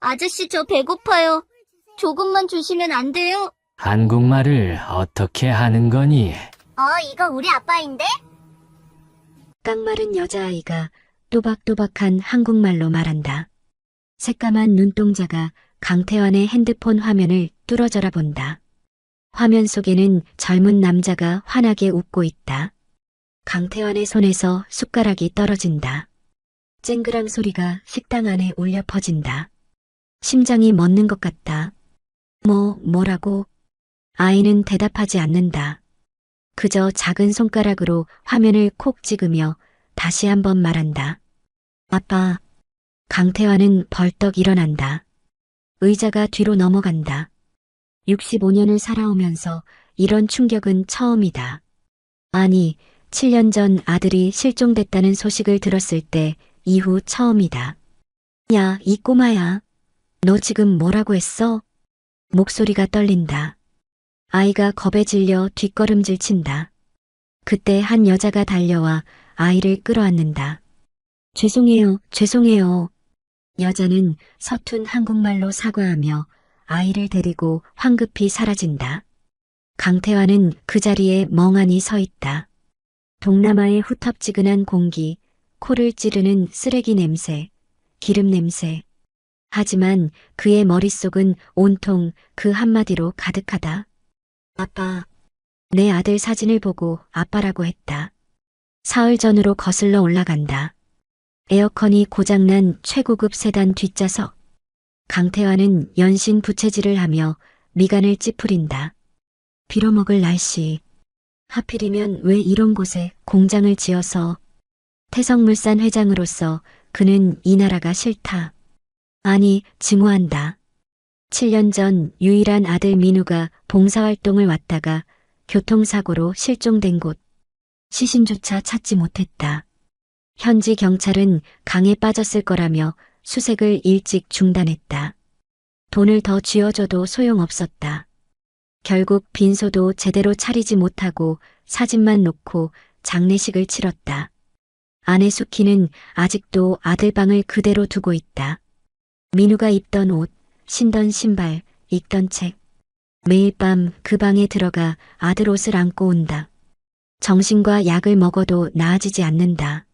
아저씨, 저 배고파요. 조금만 주시면 안 돼요? 한국말을 어떻게 하는 거니? 이거 우리 아빠인데? 깡마른 여자아이가 또박또박한 한국말로 말한다. 새까만 눈동자가 강태환의 핸드폰 화면을 뚫어져라 본다. 화면 속에는 젊은 남자가 환하게 웃고 있다. 강태환의 손에서 숟가락이 떨어진다. 쨍그랑 소리가 식당 안에 울려 퍼진다. 심장이 멎는 것 같다. 뭐라고? 아이는 대답하지 않는다. 그저 작은 손가락으로 화면을 콕 찍으며 다시 한번 말한다. 아빠. 강태환은 벌떡 일어난다. 의자가 뒤로 넘어간다. 65년을 살아오면서 이런 충격은 처음이다. 아니, 7년 전 아들이 실종됐다는 소식을 들었을 때 이후 처음이다. 야, 이 꼬마야. 너 지금 뭐라고 했어? 목소리가 떨린다. 아이가 겁에 질려 뒷걸음질 친다. 그때 한 여자가 달려와 아이를 끌어안는다. 죄송해요. 여자는 서툰 한국말로 사과하며 아이를 데리고 황급히 사라진다. 강태환은 그 자리에 멍하니 서 있다. 동남아의 후텁지근한 공기, 코를 찌르는 쓰레기 냄새, 기름 냄새. 하지만 그의 머릿속은 온통 그 한마디로 가득하다. 아빠. 내 아들 사진을 보고 아빠라고 했다. 사흘 전으로 거슬러 올라간다. 에어컨이 고장난 최고급 세단 뒷좌석. 강태환은 연신 부채질을 하며 미간을 찌푸린다. 빌어먹을 날씨. 하필이면 왜 이런 곳에 공장을 지어서. 태성물산 회장으로서 그는 이 나라가 싫다. 아니, 증오한다. 7년 전 유일한 아들 민우가 봉사활동을 왔다가 교통사고로 실종된 곳. 시신조차 찾지 못했다. 현지 경찰은 강에 빠졌을 거라며 수색을 일찍 중단했다. 돈을 더 쥐어줘도 소용없었다. 결국 빈소도 제대로 차리지 못하고 사진만 놓고 장례식을 치렀다. 아내 수키는 아직도 아들 방을 그대로 두고 있다. 민우가 입던 옷, 신던 신발, 읽던 책. 매일 밤 그 방에 들어가 아들 옷을 안고 온다. 정신과 약을 먹어도 나아지지 않는다.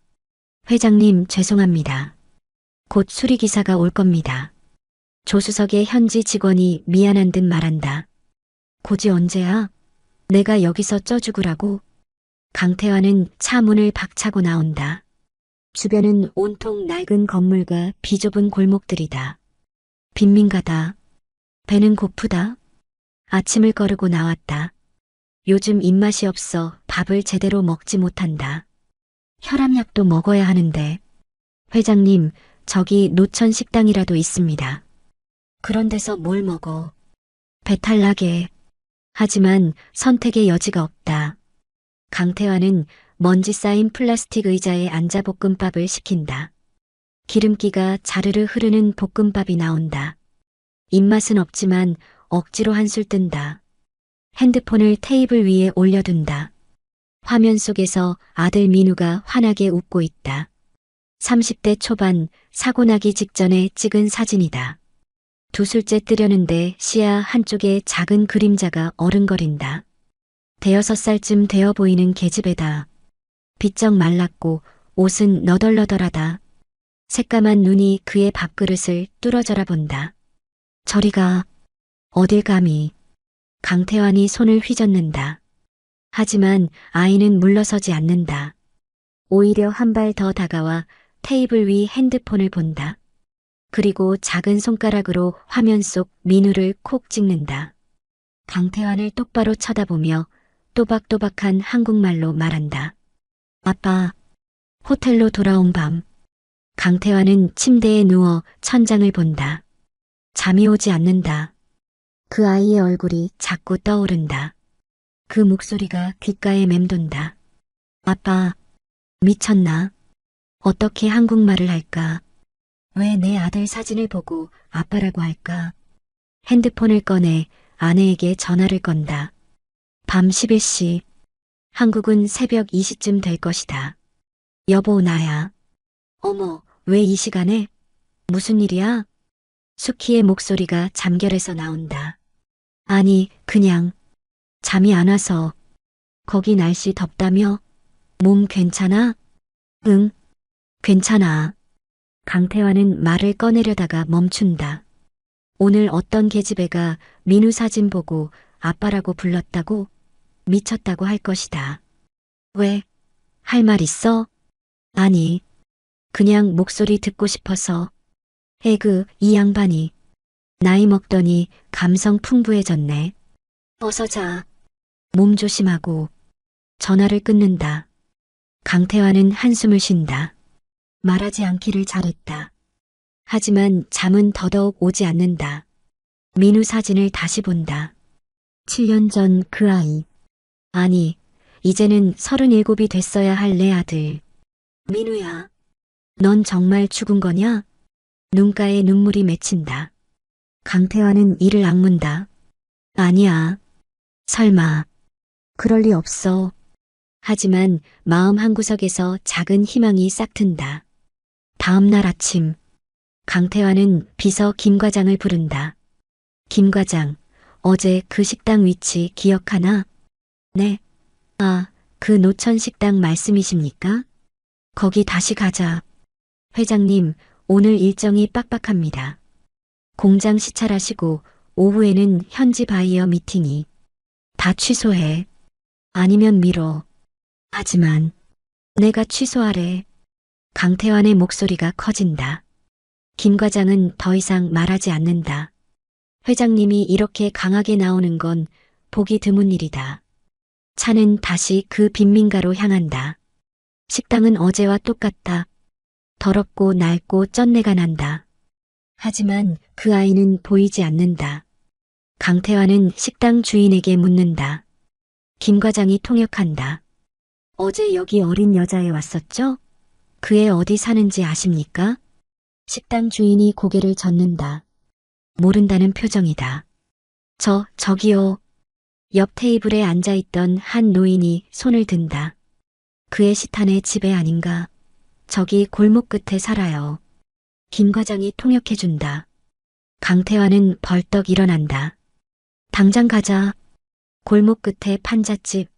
회장님, 죄송합니다. 곧 수리기사가 올 겁니다. 조수석의 현지 직원이 미안한 듯 말한다. 고지 언제야? 내가 여기서 쪄 죽으라고? 강태환은 차 문을 박차고 나온다. 주변은 온통 낡은 건물과 비좁은 골목들이다. 빈민가다. 배는 고프다. 아침을 거르고 나왔다. 요즘 입맛이 없어 밥을 제대로 먹지 못한다. 혈압약도 먹어야 하는데. 회장님, 저기 노천 식당이라도 있습니다. 그런 데서 뭘 먹어? 배탈 나게. 하지만 선택의 여지가 없다. 강태환은 먼지 쌓인 플라스틱 의자에 앉아 볶음밥을 시킨다. 기름기가 자르르 흐르는 볶음밥이 나온다. 입맛은 없지만 억지로 한술 뜬다. 핸드폰을 테이블 위에 올려둔다. 화면 속에서 아들 민우가 환하게 웃고 있다. 30대 초반 사고 나기 직전에 찍은 사진이다. 두 술째 뜨려는데 시야 한쪽에 작은 그림자가 어른거린다. 5살쯤 되어 보이는 계집애다. 비쩍 말랐고 옷은 너덜너덜하다. 새까만 눈이 그의 밥그릇을 뚫어져라 본다. 저리가. 어딜 감히. 강태환이 손을 휘젓는다. 하지만 아이는 물러서지 않는다. 오히려 한 발 더 다가와 테이블 위 핸드폰을 본다. 그리고 작은 손가락으로 화면 속 민우를 콕 찍는다. 강태환을 똑바로 쳐다보며 또박또박한 한국말로 말한다. 아빠. 호텔로 돌아온 밤. 강태환은 침대에 누워 천장을 본다. 잠이 오지 않는다. 그 아이의 얼굴이 자꾸 떠오른다. 그 목소리가 귓가에 맴돈다. 아빠. 미쳤나? 어떻게 한국말을 할까? 왜 내 아들 사진을 보고 아빠라고 할까? 핸드폰을 꺼내 아내에게 전화를 건다. 밤 11시. 한국은 새벽 2시쯤 될 것이다. 여보, 나야. 어머, 왜 이 시간에? 무슨 일이야? 수키의 목소리가 잠결에서 나온다. 아니, 그냥 잠이 안 와서. 거기 날씨 덥다며? 몸 괜찮아? 응, 괜찮아. 강태환은 말을 꺼내려다가 멈춘다. 오늘 어떤 계집애가 민우 사진 보고 아빠라고 불렀다고? 미쳤다고 할 것이다. 왜? 할 말 있어? 아니, 그냥 목소리 듣고 싶어서. 에그, 이 양반이. 나이 먹더니 감성 풍부해졌네. 어서 자. 몸 조심하고. 전화를 끊는다. 강태환은 한숨을 쉰다. 말하지 않기를 잘했다. 하지만 잠은 더더욱 오지 않는다. 민우 사진을 다시 본다. 7년 전 그 아이. 아니, 이제는 37이 됐어야 할 내 아들. 민우야, 넌 정말 죽은 거냐? 눈가에 눈물이 맺힌다. 강태환은 이를 악문다. 아니야. 설마. 그럴 리 없어. 하지만 마음 한구석에서 작은 희망이 싹튼다. 다음 날 아침, 강태환은 비서 김 과장을 부른다. 김 과장, 어제 그 식당 위치 기억하나? 네. 아, 그 노천 식당 말씀이십니까? 거기 다시 가자. 회장님, 오늘 일정이 빡빡합니다. 공장 시찰하시고 오후에는 현지 바이어 미팅이. 다 취소해. 아니면 미뤄. 하지만 내가 취소하래. 강태환의 목소리가 커진다. 김 과장은 더 이상 말하지 않는다. 회장님이 이렇게 강하게 나오는 건 보기 드문 일이다. 차는 다시 그 빈민가로 향한다. 식당은 어제와 똑같다. 더럽고 낡고 쩐내가 난다. 하지만 그 아이는 보이지 않는다. 강태환은 식당 주인에게 묻는다. 김 과장이 통역한다. 어제 여기 어린 여자애 왔었죠? 그 애 어디 사는지 아십니까? 식당 주인이 고개를 젓는다. 모른다는 표정이다. 저기요. 옆 테이블에 앉아있던 한 노인이 손을 든다. 그의 시탄의 집에 아닌가? 저기 골목 끝에 살아요. 김 과장이 통역해준다. 강태환은 벌떡 일어난다. 당장 가자. 골목 끝에 판잣집.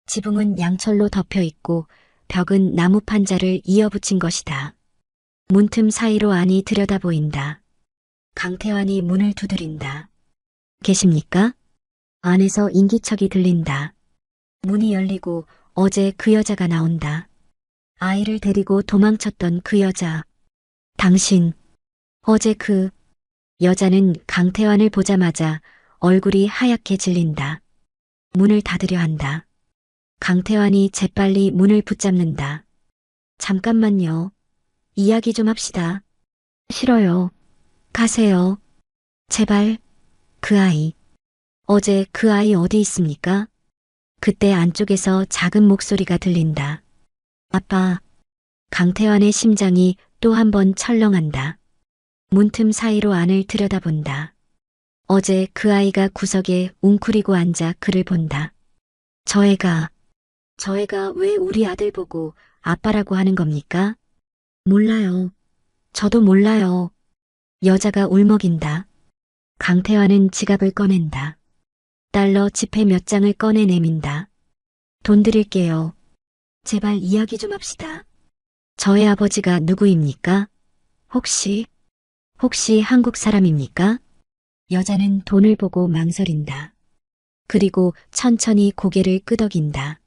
지붕은 양철로 덮여있고 벽은 나무 판자를 이어붙인 것이다. 문틈 사이로 안이 들여다 보인다. 강태환이 문을 두드린다. 계십니까? 안에서 인기척이 들린다. 문이 열리고 어제 그 여자가 나온다. 아이를 데리고 도망쳤던 그 여자. 당신, 어제 그 여자는 강태환을 보자마자 얼굴이 하얗게 질린다. 문을 닫으려 한다. 강태환이 재빨리 문을 붙잡는다. 잠깐만요. 이야기 좀 합시다. 싫어요. 가세요. 제발. 그 아이. 어제 그 아이 어디 있습니까? 그때 안쪽에서 작은 목소리가 들린다. 아빠. 강태환의 심장이 또 한 번 철렁한다. 문틈 사이로 안을 들여다본다. 어제 그 아이가 구석에 웅크리고 앉아 그를 본다. 저 애가 왜 우리 아들 보고 아빠라고 하는 겁니까? 몰라요. 저도 몰라요. 여자가 울먹인다. 강태환은 지갑을 꺼낸다. 달러 지폐 몇 장을 꺼내 내민다. 돈 드릴게요. 제발 이야기 좀 합시다. 저의 아버지가 누구입니까? 혹시 한국 사람입니까? 여자는 돈을 보고 망설인다. 그리고 천천히 고개를 끄덕인다.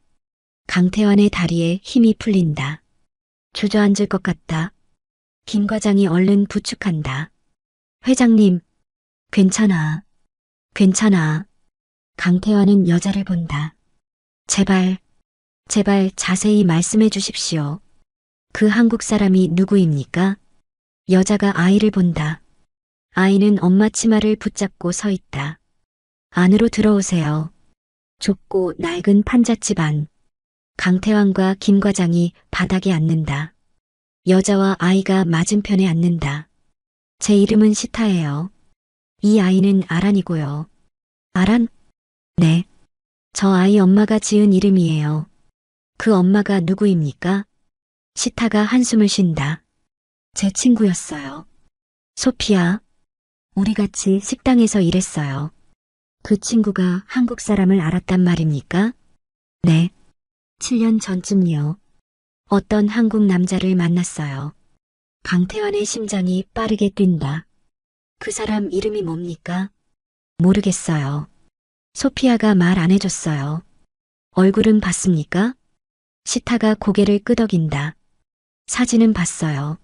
강태환의 다리에 힘이 풀린다. 주저앉을 것 같다. 김 과장이 얼른 부축한다. 회장님, 괜찮아. 강태환은 여자를 본다. 제발 자세히 말씀해 주십시오. 그 한국 사람이 누구입니까? 여자가 아이를 본다. 아이는 엄마 치마를 붙잡고 서 있다. 안으로 들어오세요. 좁고 낡은 판잣집 안. 강태환과 김 과장이 바닥에 앉는다. 여자와 아이가 맞은편에 앉는다. 제 이름은 시타예요. 이 아이는 아란이고요. 아란? 네. 저 아이 엄마가 지은 이름이에요. 그 엄마가 누구입니까? 시타가 한숨을 쉰다. 제 친구였어요. 소피아. 우리 같이 식당에서 일했어요. 그 친구가 한국 사람을 알았단 말입니까? 네. 7년 전쯤요. 어떤 한국 남자를 만났어요. 강태환의 심장이 빠르게 뛴다. 그 사람 이름이 뭡니까? 모르겠어요. 소피아가 말 안 해줬어요. 얼굴은 봤습니까? 시타가 고개를 끄덕인다. 사진은 봤어요.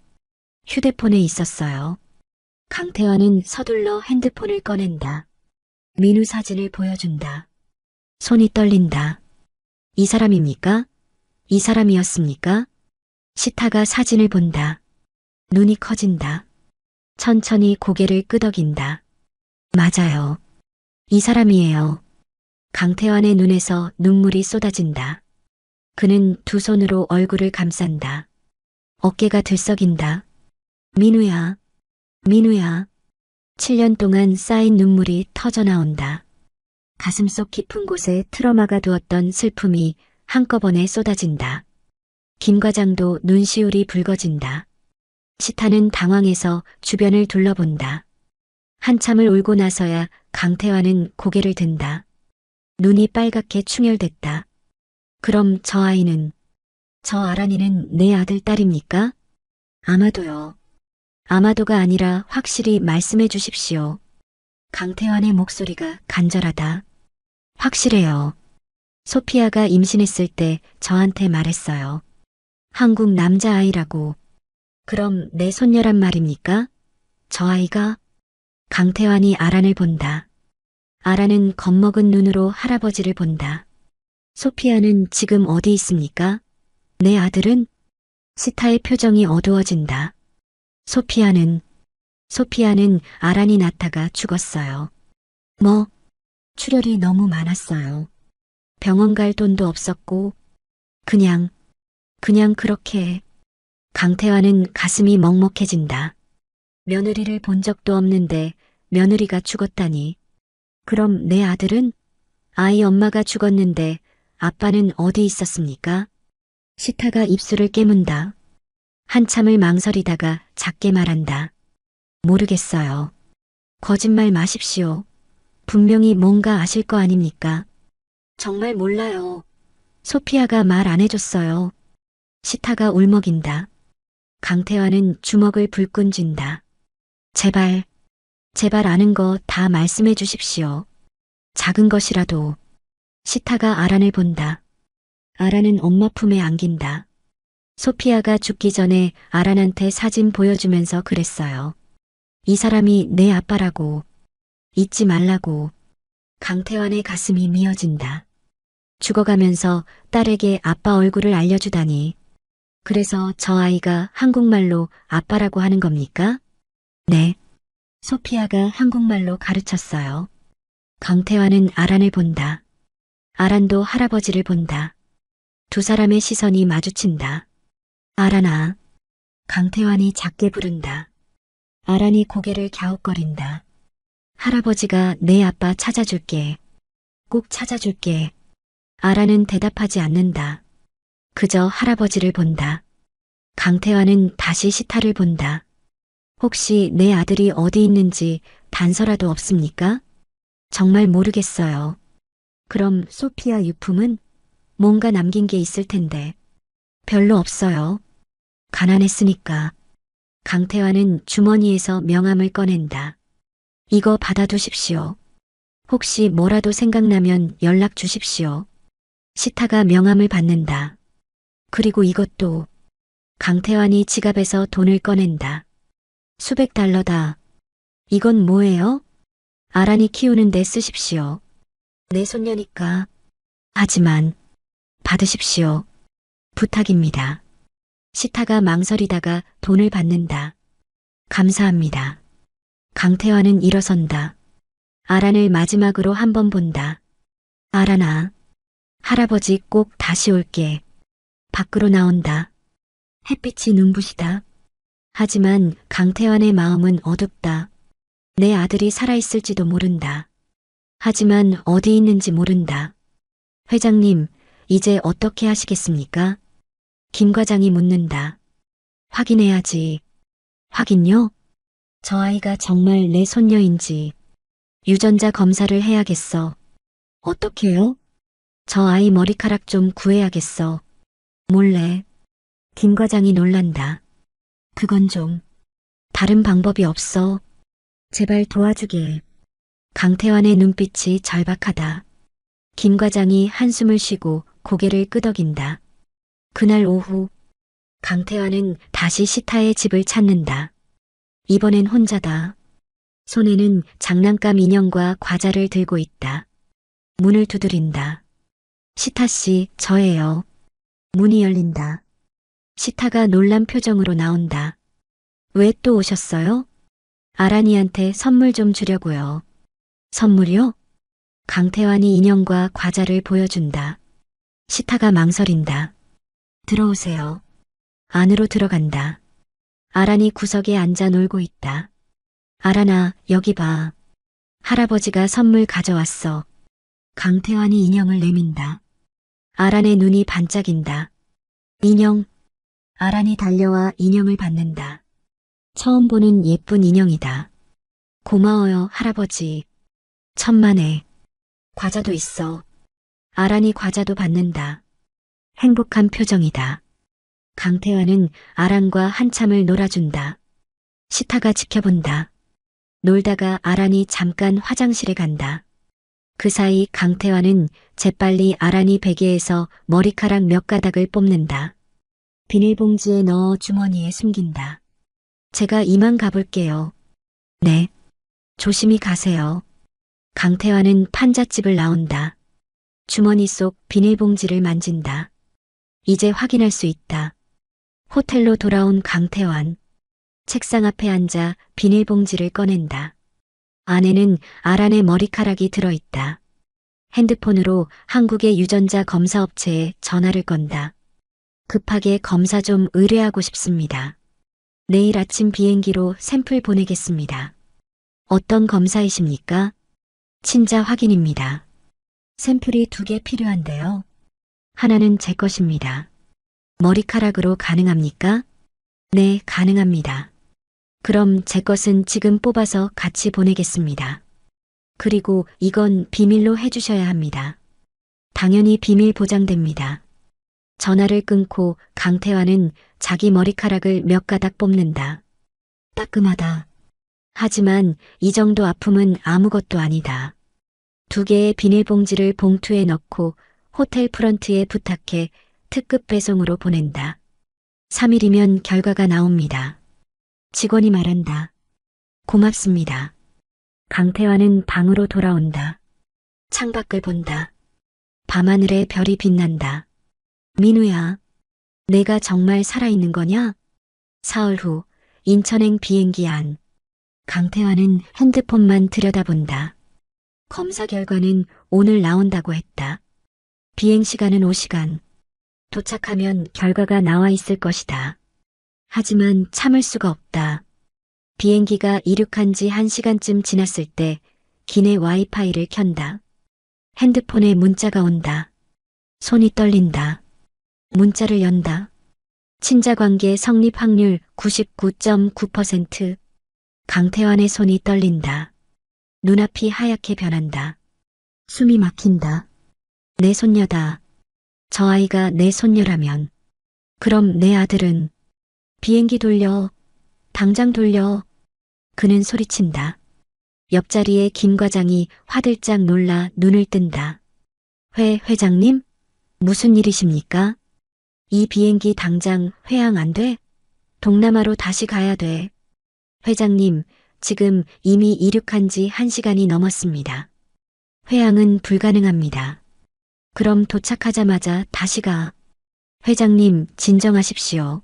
휴대폰에 있었어요. 강태환은 서둘러 핸드폰을 꺼낸다. 민우 사진을 보여준다. 손이 떨린다. 이 사람입니까? 이 사람이었습니까? 시타가 사진을 본다. 눈이 커진다. 천천히 고개를 끄덕인다. 맞아요. 이 사람이에요. 강태환의 눈에서 눈물이 쏟아진다. 그는 두 손으로 얼굴을 감싼다. 어깨가 들썩인다. 민우야, 민우야. 7년 동안 쌓인 눈물이 터져나온다. 가슴속 깊은 곳에 트러마가 두었던 슬픔이 한꺼번에 쏟아진다. 김 과장도 눈시울이 붉어진다. 시타는 당황해서 주변을 둘러본다. 한참을 울고 나서야 강태환은 고개를 든다. 눈이 빨갛게 충혈됐다. 그럼 저 아이는, 저 아란이는 내 아들 딸입니까? 아마도요. 아마도가 아니라 확실히 말씀해 주십시오. 강태환의 목소리가 간절하다. 확실해요. 소피아가 임신했을 때 저한테 말했어요. 한국 남자아이라고. 그럼 내 손녀란 말입니까? 저 아이가? 강태환이 아란을 본다. 아란은 겁먹은 눈으로 할아버지를 본다. 소피아는 지금 어디 있습니까? 내 아들은? 시타의 표정이 어두워진다. 소피아는 아란이 낳다가 죽었어요. 뭐? 출혈이 너무 많았어요. 병원 갈 돈도 없었고, 그냥 그렇게. 강태환은 가슴이 먹먹해진다. 며느리를 본 적도 없는데 며느리가 죽었다니. 그럼 내 아들은? 아이 엄마가 죽었는데 아빠는 어디 있었습니까? 시타가 입술을 깨문다. 한참을 망설이다가 작게 말한다. 모르겠어요. 거짓말 마십시오. 분명히 뭔가 아실 거 아닙니까? 정말 몰라요. 소피아가 말 안 해줬어요. 시타가 울먹인다. 강태환은 주먹을 불끈 쥔다. 제발 아는 거 다 말씀해 주십시오. 작은 것이라도. 시타가 아란을 본다. 아란은 엄마 품에 안긴다. 소피아가 죽기 전에 아란한테 사진 보여주면서 그랬어요. 이 사람이 내 아빠라고. 잊지 말라고. 강태환의 가슴이 미어진다. 죽어가면서 딸에게 아빠 얼굴을 알려주다니. 그래서 저 아이가 한국말로 아빠라고 하는 겁니까? 네. 소피아가 한국말로 가르쳤어요. 강태환은 아란을 본다. 아란도 할아버지를 본다. 두 사람의 시선이 마주친다. 아란아. 강태환이 작게 부른다. 아란이 고개를 갸웃거린다. 할아버지가 내 아빠 찾아줄게. 꼭 찾아줄게. 아란은 대답하지 않는다. 그저 할아버지를 본다. 강태환은 다시 시타를 본다. 혹시 내 아들이 어디 있는지 단서라도 없습니까? 정말 모르겠어요. 그럼 소피아 유품은? 뭔가 남긴 게 있을 텐데. 별로 없어요. 가난했으니까. 강태환은 주머니에서 명함을 꺼낸다. 이거 받아두십시오. 혹시 뭐라도 생각나면 연락 주십시오. 시타가 명함을 받는다. 그리고 이것도. 강태환이 지갑에서 돈을 꺼낸다. 수백 달러다. 이건 뭐예요? 아란이 키우는데 쓰십시오. 내 손녀니까. 하지만 받으십시오. 부탁입니다. 시타가 망설이다가 돈을 받는다. 감사합니다. 강태환은 일어선다. 아란을 마지막으로 한 번 본다. 아란아. 할아버지 꼭 다시 올게. 밖으로 나온다. 햇빛이 눈부시다. 하지만 강태환의 마음은 어둡다. 내 아들이 살아있을지도 모른다. 하지만 어디 있는지 모른다. 회장님, 이제 어떻게 하시겠습니까? 김 과장이 묻는다. 확인해야지. 확인요? 저 아이가 정말 내 손녀인지 유전자 검사를 해야겠어. 어떻게요? 저 아이 머리카락 좀 구해야겠어. 몰래. 김 과장이 놀란다. 그건 좀. 다른 방법이 없어. 제발 도와주게. 강태환의 눈빛이 절박하다. 김 과장이 한숨을 쉬고 고개를 끄덕인다. 그날 오후 강태환은 다시 시타의 집을 찾는다. 이번엔 혼자다. 손에는 장난감 인형과 과자를 들고 있다. 문을 두드린다. 시타 씨, 저예요. 문이 열린다. 시타가 놀란 표정으로 나온다. 왜 또 오셨어요? 아란이한테 선물 좀 주려고요. 선물이요? 강태환이 인형과 과자를 보여준다. 시타가 망설인다. 들어오세요. 안으로 들어간다. 아란이 구석에 앉아 놀고 있다. 아란아, 여기 봐. 할아버지가 선물 가져왔어. 강태환이 인형을 내민다. 아란의 눈이 반짝인다. 인형. 아란이 달려와 인형을 받는다. 처음 보는 예쁜 인형이다. 고마워요, 할아버지. 천만에. 과자도 있어. 아란이 과자도 받는다. 행복한 표정이다. 강태환은 아란과 한참을 놀아준다. 시타가 지켜본다. 놀다가 아란이 잠깐 화장실에 간다. 그 사이 강태환은 재빨리 아란이 베개에서 머리카락 몇 가닥을 뽑는다. 비닐봉지에 넣어 주머니에 숨긴다. 제가 이만 가볼게요. 네. 조심히 가세요. 강태환은 판잣집을 나온다. 주머니 속 비닐봉지를 만진다. 이제 확인할 수 있다. 호텔로 돌아온 강태환. 책상 앞에 앉아 비닐봉지를 꺼낸다. 안에는 아란의 머리카락이 들어있다. 핸드폰으로 한국의 유전자 검사 업체에 전화를 건다. 급하게 검사 좀 의뢰하고 싶습니다. 내일 아침 비행기로 샘플 보내겠습니다. 어떤 검사이십니까? 친자 확인입니다. 샘플이 2개 필요한데요. 하나는 제 것입니다. 머리카락으로 가능합니까? 네, 가능합니다. 그럼 제 것은 지금 뽑아서 같이 보내겠습니다. 그리고 이건 비밀로 해주셔야 합니다. 당연히 비밀 보장됩니다. 전화를 끊고 강태환은 자기 머리카락을 몇 가닥 뽑는다. 따끔하다. 하지만 이 정도 아픔은 아무것도 아니다. 2개의 비닐봉지를 봉투에 넣고 호텔 프런트에 부탁해 특급 배송으로 보낸다. 3일이면 결과가 나옵니다. 직원이 말한다. 고맙습니다. 강태환은 방으로 돌아온다. 창밖을 본다. 밤하늘에 별이 빛난다. 민우야, 내가 정말 살아있는 거냐? 사흘 후 인천행 비행기 안. 강태환은 핸드폰만 들여다본다. 검사 결과는 오늘 나온다고 했다. 비행 시간은 5시간. 도착하면 결과가 나와 있을 것이다. 하지만 참을 수가 없다. 비행기가 이륙한 지 1시간쯤 지났을 때 기내 와이파이를 켠다. 핸드폰에 문자가 온다. 손이 떨린다. 문자를 연다. 친자관계 성립 확률 99.9%. 강태환의 손이 떨린다. 눈앞이 하얗게 변한다. 숨이 막힌다. 내 손녀다. 저 아이가 내 손녀라면. 그럼 내 아들은. 비행기 돌려. 당장 돌려. 그는 소리친다. 옆자리에 김 과장이 화들짝 놀라 눈을 뜬다. 회장님? 무슨 일이십니까? 이 비행기 당장 회항 안 돼? 동남아로 다시 가야 돼. 회장님, 지금 이미 이륙한 지 1시간이 넘었습니다. 회항은 불가능합니다. 그럼 도착하자마자 다시 가. 회장님, 진정하십시오.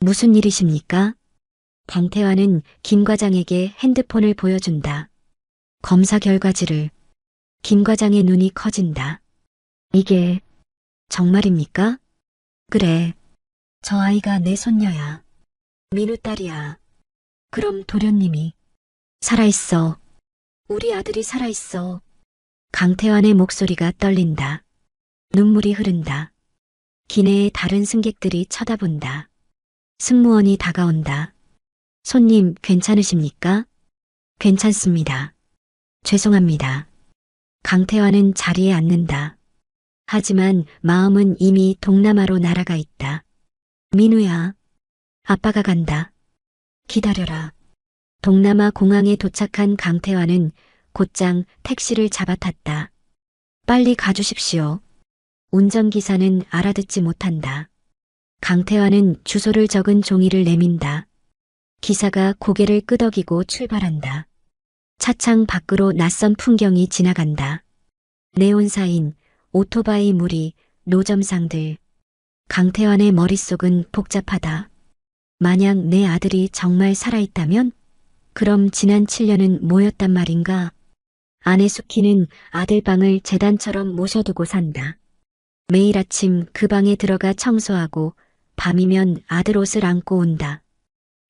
무슨 일이십니까? 강태환은 김 과장에게 핸드폰을 보여준다. 검사 결과지를. 김 과장의 눈이 커진다. 이게 정말입니까? 그래. 저 아이가 내 손녀야. 민우 딸이야. 그럼 도련님이 살아있어. 우리 아들이 살아있어. 강태환의 목소리가 떨린다. 눈물이 흐른다. 기내의 다른 승객들이 쳐다본다. 승무원이 다가온다. 손님 괜찮으십니까? 괜찮습니다. 죄송합니다. 강태환은 자리에 앉는다. 하지만 마음은 이미 동남아로 날아가 있다. 민우야, 아빠가 간다. 기다려라. 동남아 공항에 도착한 강태환은 곧장 택시를 잡아탔다. 빨리 가주십시오. 운전기사는 알아듣지 못한다. 강태환은 주소를 적은 종이를 내민다. 기사가 고개를 끄덕이고 출발한다. 차창 밖으로 낯선 풍경이 지나간다. 네온사인, 오토바이 무리, 노점상들. 강태환의 머릿속은 복잡하다. 만약 내 아들이 정말 살아있다면? 그럼 지난 7년은 뭐였단 말인가? 아내 수키는 아들 방을 재단처럼 모셔두고 산다. 매일 아침 그 방에 들어가 청소하고 밤이면 아들 옷을 안고 온다.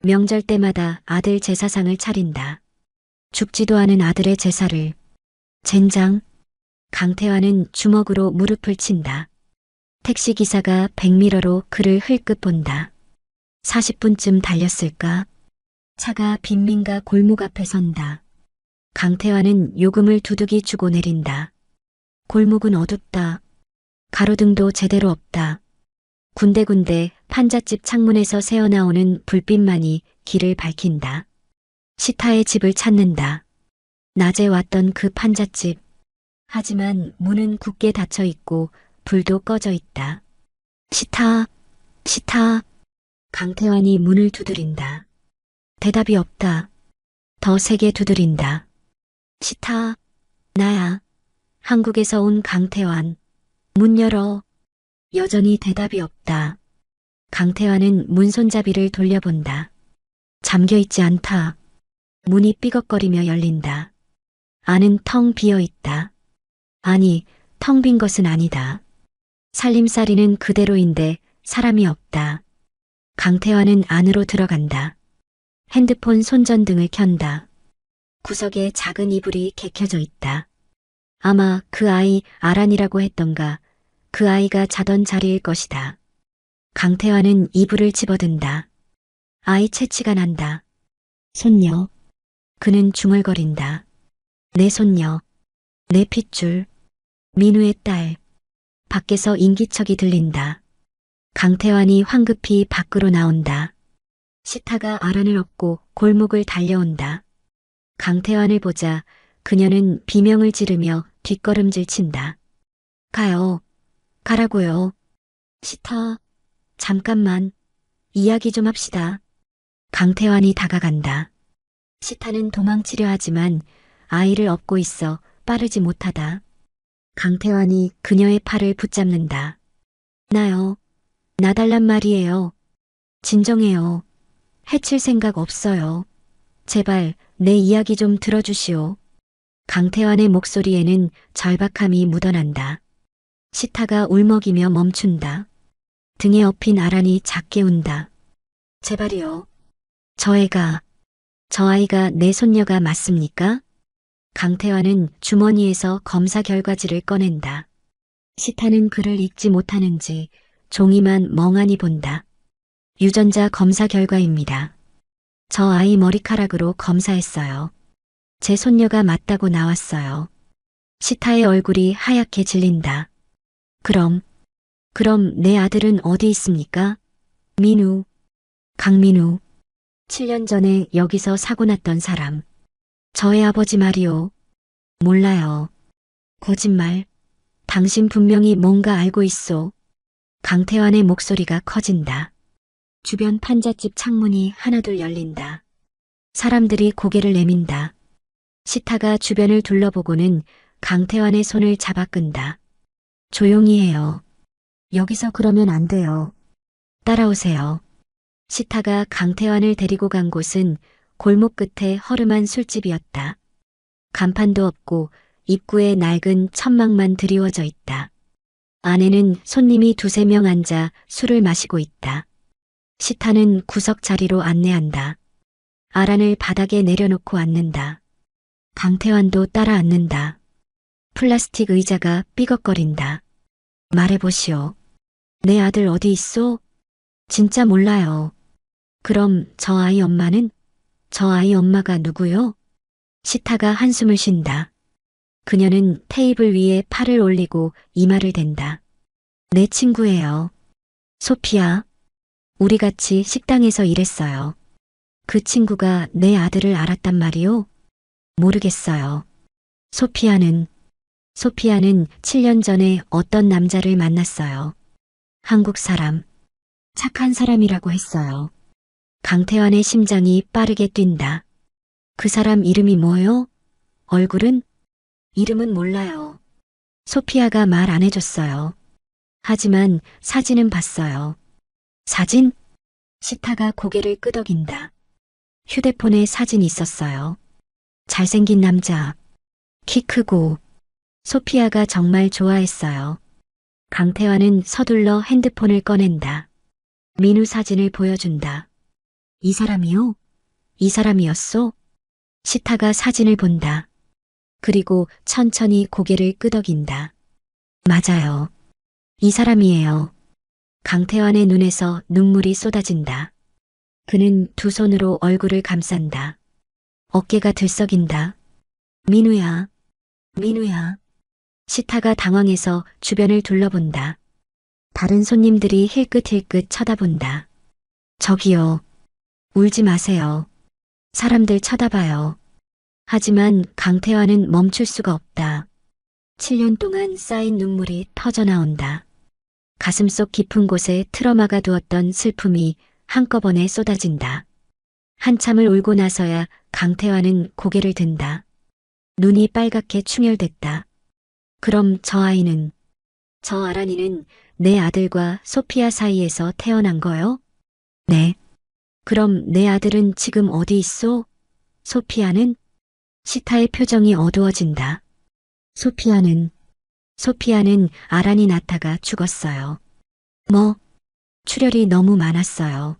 명절 때마다 아들 제사상을 차린다. 죽지도 않은 아들의 제사를. 젠장. 강태환은 주먹으로 무릎을 친다. 택시기사가 백미러로 그를 흘끗 본다. 40분쯤 달렸을까? 차가 빈민가 골목 앞에 선다. 강태환은 요금을 두둑이 주고 내린다. 골목은 어둡다. 가로등도 제대로 없다. 군데군데 판잣집 창문에서 새어나오는 불빛만이 길을 밝힌다. 시타의 집을 찾는다. 낮에 왔던 그 판잣집. 하지만 문은 굳게 닫혀 있고 불도 꺼져 있다. 시타, 시타. 강태환이 문을 두드린다. 대답이 없다. 더 세게 두드린다. 시타, 나야. 한국에서 온 강태환. 문 열어. 여전히 대답이 없다. 강태환은 문 손잡이를 돌려본다. 잠겨있지 않다. 문이 삐걱거리며 열린다. 안은 텅 비어 있다. 아니, 텅 빈 것은 아니다. 살림살이는 그대로인데 사람이 없다. 강태환은 안으로 들어간다. 핸드폰 손전등을 켠다. 구석에 작은 이불이 개켜져 있다. 아마 그 아이 아란이라고 했던가 그 아이가 자던 자리일 것이다. 강태환은 이불을 집어든다. 아이 채취가 난다. 손녀. 그는 중얼거린다. 내 손녀. 내 핏줄. 민우의 딸. 밖에서 인기척이 들린다. 강태환이 황급히 밖으로 나온다. 시타가 아란을 업고 골목을 달려온다. 강태환을 보자 그녀는 비명을 지르며 뒷걸음질 친다. 가요. 가라고요. 시타. 잠깐만. 이야기 좀 합시다. 강태환이 다가간다. 시타는 도망치려 하지만 아이를 업고 있어 빠르지 못하다. 강태환이 그녀의 팔을 붙잡는다. 나요. 나달란 말이에요. 진정해요. 해칠 생각 없어요. 제발 내 이야기 좀 들어주시오. 강태환의 목소리에는 절박함이 묻어난다. 시타가 울먹이며 멈춘다. 등에 엎인 아란이 작게 운다. 제발이요. 저 아이가 내 손녀가 맞습니까? 강태환은 주머니에서 검사 결과지를 꺼낸다. 시타는 그를 읽지 못하는지 종이만 멍하니 본다. 유전자 검사 결과입니다. 저 아이 머리카락으로 검사했어요. 제 손녀가 맞다고 나왔어요. 시타의 얼굴이 하얗게 질린다. 그럼 내 아들은 어디 있습니까? 민우. 강민우. 7년 전에 여기서 사고 났던 사람. 저의 아버지 말이요. 몰라요. 거짓말. 당신 분명히 뭔가 알고 있어. 강태환의 목소리가 커진다. 주변 판잣집 창문이 하나둘 열린다. 사람들이 고개를 내민다. 시타가 주변을 둘러보고는 강태환의 손을 잡아 끈다. 조용히 해요. 여기서 그러면 안 돼요. 따라오세요. 시타가 강태환을 데리고 간 곳은 골목 끝에 허름한 술집이었다. 간판도 없고 입구에 낡은 천막만 드리워져 있다. 안에는 손님이 두세 명 앉아 술을 마시고 있다. 시타는 구석 자리로 안내한다. 아란을 바닥에 내려놓고 앉는다. 강태환도 따라 앉는다. 플라스틱 의자가 삐걱거린다. 말해보시오. 내 아들 어디 있소? 진짜 몰라요. 그럼 저 아이 엄마는? 저 아이 엄마가 누구요? 시타가 한숨을 쉰다. 그녀는 테이블 위에 팔을 올리고 이마를 댄다. 내 친구예요. 소피아. 우리 같이 식당에서 일했어요. 그 친구가 내 아들을 알았단 말이오? 모르겠어요. 소피아는 7년 전에 어떤 남자를 만났어요. 한국 사람. 착한 사람이라고 했어요. 강태환의 심장이 빠르게 뛴다. 그 사람 이름이 뭐요? 얼굴은? 이름은 몰라요. 소피아가 말 안 해줬어요. 하지만 사진은 봤어요. 사진? 시타가 고개를 끄덕인다. 휴대폰에 사진이 있었어요. 잘생긴 남자. 키 크고. 소피아가 정말 좋아했어요. 강태환은 서둘러 핸드폰을 꺼낸다. 민우 사진을 보여준다. 이 사람이요? 이 사람이었소? 시타가 사진을 본다. 그리고 천천히 고개를 끄덕인다. 맞아요. 이 사람이에요. 강태환의 눈에서 눈물이 쏟아진다. 그는 두 손으로 얼굴을 감싼다. 어깨가 들썩인다. 민우야, 민우야. 시타가 당황해서 주변을 둘러본다. 다른 손님들이 힐끗힐끗 쳐다본다. 저기요. 울지 마세요. 사람들 쳐다봐요. 하지만 강태환은 멈출 수가 없다. 7년 동안 쌓인 눈물이 터져나온다. 가슴속 깊은 곳에 트러마가 두었던 슬픔이 한꺼번에 쏟아진다. 한참을 울고 나서야 강태환은 고개를 든다. 눈이 빨갛게 충혈됐다. 그럼 저 아란이는 내 아들과 소피아 사이에서 태어난 거요? 네. 그럼 내 아들은 지금 어디 있소? 소피아는? 시타의 표정이 어두워진다. 소피아는 아란이 낳다가 죽었어요. 뭐? 출혈이 너무 많았어요.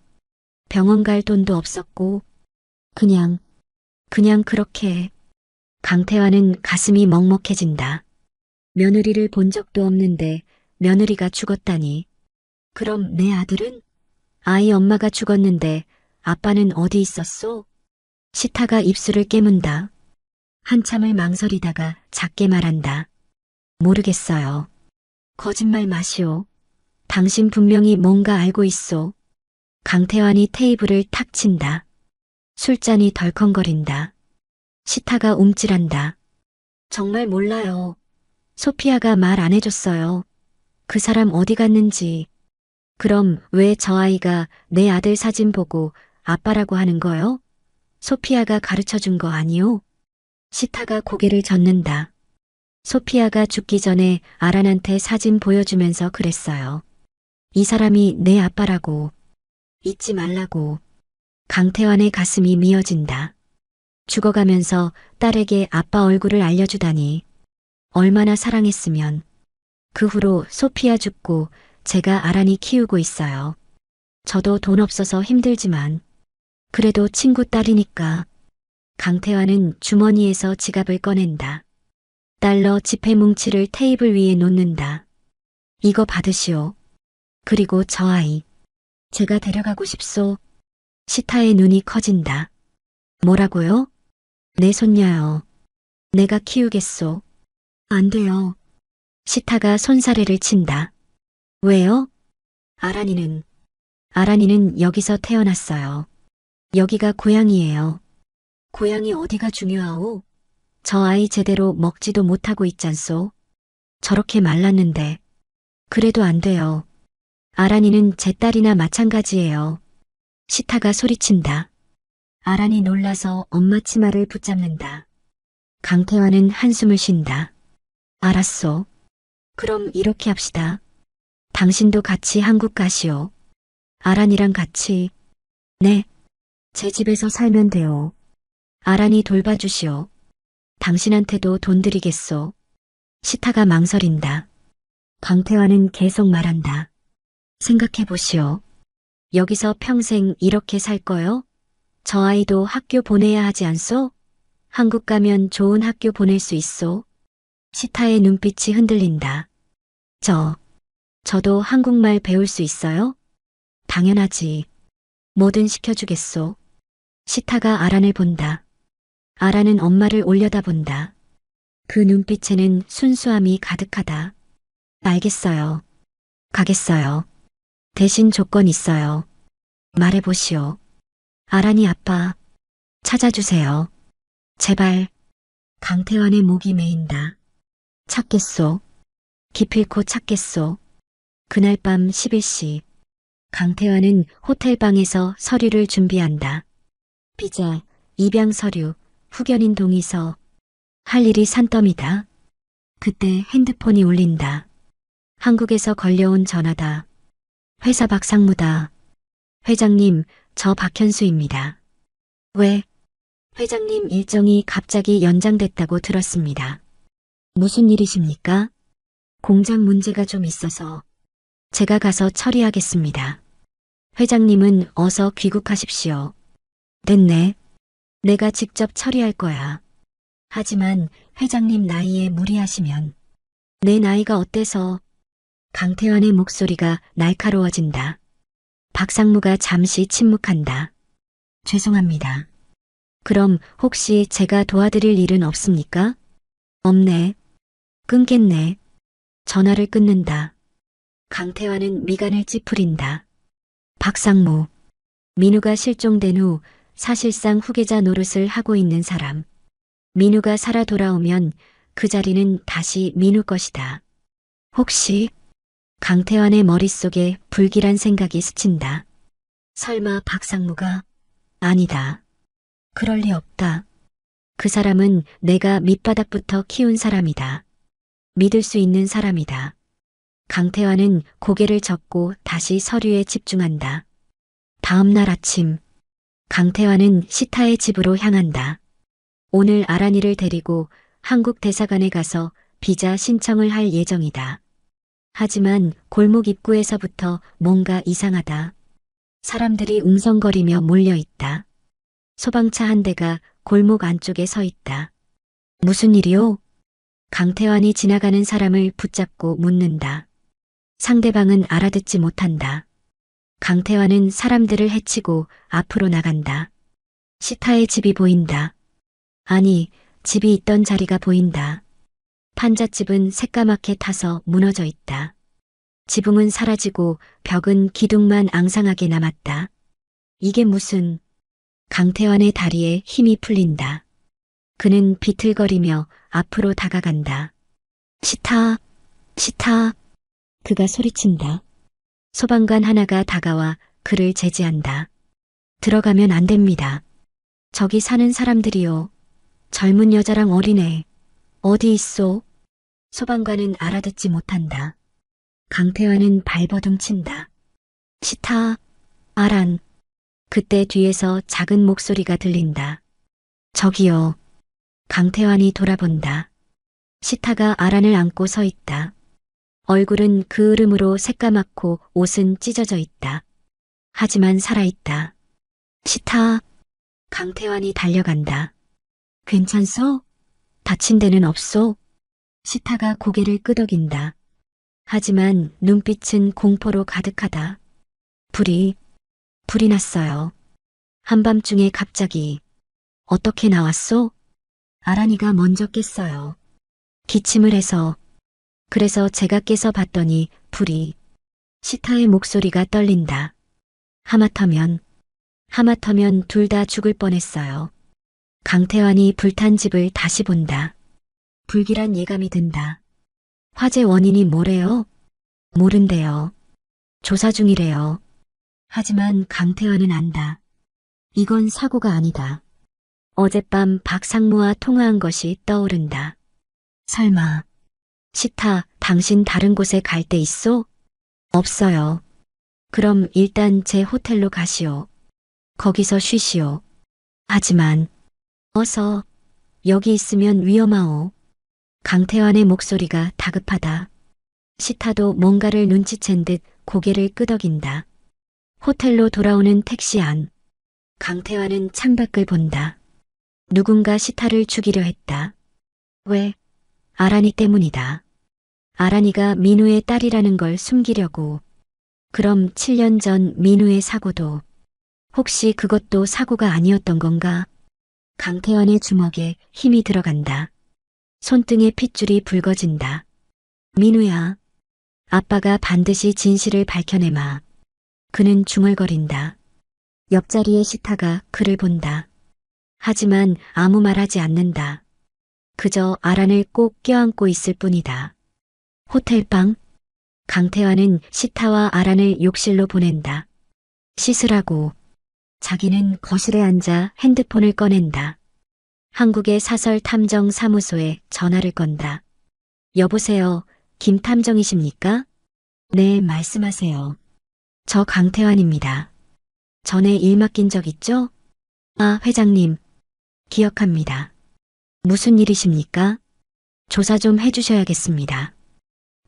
병원 갈 돈도 없었고, 그냥 그렇게. 강태환은 가슴이 먹먹해진다. 며느리를 본 적도 없는데 며느리가 죽었다니. 그럼 내 아들은? 아이 엄마가 죽었는데 아빠는 어디 있었소? 시타가 입술을 깨문다. 한참을 망설이다가 작게 말한다. 모르겠어요. 거짓말 마시오. 당신 분명히 뭔가 알고 있소. 강태환이 테이블을 탁 친다. 술잔이 덜컹거린다. 시타가 움찔한다. 정말 몰라요. 소피아가 말 안 해줬어요. 그 사람 어디 갔는지. 그럼 왜 저 아이가 내 아들 사진 보고 아빠라고 하는 거요? 소피아가 가르쳐 준 거 아니오? 시타가 고개를 젓는다. 소피아가 죽기 전에 아란한테 사진 보여주면서 그랬어요. 이 사람이 내 아빠라고. 잊지 말라고. 강태환의 가슴이 미어진다. 죽어가면서 딸에게 아빠 얼굴을 알려주다니. 얼마나 사랑했으면. 그 후로 소피아 죽고 제가 아란이 키우고 있어요. 저도 돈 없어서 힘들지만 그래도 친구 딸이니까. 강태환은 주머니에서 지갑을 꺼낸다. 달러 지폐 뭉치를 테이블 위에 놓는다. 이거 받으시오. 그리고 저 아이. 제가 데려가고 싶소. 시타의 눈이 커진다. 뭐라고요? 내 손녀요. 내가 키우겠소. 안 돼요. 시타가 손사래를 친다. 왜요? 아란이는 여기서 태어났어요. 여기가 고향이에요. 고향이 어디가 중요하오? 저 아이 제대로 먹지도 못하고 있잖소. 저렇게 말랐는데. 그래도 안 돼요. 아란이는 제 딸이나 마찬가지예요. 시타가 소리친다. 아란이 놀라서 엄마 치마를 붙잡는다. 강태환은 한숨을 쉰다. 알았소. 그럼 이렇게 합시다. 당신도 같이 한국 가시오. 아란이랑 같이. 네. 제 집에서 살면 돼요. 아란이 돌봐주시오. 당신한테도 돈 드리겠소. 시타가 망설인다. 강태환은 계속 말한다. 생각해보시오. 여기서 평생 이렇게 살 거요? 저 아이도 학교 보내야 하지 않소? 한국 가면 좋은 학교 보낼 수 있소? 시타의 눈빛이 흔들린다. 저도 한국말 배울 수 있어요? 당연하지. 뭐든 시켜주겠소. 시타가 아란을 본다. 아란은 엄마를 올려다본다. 그 눈빛에는 순수함이 가득하다. 알겠어요. 가겠어요. 대신 조건 있어요. 말해보시오. 아란이 아빠 찾아주세요. 제발. 강태환의 목이 메인다. 찾겠소. 기필코 찾겠소. 그날 밤 11시. 강태환은 호텔방에서 서류를 준비한다. 비자, 입양 서류, 후견인 동의서. 할 일이 산더미다. 그때 핸드폰이 울린다. 한국에서 걸려온 전화다. 회사 박상무다. 회장님, 저 박현수입니다. 왜? 회장님 일정이 갑자기 연장됐다고 들었습니다. 무슨 일이십니까? 공장 문제가 좀 있어서 제가 가서 처리하겠습니다. 회장님은 어서 귀국하십시오. 됐네. 내가 직접 처리할 거야. 하지만 회장님 나이에 무리하시면 내 나이가 어때서? 강태환의 목소리가 날카로워진다. 박상무가 잠시 침묵한다. 죄송합니다. 그럼 혹시 제가 도와드릴 일은 없습니까? 없네. 끊겠네. 전화를 끊는다. 강태환은 미간을 찌푸린다. 박상무. 민우가 실종된 후 사실상 후계자 노릇을 하고 있는 사람. 민우가 살아 돌아오면 그 자리는 다시 민우 것이다. 혹시 강태환의 머릿속에 불길한 생각이 스친다. 설마 박상무가? 아니다. 그럴 리 없다. 그 사람은 내가 밑바닥부터 키운 사람이다. 믿을 수 있는 사람이다. 강태환은 고개를 젓고 다시 서류에 집중한다. 다음 날 아침, 강태환은 시타의 집으로 향한다. 오늘 아란이를 데리고 한국 대사관에 가서 비자 신청을 할 예정이다. 하지만 골목 입구에서부터 뭔가 이상하다. 사람들이 웅성거리며 몰려있다. 소방차 한 대가 골목 안쪽에 서 있다. 무슨 일이오? 강태환이 지나가는 사람을 붙잡고 묻는다. 상대방은 알아듣지 못한다. 강태환은 사람들을 해치고 앞으로 나간다. 시타의 집이 보인다. 아니, 집이 있던 자리가 보인다. 판잣집은 새까맣게 타서 무너져 있다. 지붕은 사라지고 벽은 기둥만 앙상하게 남았다. 이게 무슨... 강태환의 다리에 힘이 풀린다. 그는 비틀거리며 앞으로 다가간다. 시타, 시타. 그가 소리친다. 소방관 하나가 다가와 그를 제지한다. 들어가면 안 됩니다. 저기 사는 사람들이요. 젊은 여자랑 어린애. 어디 있소? 소방관은 알아듣지 못한다. 강태환은 발버둥 친다. 시타, 아란. 그때 뒤에서 작은 목소리가 들린다. 저기요. 강태환이 돌아본다. 시타가 아란을 안고 서 있다. 얼굴은 그을음으로 새까맣고 옷은 찢어져 있다. 하지만 살아있다. 시타. 강태환이 달려간다. 괜찮소? 다친 데는 없소? 시타가 고개를 끄덕인다. 하지만 눈빛은 공포로 가득하다. 불이 났어요. 한밤중에 갑자기. 어떻게 나왔소? 아란이가 먼저 깼어요. 기침을 해서. 그래서 제가 깨서 봤더니 불이. 시타의 목소리가 떨린다. 하마터면 둘 다 죽을 뻔했어요. 강태환이 불탄 집을 다시 본다. 불길한 예감이 든다. 화재 원인이 뭐래요? 모른대요. 조사 중이래요. 하지만 강태환은 안다. 이건 사고가 아니다. 어젯밤 박상무와 통화한 것이 떠오른다. 설마. 시타, 당신 다른 곳에 갈 데 있소? 없어요. 그럼 일단 제 호텔로 가시오. 거기서 쉬시오. 하지만 어서. 여기 있으면 위험하오. 강태환의 목소리가 다급하다. 시타도 뭔가를 눈치챈 듯 고개를 끄덕인다. 호텔로 돌아오는 택시 안. 강태환은 창밖을 본다. 누군가 시타를 죽이려 했다. 왜? 아란이 때문이다. 아란이가 민우의 딸이라는 걸 숨기려고. 그럼 7년 전 민우의 사고도 혹시 그것도 사고가 아니었던 건가? 강태환의 주먹에 힘이 들어간다. 손등에 핏줄이 붉어진다. 민우야, 아빠가 반드시 진실을 밝혀내마. 그는 중얼거린다. 옆자리의 시타가 그를 본다. 하지만 아무 말하지 않는다. 그저 아란을 꼭 껴안고 있을 뿐이다. 호텔방. 강태환은 시타와 아란을 욕실로 보낸다. 씻으라고. 자기는 거실에 앉아 핸드폰을 꺼낸다. 한국의 사설탐정사무소에 전화를 건다. 여보세요, 김 탐정이십니까? 네, 말씀하세요. 저 강태환입니다. 전에 일 맡긴 적 있죠? 아, 회장님. 기억합니다. 무슨 일이십니까? 조사 좀 해주셔야겠습니다.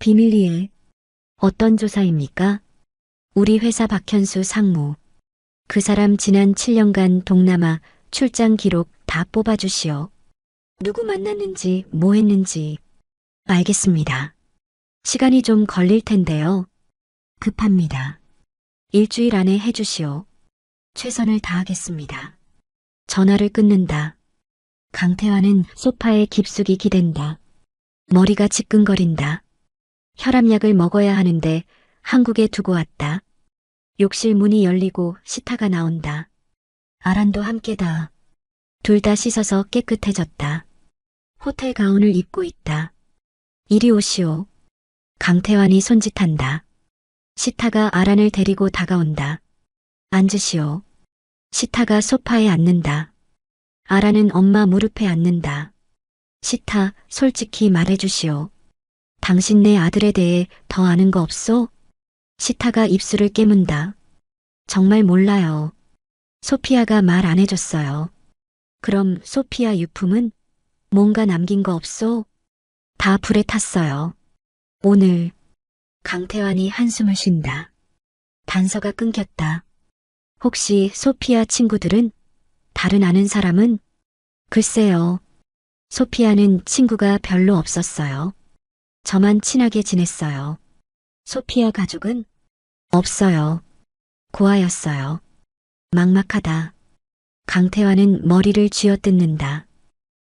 비밀리에. 어떤 조사입니까? 우리 회사 박현수 상무. 그 사람 지난 7년간 동남아 출장 기록 다 뽑아주시오. 누구 만났는지 뭐 했는지. 알겠습니다. 시간이 좀 걸릴 텐데요. 급합니다. 일주일 안에 해주시오. 최선을 다하겠습니다. 전화를 끊는다. 강태환은 소파에 깊숙이 기댄다. 머리가 지끈거린다. 혈압약을 먹어야 하는데 한국에 두고 왔다. 욕실 문이 열리고 시타가 나온다. 아란도 함께다. 둘 다 씻어서 깨끗해졌다. 호텔 가운을 입고 있다. 이리 오시오. 강태환이 손짓한다. 시타가 아란을 데리고 다가온다. 앉으시오. 시타가 소파에 앉는다. 아란은 엄마 무릎에 앉는다. 시타, 솔직히 말해주시오. 당신 내 아들에 대해 더 아는 거 없소? 시타가 입술을 깨문다. 정말 몰라요. 소피아가 말 안 해줬어요. 그럼 소피아 유품은? 뭔가 남긴 거 없소? 다 불에 탔어요. 오늘. 강태환이 한숨을 쉰다. 단서가 끊겼다. 혹시 소피아 친구들은? 다른 아는 사람은? 글쎄요. 소피아는 친구가 별로 없었어요. 저만 친하게 지냈어요. 소피아 가족은? 없어요. 고아였어요. 막막하다. 강태환은 머리를 쥐어뜯는다.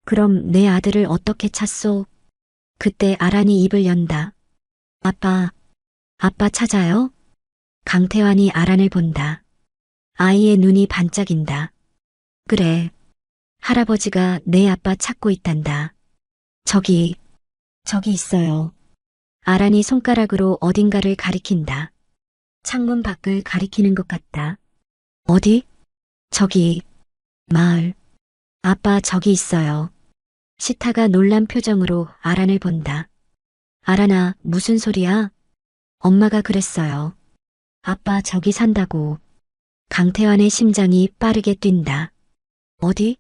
그럼 내 아들을 어떻게 찾소? 그때 아란이 입을 연다. 아빠 찾아요? 강태환이 아란을 본다. 아이의 눈이 반짝인다. 그래. 할아버지가 내 아빠 찾고 있단다. 저기 있어요. 아란이 손가락으로 어딘가를 가리킨다. 창문 밖을 가리키는 것 같다. 어디? 저기. 마을. 아빠 저기 있어요. 시타가 놀란 표정으로 아란을 본다. 아란아, 무슨 소리야? 엄마가 그랬어요. 아빠 저기 산다고. 강태환의 심장이 빠르게 뛴다. 어디?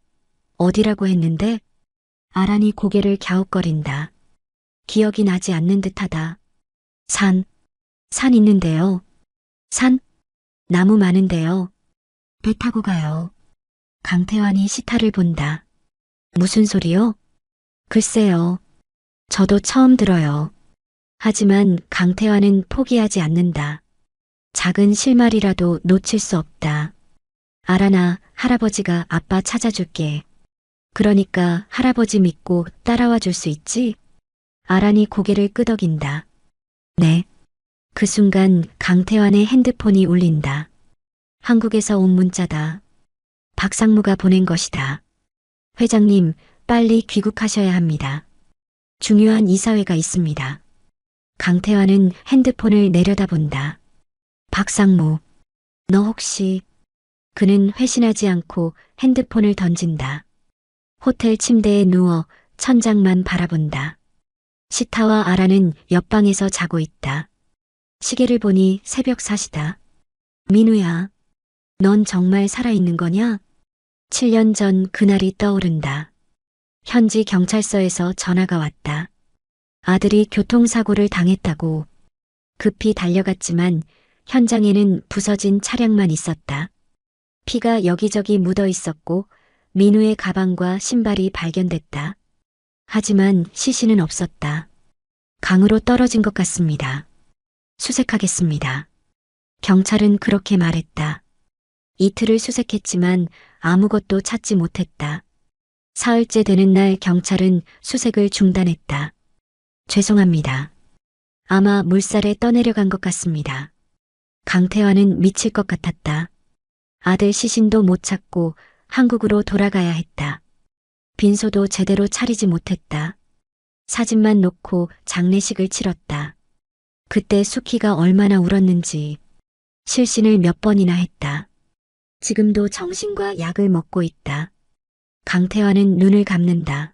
어디라고 했는데? 아란이 고개를 갸웃거린다. 기억이 나지 않는 듯하다. 산 있는데요. 산? 나무 많은데요. 배 타고 가요. 강태환이 시타를 본다. 무슨 소리요? 글쎄요. 저도 처음 들어요. 하지만 강태환은 포기하지 않는다. 작은 실마리라도 놓칠 수 없다. 아란아, 할아버지가 아빠 찾아줄게. 그러니까 할아버지 믿고 따라와 줄 수 있지? 아란이 고개를 끄덕인다. 네. 그 순간 강태환의 핸드폰이 울린다. 한국에서 온 문자다. 박상무가 보낸 것이다. 회장님, 빨리 귀국하셔야 합니다. 중요한 이사회가 있습니다. 강태환은 핸드폰을 내려다본다. 박상무, 너 혹시... 그는 회신하지 않고 핸드폰을 던진다. 호텔 침대에 누워 천장만 바라본다. 시타와 아라는 옆방에서 자고 있다. 시계를 보니 새벽 4시다. 민우야, 넌 정말 살아있는 거냐? 7년 전 그날이 떠오른다. 현지 경찰서에서 전화가 왔다. 아들이 교통사고를 당했다고. 급히 달려갔지만 현장에는 부서진 차량만 있었다. 피가 여기저기 묻어 있었고 민우의 가방과 신발이 발견됐다. 하지만 시신은 없었다. 강으로 떨어진 것 같습니다. 수색하겠습니다. 경찰은 그렇게 말했다. 이틀을 수색했지만 아무것도 찾지 못했다. 사흘째 되는 날 경찰은 수색을 중단했다. 죄송합니다. 아마 물살에 떠내려간 것 같습니다. 강태환은 미칠 것 같았다. 아들 시신도 못 찾고 한국으로 돌아가야 했다. 빈소도 제대로 차리지 못했다. 사진만 놓고 장례식을 치렀다. 그때 수키가 얼마나 울었는지 실신을 몇 번이나 했다. 지금도 정신과 약을 먹고 있다. 강태환은 눈을 감는다.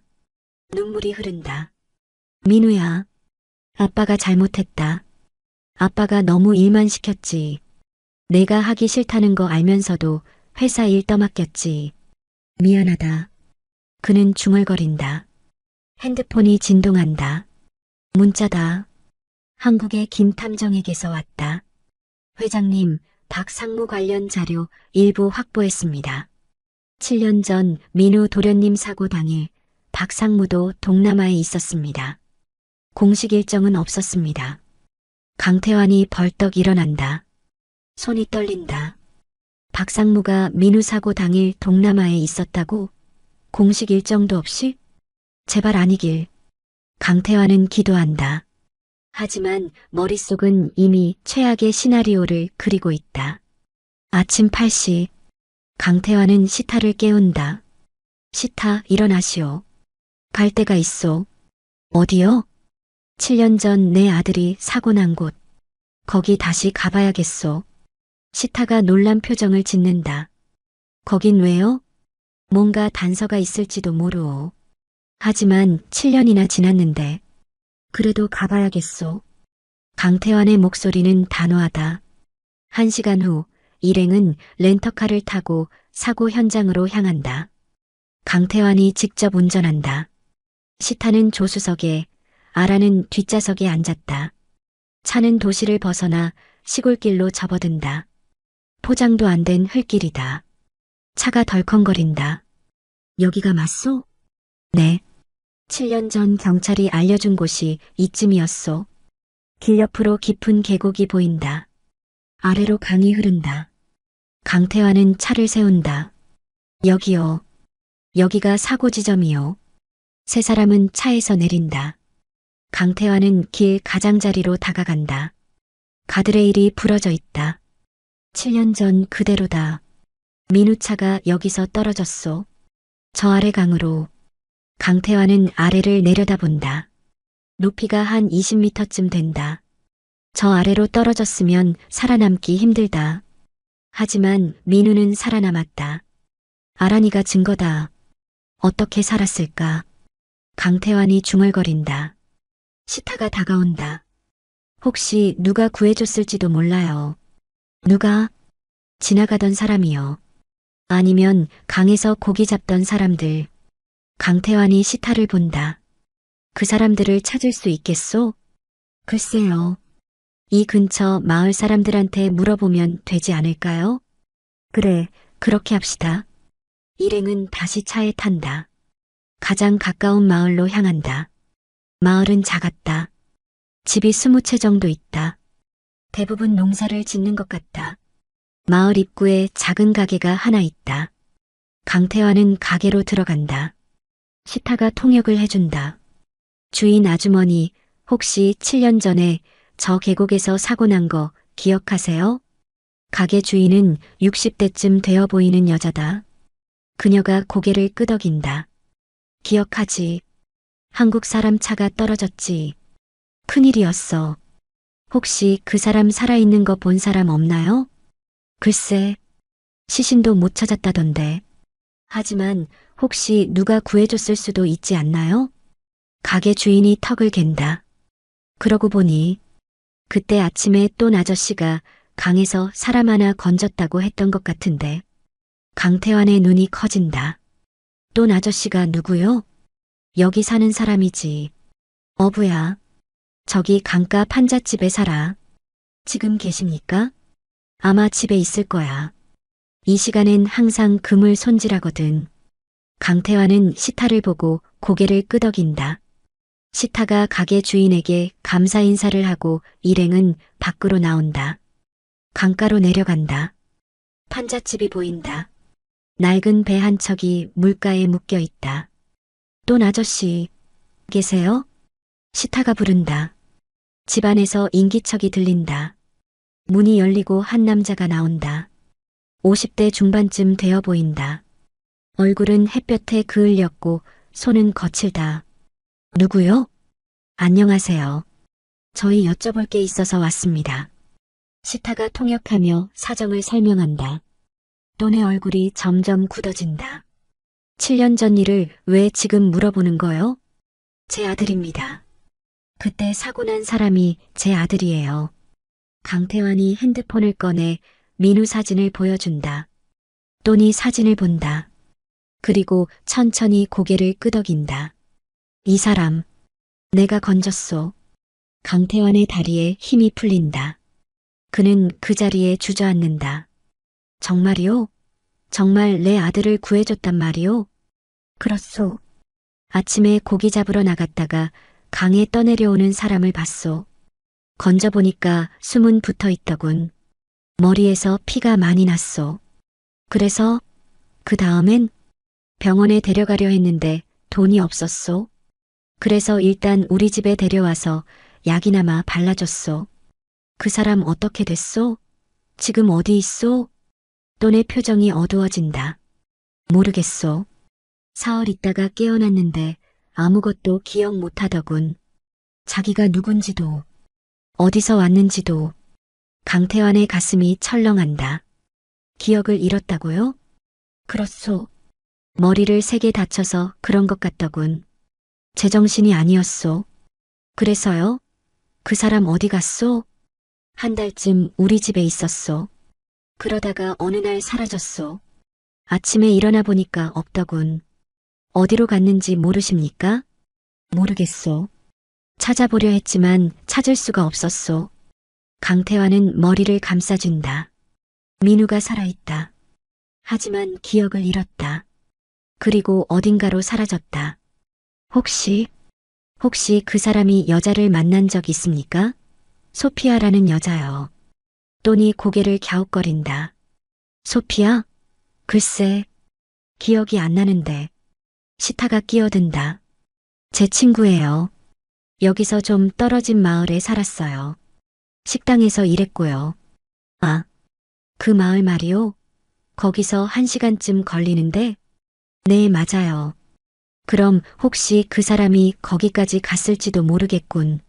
눈물이 흐른다. 민우야, 아빠가 잘못했다. 아빠가 너무 일만 시켰지. 내가 하기 싫다는 거 알면서도 회사 일 떠맡겼지. 미안하다. 그는 중얼거린다. 핸드폰이 진동한다. 문자다. 한국의 김 탐정에게서 왔다. 회장님, 박상무 관련 자료 일부 확보했습니다. 7년 전 민우 도련님 사고 당일 박상무도 동남아에 있었습니다. 공식 일정은 없었습니다. 강태환이 벌떡 일어난다. 손이 떨린다. 박상무가 민우 사고 당일 동남아에 있었다고? 공식 일정도 없이? 제발 아니길. 강태환은 기도한다. 하지만 머릿속은 이미 최악의 시나리오를 그리고 있다. 아침 8시. 강태환은 시타를 깨운다. 시타, 일어나시오. 갈 데가 있소. 어디요? 7년 전 내 아들이 사고 난 곳. 거기 다시 가봐야겠소. 시타가 놀란 표정을 짓는다. 거긴 왜요? 뭔가 단서가 있을지도 모르오. 하지만 7년이나 지났는데. 그래도 가봐야겠소. 강태환의 목소리는 단호하다. 1시간 후 일행은 렌터카를 타고 사고 현장으로 향한다. 강태환이 직접 운전한다. 시타는 조수석에, 아라는 뒷좌석에 앉았다. 차는 도시를 벗어나 시골길로 접어든다. 포장도 안 된 흙길이다. 차가 덜컹거린다. 여기가 맞소? 네. 7년 전 경찰이 알려준 곳이 이쯤이었소. 길 옆으로 깊은 계곡이 보인다. 아래로 강이 흐른다. 강태환은 차를 세운다. 여기요. 여기가 사고 지점이요. 세 사람은 차에서 내린다. 강태환은 길 가장자리로 다가간다. 가드레일이 부러져 있다. 7년 전 그대로다. 민우 차가 여기서 떨어졌소. 저 아래 강으로. 강태환은 아래를 내려다본다. 높이가 한 20m쯤 된다. 저 아래로 떨어졌으면 살아남기 힘들다. 하지만 민우는 살아남았다. 아란이가 증거다. 어떻게 살았을까? 강태환이 중얼거린다. 시타가 다가온다. 혹시 누가 구해줬을지도 몰라요. 누가? 지나가던 사람이요. 아니면 강에서 고기 잡던 사람들. 강태환이 시타를 본다. 그 사람들을 찾을 수 있겠소? 글쎄요. 이 근처 마을 사람들한테 물어보면 되지 않을까요? 그래, 그렇게 합시다. 일행은 다시 차에 탄다. 가장 가까운 마을로 향한다. 마을은 작았다. 집이 20채 정도 있다. 대부분 농사를 짓는 것 같다. 마을 입구에 작은 가게가 하나 있다. 강태환은 가게로 들어간다. 시타가 통역을 해준다. 주인 아주머니, 혹시 7년 전에 저 계곡에서 사고 난 거 기억하세요? 가게 주인은 60대쯤 되어 보이는 여자다. 그녀가 고개를 끄덕인다. 기억하지. 한국 사람 차가 떨어졌지. 큰일이었어. 혹시 그 사람 살아있는 거 본 사람 없나요? 글쎄, 시신도 못 찾았다던데. 하지만 혹시 누가 구해줬을 수도 있지 않나요? 가게 주인이 턱을 갠다. 그러고 보니 그때 아침에 또 아저씨가 강에서 사람 하나 건졌다고 했던 것 같은데. 강태환의 눈이 커진다. 또 아저씨가 누구요? 여기 사는 사람이지. 어부야. 저기 강가 판잣집에 살아. 지금 계십니까? 아마 집에 있을 거야. 이 시간엔 항상 금을 손질하거든. 강태환은 시타를 보고 고개를 끄덕인다. 시타가 가게 주인에게 감사 인사를 하고 일행은 밖으로 나온다. 강가로 내려간다. 판잣집이 보인다. 낡은 배 한 척이 물가에 묶여 있다. 돈 아저씨, 계세요? 시타가 부른다. 집안에서 인기척이 들린다. 문이 열리고 한 남자가 나온다. 50대 중반쯤 되어 보인다. 얼굴은 햇볕에 그을렸고 손은 거칠다. 누구요? 안녕하세요. 저희 여쭤볼 게 있어서 왔습니다. 시타가 통역하며 사정을 설명한다. 돈의 얼굴이 점점 굳어진다. 7년 전 일을 왜 지금 물어보는 거요? 제 아들입니다. 그때 사고 난 사람이 제 아들이에요. 강태환이 핸드폰을 꺼내 민우 사진을 보여준다. 돈이 사진을 본다. 그리고 천천히 고개를 끄덕인다. 이 사람, 내가 건졌소. 강태환의 다리에 힘이 풀린다. 그는 그 자리에 주저앉는다. 정말이요? 정말 내 아들을 구해줬단 말이요? 그렇소. 아침에 고기 잡으러 나갔다가 강에 떠내려오는 사람을 봤소. 건져보니까 숨은 붙어 있더군. 머리에서 피가 많이 났소. 그래서 그 다음엔 병원에 데려가려 했는데 돈이 없었소. 그래서 일단 우리 집에 데려와서 약이나마 발라줬소. 그 사람 어떻게 됐소? 지금 어디 있소? 돈의 표정이 어두워진다. 모르겠소. 사흘 있다가 깨어났는데 아무것도 기억 못하더군. 자기가 누군지도 어디서 왔는지도. 강태환의 가슴이 철렁한다. 기억을 잃었다고요? 그렇소. 머리를 3개 다쳐서 그런 것 같더군. 제정신이 아니었소. 그래서요? 그 사람 어디 갔소? 한 달쯤 우리 집에 있었소. 그러다가 어느 날 사라졌소. 아침에 일어나 보니까 없더군. 어디로 갔는지 모르십니까? 모르겠소. 찾아보려 했지만 찾을 수가 없었소. 강태환은 머리를 감싸준다. 민우가 살아있다. 하지만 기억을 잃었다. 그리고 어딘가로 사라졌다. 혹시 그 사람이 여자를 만난 적 있습니까? 소피아라는 여자요. 돈이 고개를 갸웃거린다. 소피아? 글쎄, 기억이 안 나는데. 시타가 끼어든다. 제 친구예요. 여기서 좀 떨어진 마을에 살았어요. 식당에서 일했고요. 아, 그 마을 말이요? 거기서 1시간쯤 걸리는데? 네, 맞아요. 그럼 혹시 그 사람이 거기까지 갔을지도 모르겠군.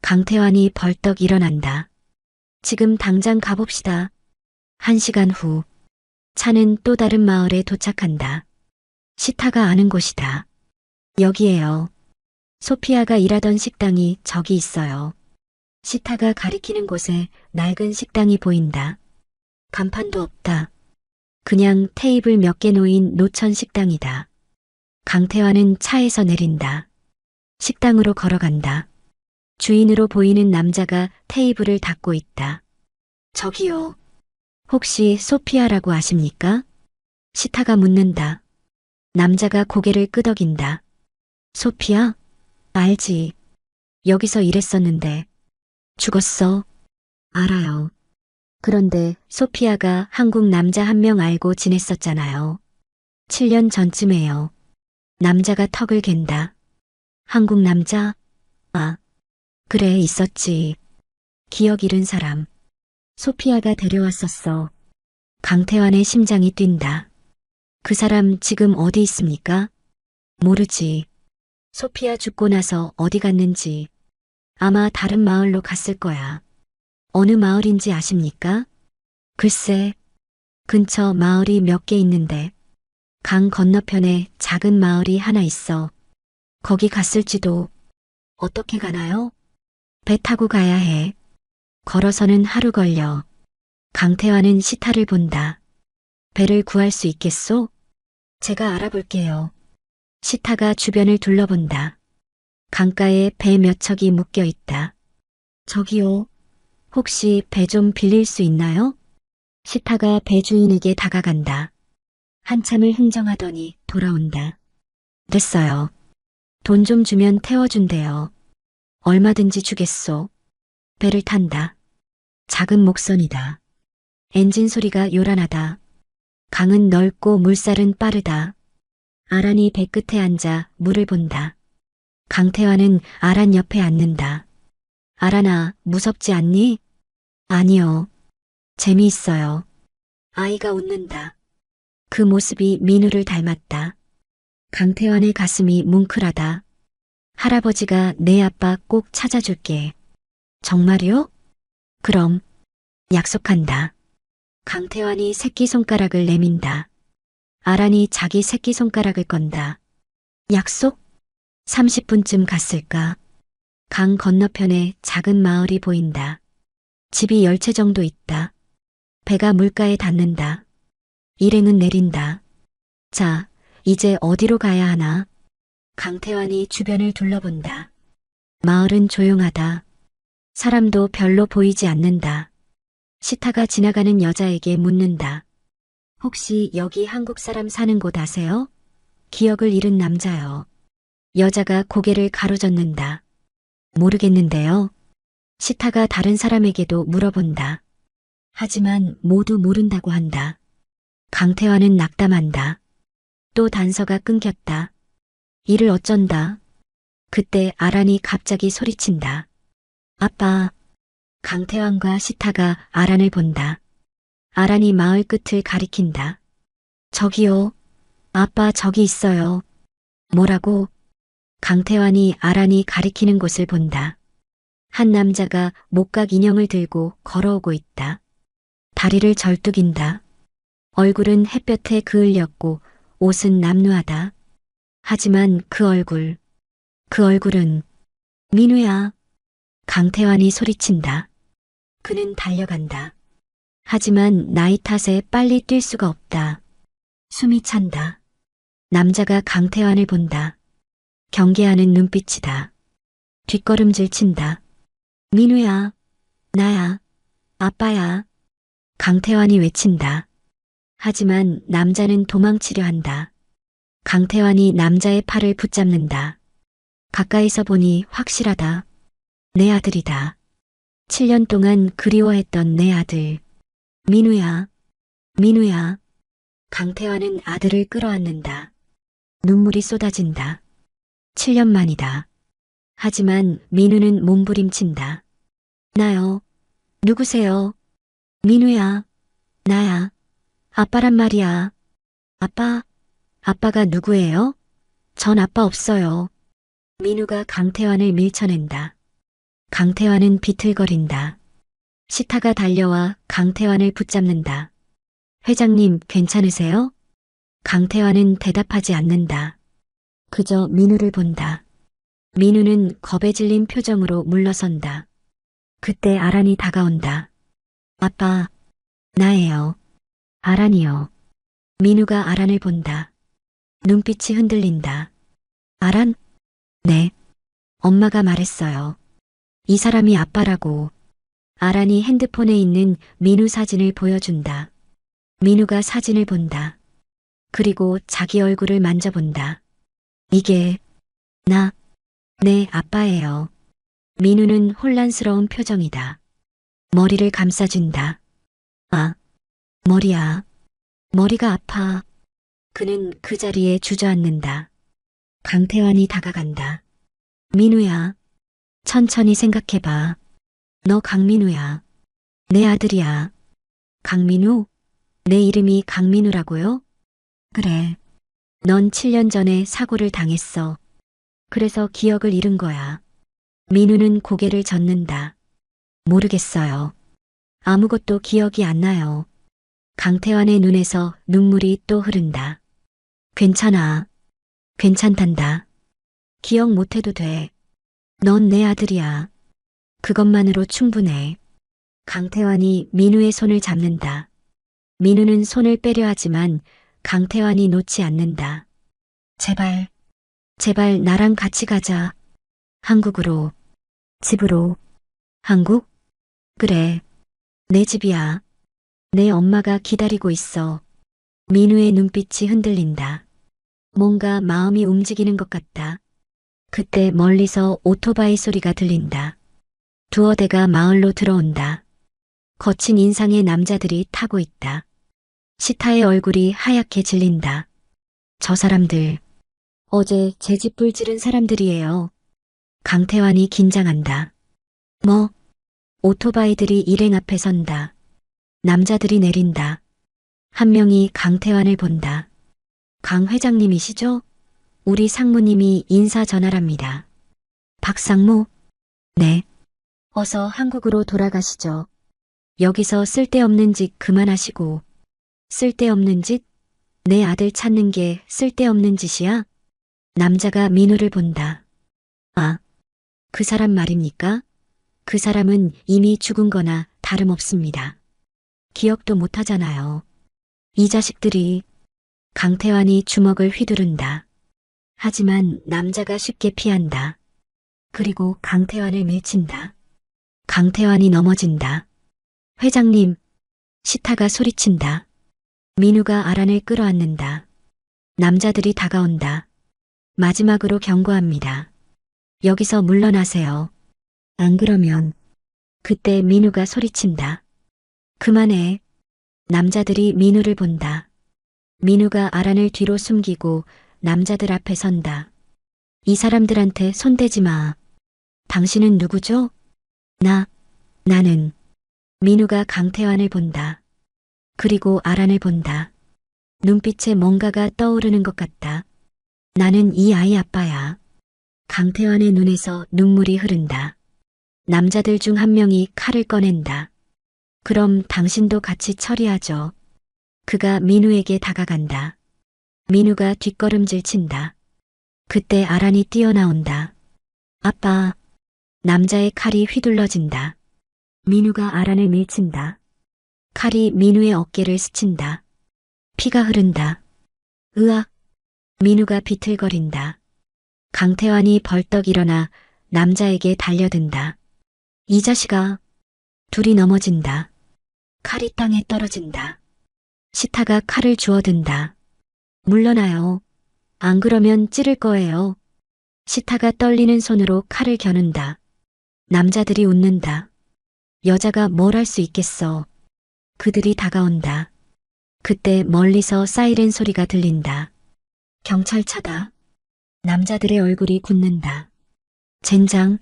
강태환이 벌떡 일어난다. 지금 당장 가봅시다. 1시간 후, 차는 또 다른 마을에 도착한다. 시타가 아는 곳이다. 여기에요. 소피아가 일하던 식당이 저기 있어요. 시타가 가리키는 곳에 낡은 식당이 보인다. 간판도 없다. 그냥 테이블 몇 개 놓인 노천 식당이다. 강태환은 차에서 내린다. 식당으로 걸어간다. 주인으로 보이는 남자가 테이블을 닦고 있다. 저기요. 혹시 소피아라고 아십니까? 시타가 묻는다. 남자가 고개를 끄덕인다. 소피아? 알지. 여기서 일했었는데. 죽었어. 알아요. 그런데 소피아가 한국 남자 한 명 알고 지냈었잖아요. 7년 전쯤에요. 남자가 턱을 갠다. 한국 남자? 아, 그래, 있었지. 기억 잃은 사람. 소피아가 데려왔었어. 강태환의 심장이 뛴다. 그 사람 지금 어디 있습니까? 모르지. 소피아 죽고 나서 어디 갔는지. 아마 다른 마을로 갔을 거야. 어느 마을인지 아십니까? 글쎄, 근처 마을이 몇 개 있는데 강 건너편에 작은 마을이 하나 있어. 거기 갔을지도. 어떻게 가나요? 배 타고 가야 해. 걸어서는 하루 걸려. 강태환은 시타를 본다. 배를 구할 수 있겠소? 제가 알아볼게요. 시타가 주변을 둘러본다. 강가에 배 몇 척이 묶여 있다. 저기요. 혹시 배 좀 빌릴 수 있나요? 시타가 배 주인에게 다가간다. 한참을 흥정하더니 돌아온다. 됐어요. 돈 좀 주면 태워준대요. 얼마든지 주겠소. 배를 탄다. 작은 목선이다. 엔진 소리가 요란하다. 강은 넓고 물살은 빠르다. 아란이 배끝에 앉아 물을 본다. 강태환은 아란 옆에 앉는다. 아란아, 무섭지 않니? 아니요. 재미있어요. 아이가 웃는다. 그 모습이 민우를 닮았다. 강태환의 가슴이 뭉클하다. 할아버지가 내 아빠 꼭 찾아줄게. 정말요? 그럼 약속한다. 강태환이 새끼손가락을 내민다. 아란이 자기 새끼손가락을 건다. 약속? 30분쯤 갔을까? 강 건너편에 작은 마을이 보인다. 집이 10채 정도 있다. 배가 물가에 닿는다. 일행은 내린다. 자, 이제 어디로 가야 하나? 강태환이 주변을 둘러본다. 마을은 조용하다. 사람도 별로 보이지 않는다. 시타가 지나가는 여자에게 묻는다. 혹시 여기 한국 사람 사는 곳 아세요? 기억을 잃은 남자요. 여자가 고개를 가로젓는다. 모르겠는데요. 시타가 다른 사람에게도 물어본다. 하지만 모두 모른다고 한다. 강태환은 낙담한다. 또 단서가 끊겼다. 이를 어쩐다. 그때 아란이 갑자기 소리친다. 아빠. 강태환과 시타가 아란을 본다. 아란이 마을 끝을 가리킨다. 저기요. 아빠 저기 있어요. 뭐라고? 강태환이 아란이 가리키는 곳을 본다. 한 남자가 목각 인형을 들고 걸어오고 있다. 다리를 절뚝인다. 얼굴은 햇볕에 그을렸고 옷은 남루하다. 하지만 그 얼굴은 민우야. 강태환이 소리친다. 그는 달려간다. 하지만 나이 탓에 빨리 뛸 수가 없다. 숨이 찬다. 남자가 강태환을 본다. 경계하는 눈빛이다. 뒷걸음질 친다. 민우야. 나야. 아빠야. 강태환이 외친다. 하지만 남자는 도망치려 한다. 강태환이 남자의 팔을 붙잡는다. 가까이서 보니 확실하다. 내 아들이다. 7년 동안 그리워했던 내 아들. 민우야. 민우야. 강태환은 아들을 끌어안는다. 눈물이 쏟아진다. 7년 만이다. 하지만 민우는 몸부림친다. 나요. 누구세요? 민우야. 나야. 아빠란 말이야. 아빠가 누구예요? 전 아빠 없어요. 민우가 강태환을 밀쳐낸다. 강태환은 비틀거린다. 시타가 달려와 강태환을 붙잡는다. 회장님, 괜찮으세요? 강태환은 대답하지 않는다. 그저 민우를 본다. 민우는 겁에 질린 표정으로 물러선다. 그때 아란이 다가온다. 아빠, 나예요. 아란이요. 민우가 아란을 본다. 눈빛이 흔들린다. 아란? 네. 엄마가 말했어요. 이 사람이 아빠라고. 아란이 핸드폰에 있는 민우 사진을 보여준다. 민우가 사진을 본다. 그리고 자기 얼굴을 만져본다. 이게 내 아빠예요. 민우는 혼란스러운 표정이다. 머리를 감싸준다. 아, 머리야. 머리가 아파. 그는 그 자리에 주저앉는다. 강태환이 다가간다. 민우야. 천천히 생각해봐. 너 강민우야. 내 아들이야. 강민우? 내 이름이 강민우라고요? 그래. 넌 7년 전에 사고를 당했어. 그래서 기억을 잃은 거야. 민우는 고개를 젓는다. 모르겠어요. 아무것도 기억이 안 나요. 강태환의 눈에서 눈물이 또 흐른다. 괜찮아. 괜찮단다. 기억 못해도 돼. 넌 내 아들이야. 그것만으로 충분해. 강태환이 민우의 손을 잡는다. 민우는 손을 빼려 하지만 강태환이 놓지 않는다. 제발 나랑 같이 가자. 한국으로. 집으로. 한국? 그래. 내 집이야. 내 엄마가 기다리고 있어. 민우의 눈빛이 흔들린다. 뭔가 마음이 움직이는 것 같다. 그때 멀리서 오토바이 소리가 들린다. 두어 대가 마을로 들어온다. 거친 인상의 남자들이 타고 있다. 시타의 얼굴이 하얗게 질린다. 저 사람들, 어제 제 집 불 지른 사람들이에요. 강태환이 긴장한다. 뭐? 오토바이들이 일행 앞에 선다. 남자들이 내린다. 한 명이 강태환을 본다. 강 회장님이시죠? 우리 상무님이 인사 전하랍니다. 박상무? 네. 어서 한국으로 돌아가시죠. 여기서 쓸데없는 짓 그만하시고. 쓸데없는 짓? 내 아들 찾는 게 쓸데없는 짓이야? 남자가 민우를 본다. 아, 그 사람 말입니까? 그 사람은 이미 죽은 거나 다름없습니다. 기억도 못하잖아요. 이 자식들이. 강태환이 주먹을 휘두른다. 하지만 남자가 쉽게 피한다. 그리고 강태환을 밀친다. 강태환이 넘어진다. 회장님, 시타가 소리친다. 민우가 아란을 끌어안는다. 남자들이 다가온다. 마지막으로 경고합니다. 여기서 물러나세요. 안 그러면. 그때 민우가 소리친다. 그만해. 남자들이 민우를 본다. 민우가 아란을 뒤로 숨기고 남자들 앞에 선다. 이 사람들한테 손대지 마. 당신은 누구죠? 나는. 민우가 강태환을 본다. 그리고 아란을 본다. 눈빛에 뭔가가 떠오르는 것 같다. 나는 이 아이 아빠야. 강태환의 눈에서 눈물이 흐른다. 남자들 중 한 명이 칼을 꺼낸다. 그럼 당신도 같이 처리하죠. 그가 민우에게 다가간다. 민우가 뒷걸음질 친다. 그때 아란이 뛰어나온다. 아빠. 남자의 칼이 휘둘러진다. 민우가 아란을 밀친다. 칼이 민우의 어깨를 스친다. 피가 흐른다. 으악. 민우가 비틀거린다. 강태환이 벌떡 일어나 남자에게 달려든다. 이 자식아. 둘이 넘어진다. 칼이 땅에 떨어진다. 시타가 칼을 주워든다. 물러나요. 안 그러면 찌를 거예요. 시타가 떨리는 손으로 칼을 겨눈다. 남자들이 웃는다. 여자가 뭘 할 수 있겠어. 그들이 다가온다. 그때 멀리서 사이렌 소리가 들린다. 경찰차다. 남자들의 얼굴이 굳는다. 젠장.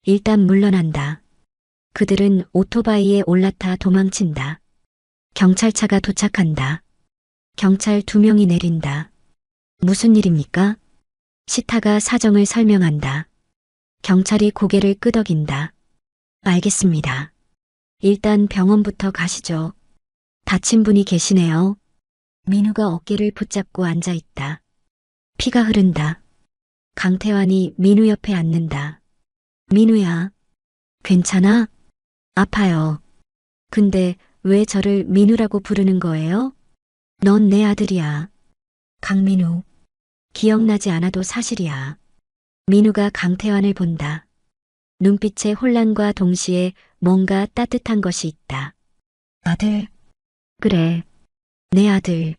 일단 물러난다. 그들은 오토바이에 올라타 도망친다. 경찰차가 도착한다. 경찰 2명이 내린다. 무슨 일입니까? 시타가 사정을 설명한다. 경찰이 고개를 끄덕인다. 알겠습니다. 일단 병원부터 가시죠. 다친 분이 계시네요. 민우가 어깨를 붙잡고 앉아있다. 피가 흐른다. 강태환이 민우 옆에 앉는다. 민우야. 괜찮아? 아파요. 근데 왜 저를 민우라고 부르는 거예요? 넌 내 아들이야. 강민우. 기억나지 않아도 사실이야. 민우가 강태환을 본다. 눈빛에 혼란과 동시에 뭔가 따뜻한 것이 있다. 아들. 그래. 내 아들.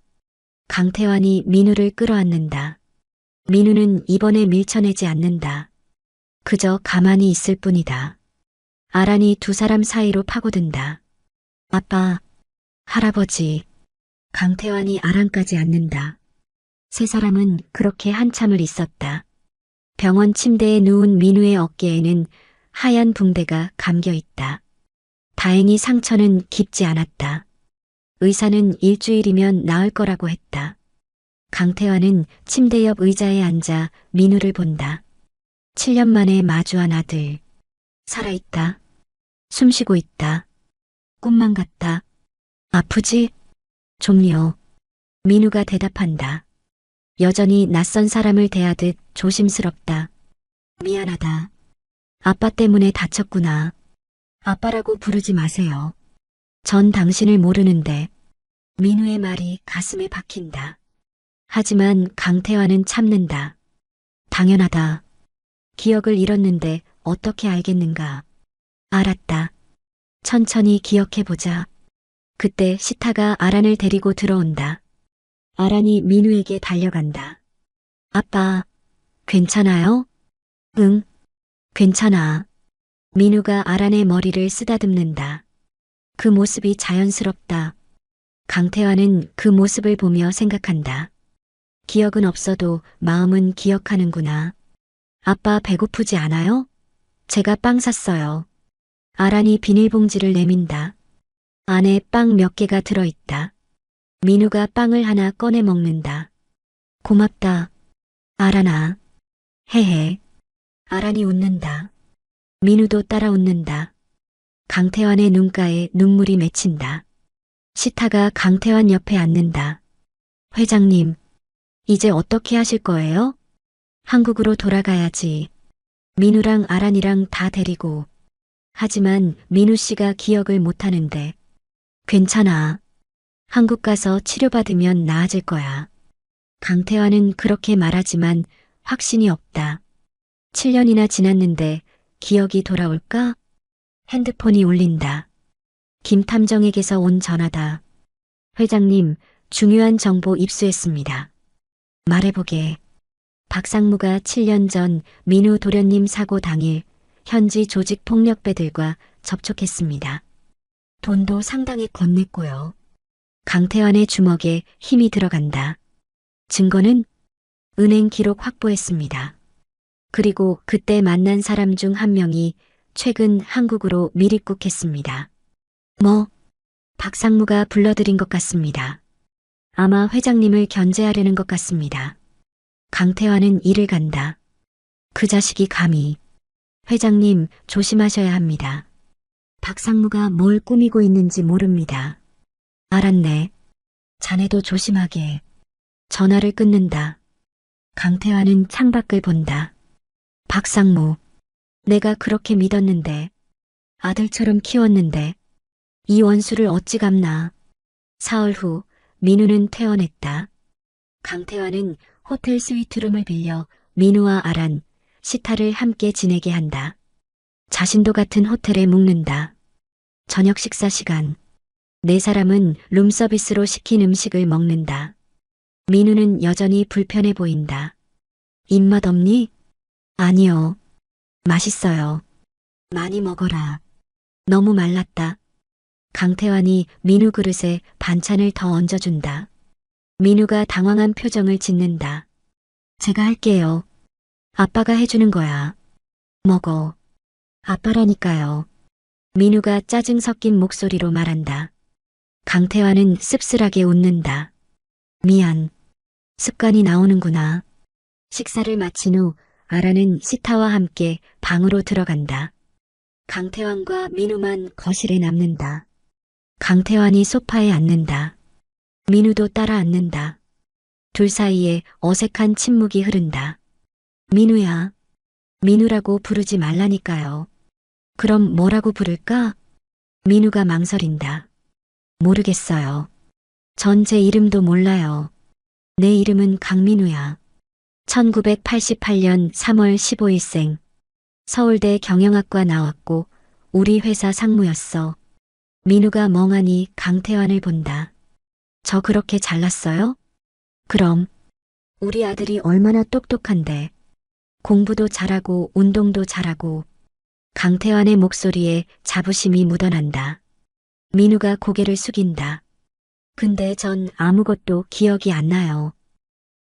강태환이 민우를 끌어안는다. 민우는 이번에 밀쳐내지 않는다. 그저 가만히 있을 뿐이다. 아란이 두 사람 사이로 파고든다. 아빠, 할아버지. 강태환이 아란까지 앉는다. 세 사람은 그렇게 한참을 있었다. 병원 침대에 누운 민우의 어깨에는 하얀 붕대가 감겨 있다. 다행히 상처는 깊지 않았다. 의사는 일주일이면 나을 거라고 했다. 강태환은 침대 옆 의자에 앉아 민우를 본다. 7년 만에 마주한 아들. 살아있다. 숨쉬고 있다. 꿈만 같다. 아프지? 좀요. 민우가 대답한다. 여전히 낯선 사람을 대하듯 조심스럽다. 미안하다. 아빠 때문에 다쳤구나. 아빠라고 부르지 마세요. 전 당신을 모르는데. 민우의 말이 가슴에 박힌다. 하지만 강태환은 참는다. 당연하다. 기억을 잃었는데 어떻게 알겠는가. 알았다. 천천히 기억해보자. 그때 시타가 아란을 데리고 들어온다. 아란이 민우에게 달려간다. 아빠, 괜찮아요? 응, 괜찮아. 민우가 아란의 머리를 쓰다듬는다. 그 모습이 자연스럽다. 강태환은 그 모습을 보며 생각한다. 기억은 없어도 마음은 기억하는구나. 아빠 배고프지 않아요? 제가 빵 샀어요. 아란이 비닐봉지를 내민다. 안에 빵 몇 개가 들어있다. 민우가 빵을 하나 꺼내 먹는다. 고맙다. 아란아. 헤헤. 아란이 웃는다. 민우도 따라 웃는다. 강태환의 눈가에 눈물이 맺힌다. 시타가 강태환 옆에 앉는다. 회장님, 이제 어떻게 하실 거예요? 한국으로 돌아가야지. 민우랑 아란이랑 다 데리고. 하지만 민우 씨가 기억을 못하는데. 괜찮아. 한국 가서 치료받으면 나아질 거야. 강태환은 그렇게 말하지만 확신이 없다. 7년이나 지났는데 기억이 돌아올까? 핸드폰이 울린다. 김 탐정에게서 온 전화다. 회장님, 중요한 정보 입수했습니다. 말해보게. 박상무가 7년 전 민우 도련님 사고 당일 현지 조직 폭력배들과 접촉했습니다. 돈도 상당히 건넸고요. 강태환의 주먹에 힘이 들어간다. 증거는 은행 기록 확보했습니다. 그리고 그때 만난 사람 중 한 명이 최근 한국으로 미입국했습니다. 뭐? 박상무가 불러들인 것 같습니다. 아마 회장님을 견제하려는 것 같습니다. 강태환은 이를 간다. 그 자식이 감히. 회장님 조심하셔야 합니다. 박상무가 뭘 꾸미고 있는지 모릅니다. 알았네. 자네도 조심하게. 전화를 끊는다. 강태환은 창밖을 본다. 박상무. 내가 그렇게 믿었는데. 아들처럼 키웠는데. 이 원수를 어찌 갚나. 사흘 후 민우는 퇴원했다. 강태환은 호텔 스위트룸을 빌려 민우와 아란, 시타를 함께 지내게 한다. 자신도 같은 호텔에 묵는다. 저녁 식사 시간. 네 사람은 룸서비스로 시킨 음식을 먹는다. 민우는 여전히 불편해 보인다. 입맛 없니? 아니요. 맛있어요. 많이 먹어라. 너무 말랐다. 강태환이 민우 그릇에 반찬을 더 얹어준다. 민우가 당황한 표정을 짓는다. 제가 할게요. 아빠가 해주는 거야. 먹어. 아빠라니까요. 민우가 짜증 섞인 목소리로 말한다. 강태환은 씁쓸하게 웃는다. 미안. 습관이 나오는구나. 식사를 마친 후 아라는 시타와 함께 방으로 들어간다. 강태환과 민우만 거실에 남는다. 강태환이 소파에 앉는다. 민우도 따라 앉는다. 둘 사이에 어색한 침묵이 흐른다. 민우야. 민우라고 부르지 말라니까요. 그럼 뭐라고 부를까? 민우가 망설인다. 모르겠어요. 전 제 이름도 몰라요. 내 이름은 강민우야. 1988년 3월 15일생. 서울대 경영학과 나왔고 우리 회사 상무였어. 민우가 멍하니 강태환을 본다. 저 그렇게 잘났어요? 그럼. 우리 아들이 얼마나 똑똑한데. 공부도 잘하고 운동도 잘하고. 강태환의 목소리에 자부심이 묻어난다. 민우가 고개를 숙인다. 근데 전 아무것도 기억이 안 나요.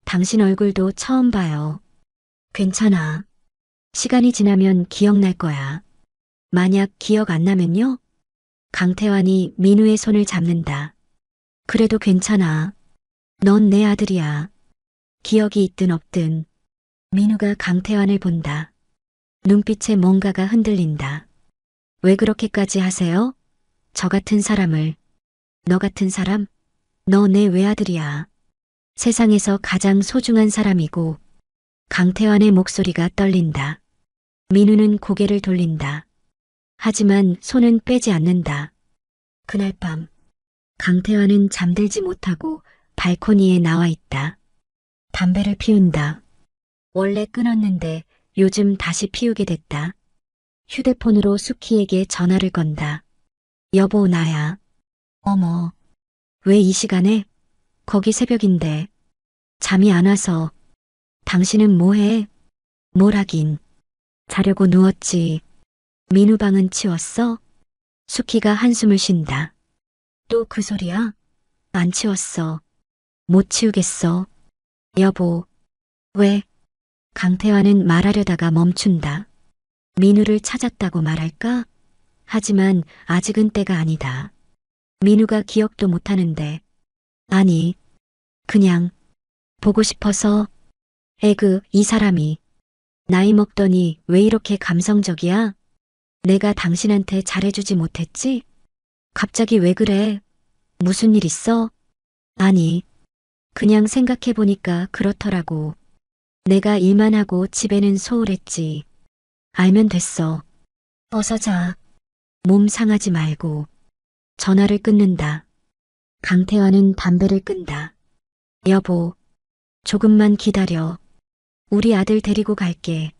당신 얼굴도 처음 봐요. 괜찮아. 시간이 지나면 기억날 거야. 만약 기억 안 나면요? 강태환이 민우의 손을 잡는다. 그래도 괜찮아. 넌 내 아들이야. 기억이 있든 없든. 민우가 강태환을 본다. 눈빛에 뭔가가 흔들린다. 왜 그렇게까지 하세요? 저 같은 사람을. 너 같은 사람? 너 내 외아들이야. 세상에서 가장 소중한 사람이고. 강태환의 목소리가 떨린다. 민우는 고개를 돌린다. 하지만 손은 빼지 않는다. 그날 밤 강태환은 잠들지 못하고 발코니에 나와 있다. 담배를 피운다. 원래 끊었는데 요즘 다시 피우게 됐다. 휴대폰으로 수키에게 전화를 건다. 여보, 나야. 어머, 왜 이 시간에? 거기 새벽인데. 잠이 안 와서. 당신은 뭐해? 뭘 하긴. 자려고 누웠지. 민우 방은 치웠어? 수키가 한숨을 쉰다. 또 그 소리야? 안 치웠어. 못 치우겠어. 여보. 왜? 강태환은 말하려다가 멈춘다. 민우를 찾았다고 말할까? 하지만 아직은 때가 아니다. 민우가 기억도 못하는데. 아니, 그냥 보고 싶어서. 에그, 이 사람이 나이 먹더니 왜 이렇게 감성적이야? 내가 당신한테 잘해주지 못했지? 갑자기 왜 그래? 무슨 일 있어? 아니, 그냥 생각해보니까 그렇더라고. 내가 일만 하고 집에는 소홀했지. 알면 됐어. 어서 자. 몸 상하지 말고. 전화를 끊는다. 강태환은 담배를 끈다. 여보, 조금만 기다려. 우리 아들 데리고 갈게.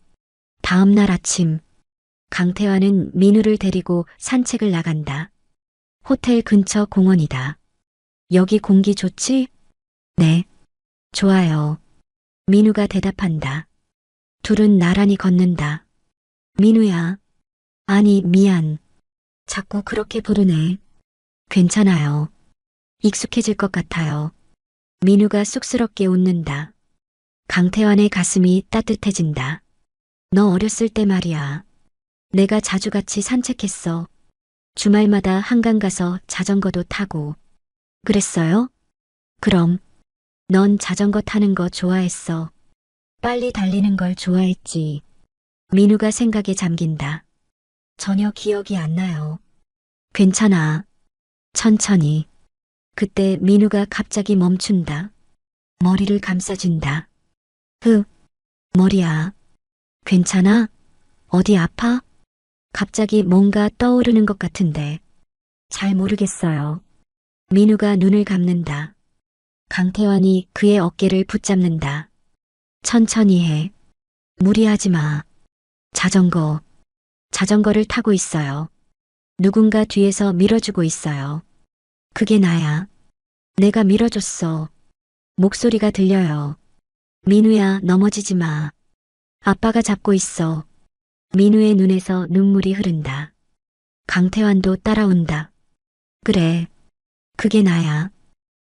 다음 날 아침, 강태환은 민우를 데리고 산책을 나간다. 호텔 근처 공원이다. 여기 공기 좋지? 네, 좋아요. 민우가 대답한다. 둘은 나란히 걷는다. 민우야. 아니, 미안. 자꾸 그렇게 부르네. 괜찮아요. 익숙해질 것 같아요. 민우가 쑥스럽게 웃는다. 강태환의 가슴이 따뜻해진다. 너 어렸을 때 말이야. 내가 자주 같이 산책했어. 주말마다 한강 가서 자전거도 타고. 그랬어요? 그럼. 넌 자전거 타는 거 좋아했어. 빨리 달리는 걸 좋아했지. 민우가 생각에 잠긴다. 전혀 기억이 안 나요. 괜찮아. 천천히. 그때 민우가 갑자기 멈춘다. 머리를 감싸준다. 머리야. 괜찮아? 어디 아파? 갑자기 뭔가 떠오르는 것 같은데. 잘 모르겠어요. 민우가 눈을 감는다. 강태환이 그의 어깨를 붙잡는다. 천천히 해. 무리하지 마. 자전거를 타고 있어요. 누군가 뒤에서 밀어주고 있어요. 그게 나야. 내가 밀어줬어. 목소리가 들려요. 민우야, 넘어지지 마. 아빠가 잡고 있어. 민우의 눈에서 눈물이 흐른다. 강태환도 따라온다. 그래. 그게 나야.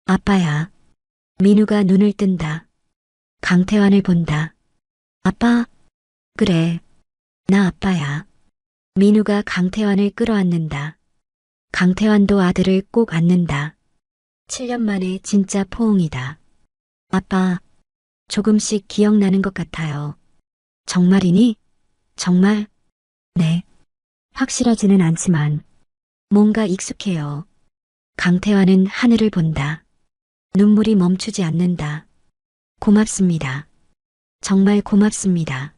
아빠야. 민우가 눈을 뜬다. 강태환을 본다. 아빠? 그래. 나 아빠야. 민우가 강태환을 끌어안는다. 강태환도 아들을 꼭 안는다. 7년 만에 진짜 포옹이다. 아빠, 조금씩 기억나는 것 같아요. 정말이니? 정말? 네. 확실하지는 않지만 뭔가 익숙해요. 강태환은 하늘을 본다. 눈물이 멈추지 않는다. 고맙습니다. 정말 고맙습니다.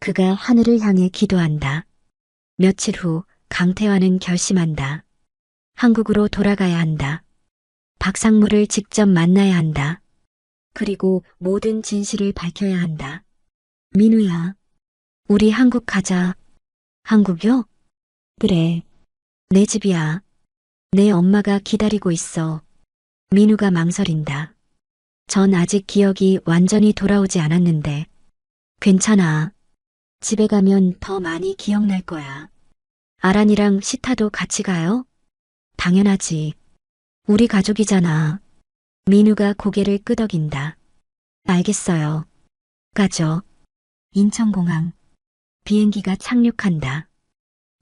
그가 하늘을 향해 기도한다. 며칠 후 강태환은 결심한다. 한국으로 돌아가야 한다. 박상무를 직접 만나야 한다. 그리고 모든 진실을 밝혀야 한다. 민우야, 우리 한국 가자. 한국요? 그래. 내 집이야. 내 엄마가 기다리고 있어. 민우가 망설인다. 전 아직 기억이 완전히 돌아오지 않았는데. 괜찮아. 집에 가면 더 많이 기억날 거야. 아란이랑 시타도 같이 가요? 당연하지. 우리 가족이잖아. 민우가 고개를 끄덕인다. 알겠어요. 가죠. 인천공항. 비행기가 착륙한다.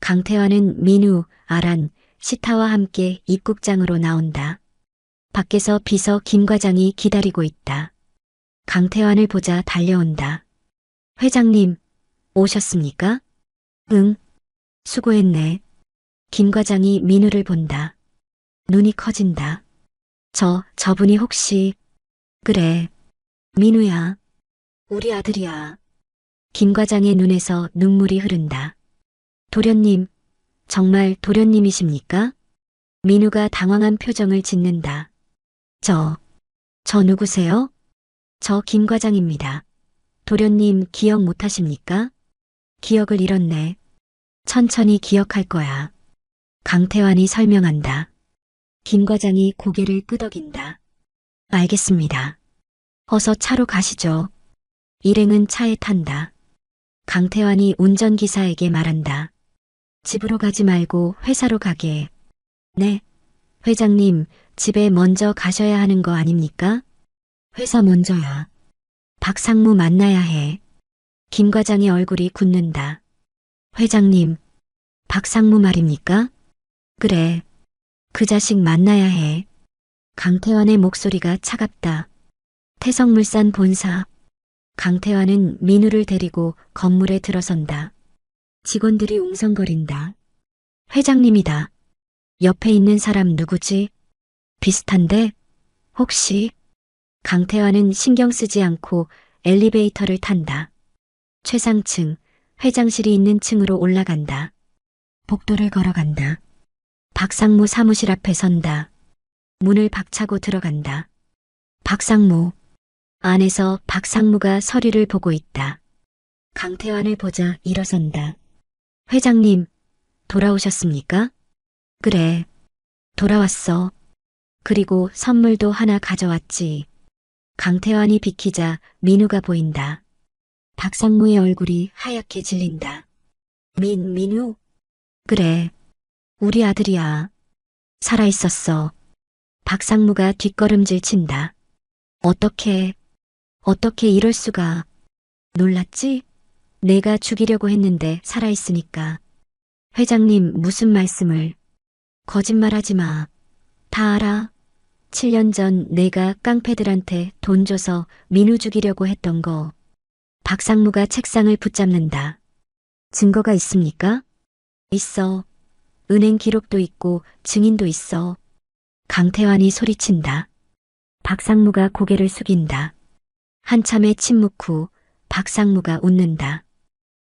강태환은 민우, 아란, 시타와 함께 입국장으로 나온다. 밖에서 비서 김 과장이 기다리고 있다. 강태환을 보자 달려온다. 회장님, 오셨습니까? 응. 수고했네. 김 과장이 민우를 본다. 눈이 커진다. 저분이 혹시... 그래. 민우야. 우리 아들이야. 김 과장의 눈에서 눈물이 흐른다. 도련님, 정말 도련님이십니까? 민우가 당황한 표정을 짓는다. 저 누구세요? 저 김 과장입니다. 도련님 기억 못하십니까? 기억을 잃었네. 천천히 기억할 거야. 강태환이 설명한다. 김 과장이 고개를 끄덕인다. 알겠습니다. 어서 차로 가시죠. 일행은 차에 탄다. 강태환이 운전기사에게 말한다. 집으로 가지 말고 회사로 가게. 네. 회장님, 집에 먼저 가셔야 하는 거 아닙니까? 회사 먼저야. 박상무 만나야 해. 김 과장의 얼굴이 굳는다. 회장님, 박상무 말입니까? 그래. 그 자식 만나야 해. 강태환의 목소리가 차갑다. 태성물산 본사. 강태환은 민우를 데리고 건물에 들어선다. 직원들이 웅성거린다. 회장님이다. 옆에 있는 사람 누구지? 비슷한데? 혹시? 강태환은 신경 쓰지 않고 엘리베이터를 탄다. 최상층, 회장실이 있는 층으로 올라간다. 복도를 걸어간다. 박상무 사무실 앞에 선다. 문을 박차고 들어간다. 박상무. 안에서 박상무가 서류를 보고 있다. 강태환을 보자 일어선다. 회장님, 돌아오셨습니까? 그래, 돌아왔어. 그리고 선물도 하나 가져왔지. 강태환이 비키자 민우가 보인다. 박상무의 얼굴이 하얗게 질린다. 민우? 그래, 우리 아들이야. 살아있었어. 박상무가 뒷걸음질 친다. 어떻게 이럴 수가. 놀랐지? 내가 죽이려고 했는데 살아있으니까. 회장님 무슨 말씀을. 거짓말하지 마. 다 알아. 7년 전 내가 깡패들한테 돈 줘서 민우 죽이려고 했던 거. 박상무가 책상을 붙잡는다. 증거가 있습니까? 있어. 은행 기록도 있고 증인도 있어. 강태환이 소리친다. 박상무가 고개를 숙인다. 한참의 침묵 후 박상무가 웃는다.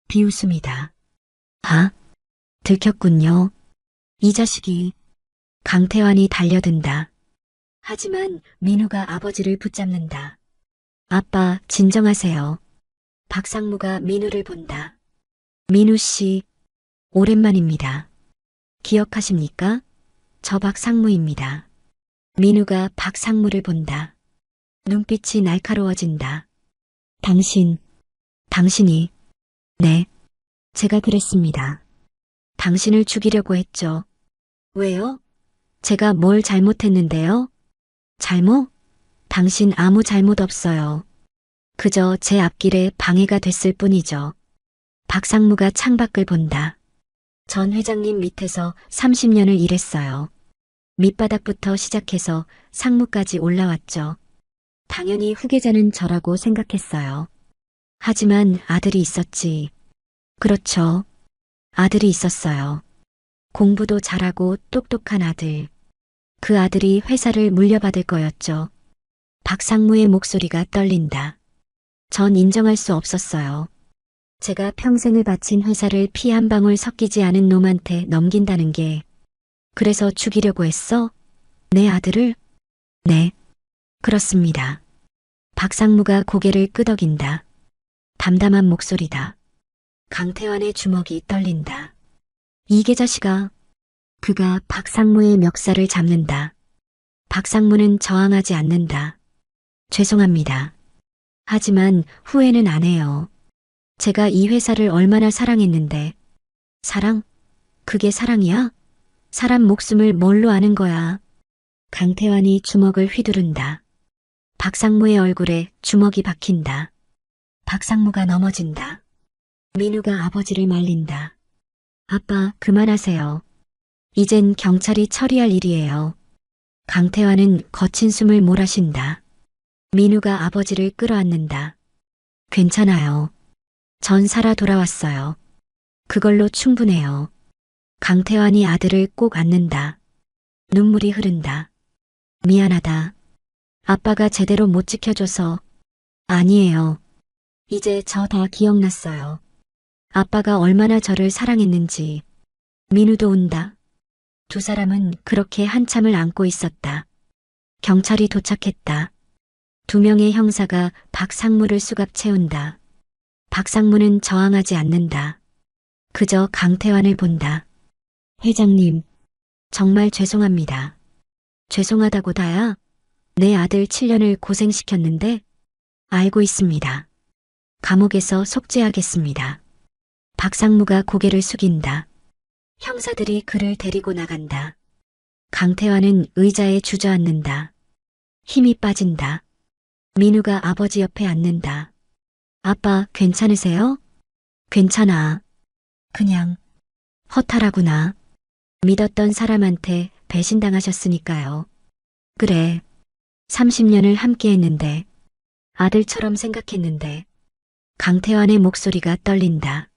비웃음이다. 아, 들켰군요. 이 자식이. 강태환이 달려든다. 하지만 민우가 아버지를 붙잡는다. 아빠, 진정하세요. 박상무가 민우를 본다. 민우 씨, 오랜만입니다. 기억하십니까? 저 박상무입니다. 민우가 박상무를 본다. 눈빛이 날카로워진다. 당신이. 네, 제가 그랬습니다. 당신을 죽이려고 했죠. 왜요? 제가 뭘 잘못했는데요? 잘못? 당신 아무 잘못 없어요. 그저 제 앞길에 방해가 됐을 뿐이죠. 박상무가 창밖을 본다. 전 회장님 밑에서 30년을 일했어요. 밑바닥부터 시작해서 상무까지 올라왔죠. 당연히 후계자는 저라고 생각했어요. 하지만 아들이 있었지. 그렇죠. 아들이 있었어요. 공부도 잘하고 똑똑한 아들. 그 아들이 회사를 물려받을 거였죠. 박상무의 목소리가 떨린다. 전 인정할 수 없었어요. 제가 평생을 바친 회사를 피 한 방울 섞이지 않은 놈한테 넘긴다는 게. 그래서 죽이려고 했어? 내 아들을? 네, 그렇습니다. 박상무가 고개를 끄덕인다. 담담한 목소리다. 강태환의 주먹이 떨린다. 이게 자식아. 그가 박상무의 멱살을 잡는다. 박상무는 저항하지 않는다. 죄송합니다. 하지만 후회는 안 해요. 제가 이 회사를 얼마나 사랑했는데. 사랑? 그게 사랑이야? 사람 목숨을 뭘로 아는 거야? 강태환이 주먹을 휘두른다. 박상무의 얼굴에 주먹이 박힌다. 박상무가 넘어진다. 민우가 아버지를 말린다. 아빠, 그만하세요. 이젠 경찰이 처리할 일이에요. 강태환은 거친 숨을 몰아쉰다. 민우가 아버지를 끌어안는다. 괜찮아요. 전 살아 돌아왔어요. 그걸로 충분해요. 강태환이 아들을 꼭 안는다. 눈물이 흐른다. 미안하다. 아빠가 제대로 못 지켜줘서. 아니에요. 이제 저 다 기억났어요. 아빠가 얼마나 저를 사랑했는지. 민우도 운다. 두 사람은 그렇게 한참을 안고 있었다. 경찰이 도착했다. 2명의 형사가 박상무를 수갑 채운다. 박상무는 저항하지 않는다. 그저 강태환을 본다. 회장님, 정말 죄송합니다. 죄송하다고 다야? 내 아들 7년을 고생시켰는데? 알고 있습니다. 감옥에서 속죄하겠습니다. 박상무가 고개를 숙인다. 형사들이 그를 데리고 나간다. 강태환은 의자에 주저앉는다. 힘이 빠진다. 민우가 아버지 옆에 앉는다. 아빠, 괜찮으세요? 괜찮아. 그냥 허탈하구나. 믿었던 사람한테 배신당하셨으니까요. 그래. 30년을 함께 했는데, 아들처럼 생각했는데. 강태환의 목소리가 떨린다.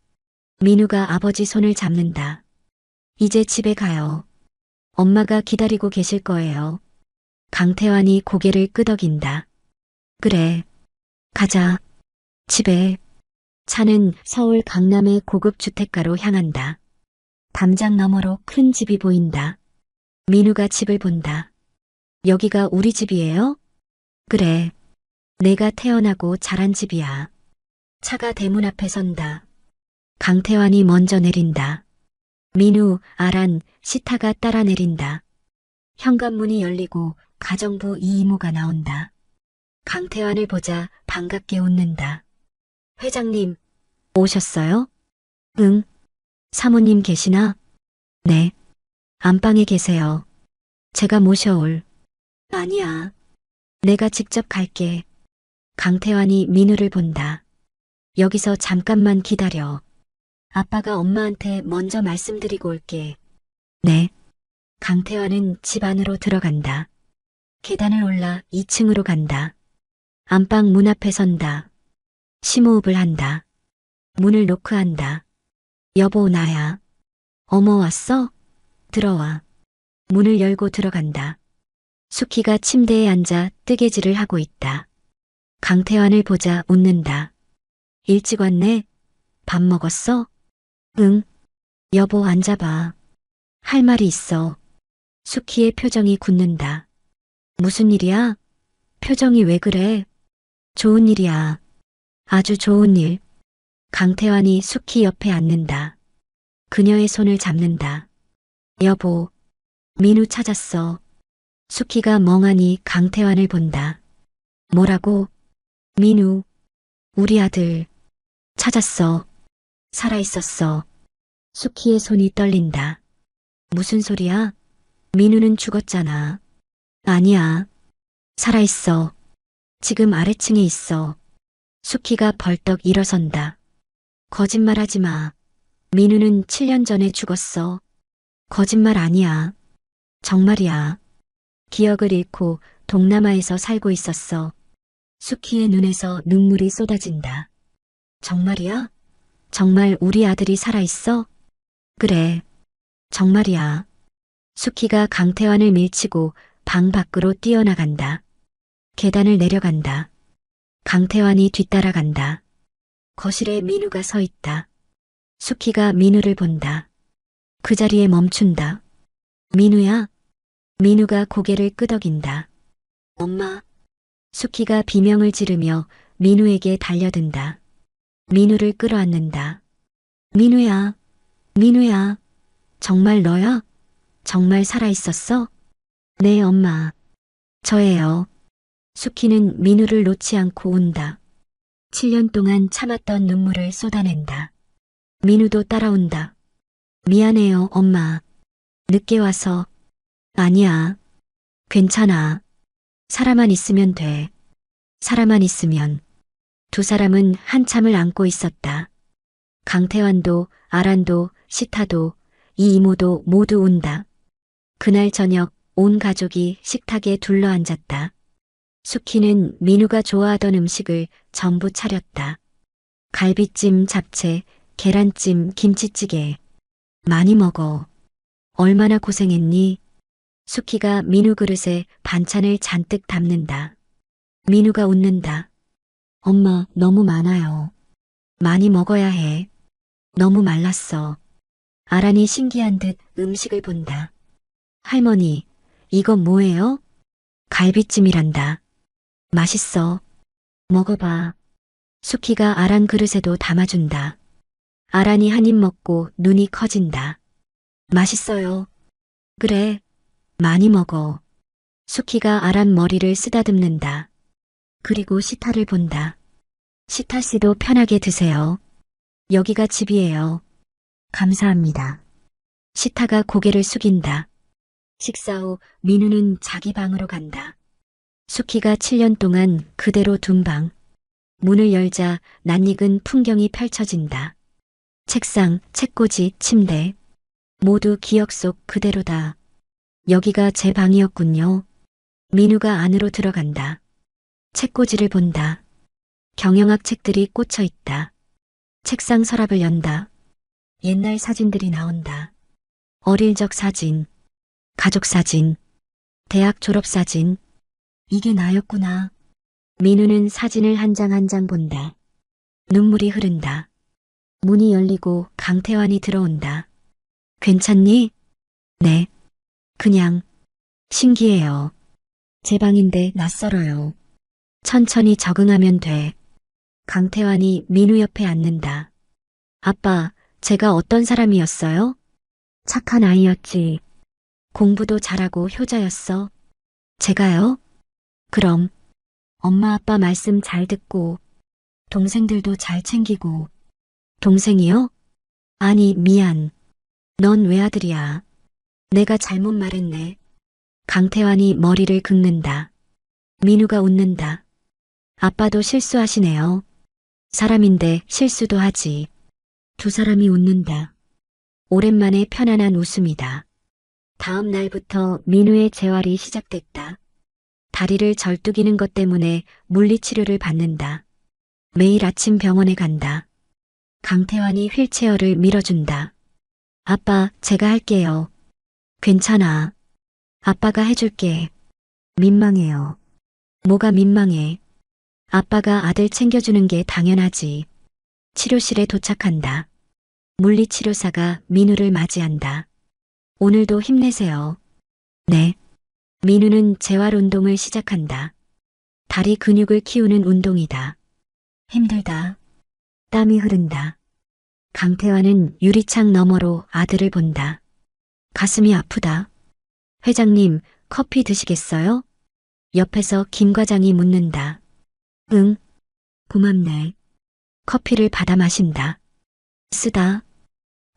민우가 아버지 손을 잡는다. 이제 집에 가요. 엄마가 기다리고 계실 거예요. 강태환이 고개를 끄덕인다. 그래. 가자. 집에. 차는 서울 강남의 고급 주택가로 향한다. 담장 너머로 큰 집이 보인다. 민우가 집을 본다. 여기가 우리 집이에요? 그래. 내가 태어나고 자란 집이야. 차가 대문 앞에 선다. 강태환이 먼저 내린다. 민우, 아란, 시타가 따라 내린다. 현관문이 열리고 가정부 이이모가 나온다. 강태환을 보자 반갑게 웃는다. 회장님, 오셨어요? 응. 사모님 계시나? 네. 안방에 계세요. 제가 모셔올. 아니야. 내가 직접 갈게. 강태환이 민우를 본다. 여기서 잠깐만 기다려. 아빠가 엄마한테 먼저 말씀드리고 올게. 네. 강태환은 집 안으로 들어간다. 계단을 올라 2층으로 간다. 안방 문 앞에 선다. 심호흡을 한다. 문을 노크한다. 여보, 나야. 어머, 왔어? 들어와. 문을 열고 들어간다. 수키가 침대에 앉아 뜨개질을 하고 있다. 강태환을 보자 웃는다. 일찍 왔네? 밥 먹었어? 응. 여보, 앉아봐. 할 말이 있어. 수키의 표정이 굳는다. 무슨 일이야? 표정이 왜 그래? 좋은 일이야. 아주 좋은 일. 강태환이 수키 옆에 앉는다. 그녀의 손을 잡는다. 여보, 민우 찾았어. 수키가 멍하니 강태환을 본다. 뭐라고? 민우, 우리 아들. 찾았어. 살아있었어. 수키의 손이 떨린다. 무슨 소리야? 민우는 죽었잖아. 아니야. 살아있어. 지금 아래층에 있어. 수키가 벌떡 일어선다. 거짓말하지 마. 민우는 7년 전에 죽었어. 거짓말 아니야. 정말이야. 기억을 잃고 동남아에서 살고 있었어. 수키의 눈에서 눈물이 쏟아진다. 정말이야? 정말 우리 아들이 살아있어? 그래. 정말이야. 수키가 강태환을 밀치고 방 밖으로 뛰어나간다. 계단을 내려간다. 강태환이 뒤따라간다. 거실에 민우가 서 있다. 수키가 민우를 본다. 그 자리에 멈춘다. 민우야? 민우가 고개를 끄덕인다. 엄마. 수키가 비명을 지르며 민우에게 달려든다. 민우를 끌어안는다. 민우야. 민우야. 정말 너야? 정말 살아있었어? 네, 엄마. 저예요. 수키는 민우를 놓지 않고 운다. 7년 동안 참았던 눈물을 쏟아낸다. 민우도 따라온다. 미안해요, 엄마. 늦게 와서. 아니야. 괜찮아. 사람만 있으면 돼. 사람만 있으면. 두 사람은 한참을 안고 있었다. 강태환도, 아란도, 시타도, 이 이모도 모두 운다. 그날 저녁 온 가족이 식탁에 둘러앉았다. 수키는 민우가 좋아하던 음식을 전부 차렸다. 갈비찜, 잡채, 계란찜, 김치찌개. 많이 먹어. 얼마나 고생했니? 수키가 민우 그릇에 반찬을 잔뜩 담는다. 민우가 웃는다. 엄마, 너무 많아요. 많이 먹어야 해. 너무 말랐어. 아란이 신기한 듯 음식을 본다. 할머니, 이건 뭐예요? 갈비찜이란다. 맛있어. 먹어봐. 수키가 아란 그릇에도 담아준다. 아란이 한 입 먹고 눈이 커진다. 맛있어요. 그래, 많이 먹어. 수키가 아란 머리를 쓰다듬는다. 그리고 시타를 본다. 시타 씨도 편하게 드세요. 여기가 집이에요. 감사합니다. 시타가 고개를 숙인다. 식사 후 민우는 자기 방으로 간다. 수키가 7년 동안 그대로 둔 방. 문을 열자 낯익은 풍경이 펼쳐진다. 책상, 책꽂이, 침대. 모두 기억 속 그대로다. 여기가 제 방이었군요. 민우가 안으로 들어간다. 책꽂이를 본다. 경영학 책들이 꽂혀 있다. 책상 서랍을 연다. 옛날 사진들이 나온다. 어릴 적 사진, 가족 사진, 대학 졸업 사진. 이게 나였구나. 민우는 사진을 한 장 한 장 본다. 눈물이 흐른다. 문이 열리고 강태환이 들어온다. 괜찮니? 네. 그냥 신기해요. 제 방인데 낯설어요. 천천히 적응하면 돼. 강태환이 민우 옆에 앉는다. 아빠, 제가 어떤 사람이었어요? 착한 아이였지. 공부도 잘하고 효자였어. 제가요? 그럼 엄마 아빠 말씀 잘 듣고 동생들도 잘 챙기고. 동생이요? 아니, 미안. 넌 외아들이야. 내가 잘못 말했네. 강태환이 머리를 긁는다. 민우가 웃는다. 아빠도 실수하시네요. 사람인데 실수도 하지. 두 사람이 웃는다. 오랜만에 편안한 웃음이다. 다음 날부터 민우의 재활이 시작됐다. 다리를 절뚝이는 것 때문에 물리치료를 받는다. 매일 아침 병원에 간다. 강태환이 휠체어를 밀어준다. 아빠, 제가 할게요. 괜찮아. 아빠가 해줄게. 민망해요. 뭐가 민망해? 아빠가 아들 챙겨주는 게 당연하지. 치료실에 도착한다. 물리치료사가 민우를 맞이한다. 오늘도 힘내세요. 네. 민우는 재활 운동을 시작한다. 다리 근육을 키우는 운동이다. 힘들다. 땀이 흐른다. 강태환은 유리창 너머로 아들을 본다. 가슴이 아프다. 회장님, 커피 드시겠어요? 옆에서 김 과장이 묻는다. 응. 고맙네. 커피를 받아 마신다. 쓰다.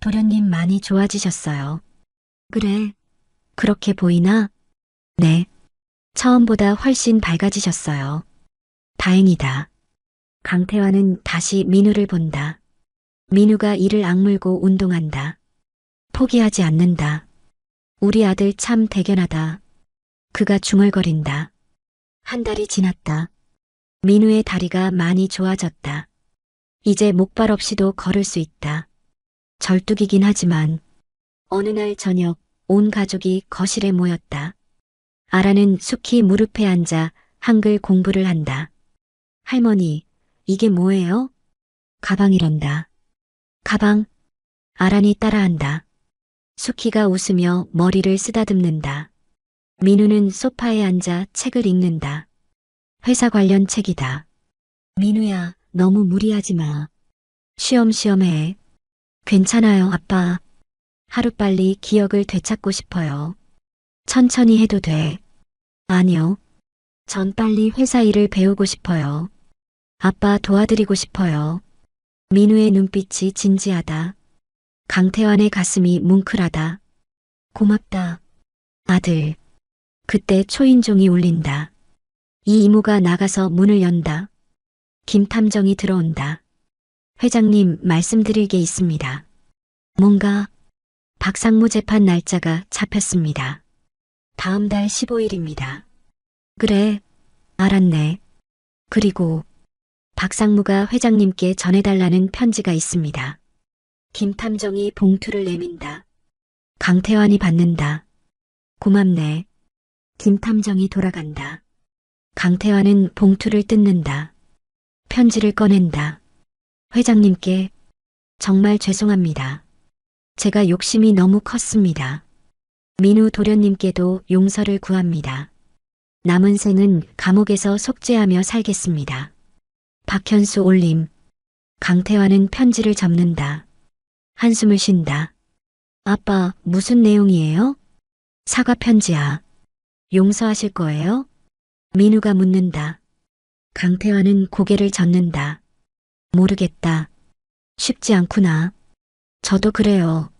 도련님 많이 좋아지셨어요. 그래. 그렇게 보이나? 네. 처음보다 훨씬 밝아지셨어요. 다행이다. 강태환은 다시 민우를 본다. 민우가 이를 악물고 운동한다. 포기하지 않는다. 우리 아들 참 대견하다. 그가 중얼거린다. 한 달이 지났다. 민우의 다리가 많이 좋아졌다. 이제 목발 없이도 걸을 수 있다. 절뚝이긴 하지만 어느 날 저녁 온 가족이 거실에 모였다. 아라는 숙희 무릎에 앉아 한글 공부를 한다. 할머니, 이게 뭐예요? 가방이란다. 가방? 아란이 따라한다. 숙희가 웃으며 머리를 쓰다듬는다. 민우는 소파에 앉아 책을 읽는다. 회사 관련 책이다. 민우야, 너무 무리하지 마. 쉬엄쉬엄 해. 괜찮아요, 아빠. 하루빨리 기억을 되찾고 싶어요. 천천히 해도 돼. 아니요. 전 빨리 회사 일을 배우고 싶어요. 아빠 도와드리고 싶어요. 민우의 눈빛이 진지하다. 강태환의 가슴이 뭉클하다. 고맙다. 아들. 그때 초인종이 울린다. 이 이모가 나가서 문을 연다. 김탐정이 들어온다. 회장님, 말씀드릴 게 있습니다. 뭔가? 박상무 재판 날짜가 잡혔습니다. 다음 달 15일입니다. 그래, 알았네. 그리고 박상무가 회장님께 전해달라는 편지가 있습니다. 김탐정이 봉투를 내민다. 강태환이 받는다. 고맙네. 김탐정이 돌아간다. 강태환은 봉투를 뜯는다. 편지를 꺼낸다. 회장님께 정말 죄송합니다. 제가 욕심이 너무 컸습니다. 민우 도련님께도 용서를 구합니다. 남은 생은 감옥에서 속죄하며 살겠습니다. 박현수 올림. 강태환은 편지를 접는다. 한숨을 쉰다. 아빠, 무슨 내용이에요? 사과 편지야. 용서하실 거예요? 민우가 묻는다. 강태환은 고개를 젓는다. 모르겠다. 쉽지 않구나. 저도 그래요.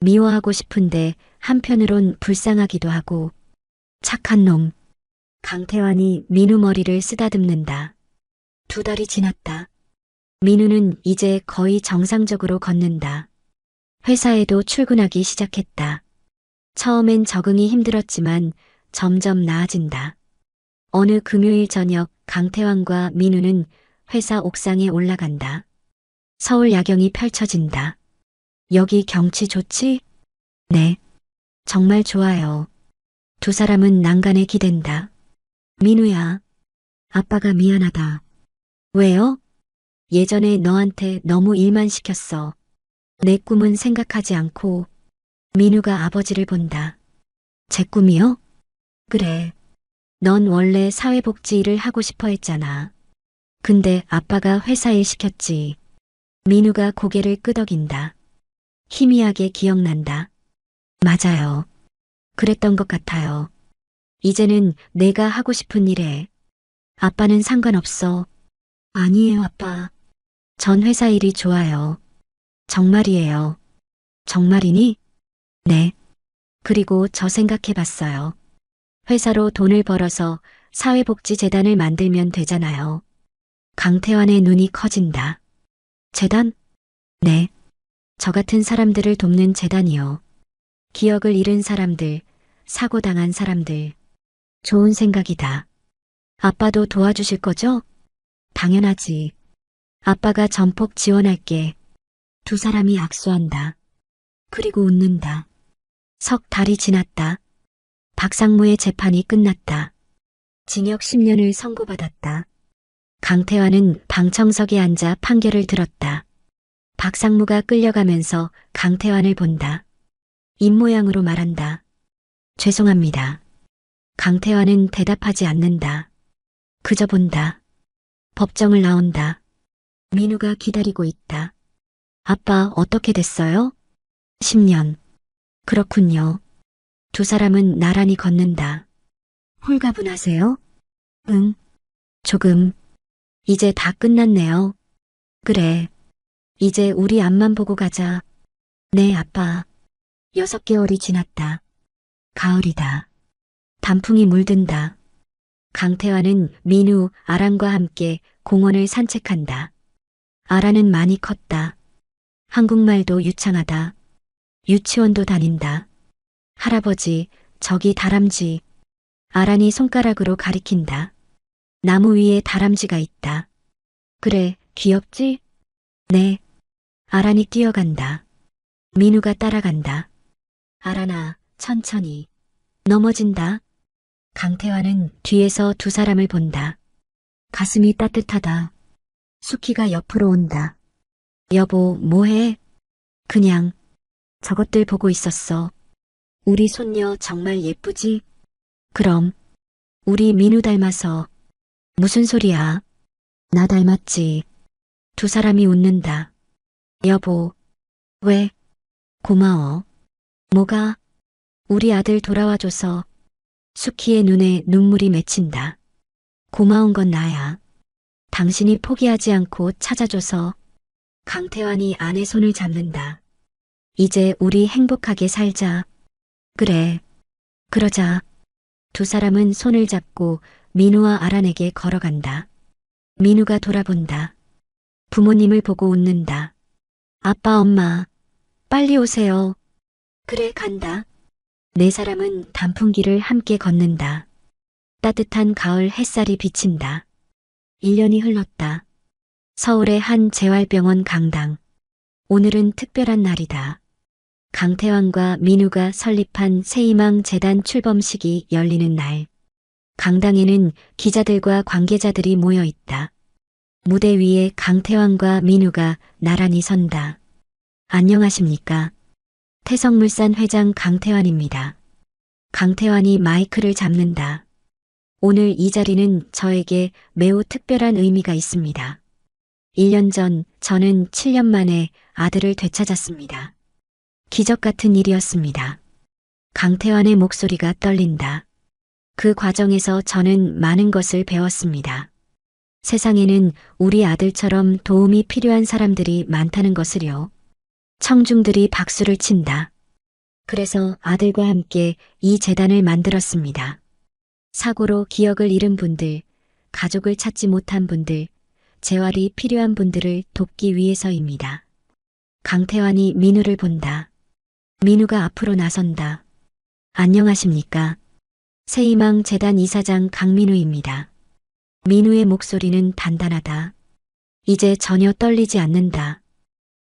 미워하고 싶은데 한편으론 불쌍하기도 하고. 착한 놈. 강태환이 민우 머리를 쓰다듬는다. 2달이 지났다. 민우는 이제 거의 정상적으로 걷는다. 회사에도 출근하기 시작했다. 처음엔 적응이 힘들었지만 점점 나아진다. 어느 금요일 저녁 강태환과 민우는 회사 옥상에 올라간다. 서울 야경이 펼쳐진다. 여기 경치 좋지? 네. 정말 좋아요. 두 사람은 난간에 기댄다. 민우야. 아빠가 미안하다. 왜요? 예전에 너한테 너무 일만 시켰어. 내 꿈은 생각하지 않고. 민우가 아버지를 본다. 제 꿈이요? 그래. 넌 원래 사회복지 일을 하고 싶어 했잖아. 근데 아빠가 회사 일 시켰지. 민우가 고개를 끄덕인다. 희미하게 기억난다. 맞아요. 그랬던 것 같아요. 이제는 내가 하고 싶은 일에. 아빠는 상관없어. 아니에요, 아빠. 전 회사 일이 좋아요. 정말이에요. 정말이니? 네. 그리고 저 생각해봤어요. 회사로 돈을 벌어서 사회복지재단을 만들면 되잖아요. 강태환의 눈이 커진다. 재단? 네. 저 같은 사람들을 돕는 재단이요. 기억을 잃은 사람들, 사고당한 사람들. 좋은 생각이다. 아빠도 도와주실 거죠? 당연하지. 아빠가 전폭 지원할게. 두 사람이 악수한다. 그리고 웃는다. 석 달이 지났다. 박상무의 재판이 끝났다. 징역 10년을 선고받았다. 강태환은 방청석에 앉아 판결을 들었다. 박상무가 끌려가면서 강태환을 본다. 입모양으로 말한다. 죄송합니다. 강태환은 대답하지 않는다. 그저 본다. 법정을 나온다. 민우가 기다리고 있다. 아빠 어떻게 됐어요? 10년. 그렇군요. 두 사람은 나란히 걷는다. 홀가분하세요? 응. 조금. 이제 다 끝났네요. 그래. 이제 우리 앞만 보고 가자. 네, 아빠. 6개월이 지났다. 가을이다. 단풍이 물든다. 강태환은 민우, 아란과 함께 공원을 산책한다. 아란은 많이 컸다. 한국말도 유창하다. 유치원도 다닌다. 할아버지, 저기 다람쥐. 아란이 손가락으로 가리킨다. 나무 위에 다람쥐가 있다. 그래, 귀엽지? 네. 아란이 뛰어간다. 민우가 따라간다. 아란아, 천천히. 넘어진다. 강태환은 뒤에서 두 사람을 본다. 가슴이 따뜻하다. 수키가 옆으로 온다. 여보, 뭐해? 그냥 저것들 보고 있었어. 우리 손녀 정말 예쁘지? 그럼. 우리 민우 닮아서. 무슨 소리야? 나 닮았지. 두 사람이 웃는다. 여보. 왜? 고마워. 뭐가? 우리 아들 돌아와줘서. 수키의 눈에 눈물이 맺힌다. 고마운 건 나야. 당신이 포기하지 않고 찾아줘서. 강태환이 아내 손을 잡는다. 이제 우리 행복하게 살자. 그래. 그러자. 두 사람은 손을 잡고 민우와 아란에게 걸어간다. 민우가 돌아본다. 부모님을 보고 웃는다. 아빠, 엄마, 빨리 오세요. 그래, 간다. 네 사람은 단풍길을 함께 걷는다. 따뜻한 가을 햇살이 비친다. 1년이 흘렀다. 서울의 한 재활병원 강당. 오늘은 특별한 날이다. 강태환과 민우가 설립한 새희망 재단 출범식이 열리는 날. 강당에는 기자들과 관계자들이 모여 있다. 무대 위에 강태환과 민우가 나란히 선다. 안녕하십니까? 태성물산 회장 강태환입니다. 강태환이 마이크를 잡는다. 오늘 이 자리는 저에게 매우 특별한 의미가 있습니다. 1년 전 저는 7년 만에 아들을 되찾았습니다. 기적 같은 일이었습니다. 강태환의 목소리가 떨린다. 그 과정에서 저는 많은 것을 배웠습니다. 세상에는 우리 아들처럼 도움이 필요한 사람들이 많다는 것을요. 청중들이 박수를 친다. 그래서 아들과 함께 이 재단을 만들었습니다. 사고로 기억을 잃은 분들, 가족을 찾지 못한 분들, 재활이 필요한 분들을 돕기 위해서입니다. 강태환이 민우를 본다. 민우가 앞으로 나선다. 안녕하십니까? 새희망 재단 이사장 강민우입니다. 민우의 목소리는 단단하다. 이제 전혀 떨리지 않는다.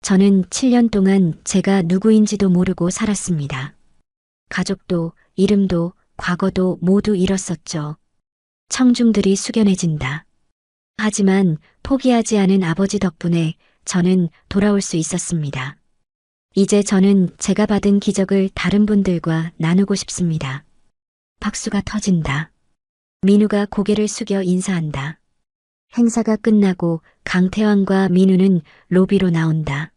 저는 7년 동안 제가 누구인지도 모르고 살았습니다. 가족도, 이름도, 과거도 모두 잃었었죠. 청중들이 숙연해진다. 하지만 포기하지 않은 아버지 덕분에 저는 돌아올 수 있었습니다. 이제 저는 제가 받은 기적을 다른 분들과 나누고 싶습니다. 박수가 터진다. 민우가 고개를 숙여 인사한다. 행사가 끝나고 강태환과 민우는 로비로 나온다.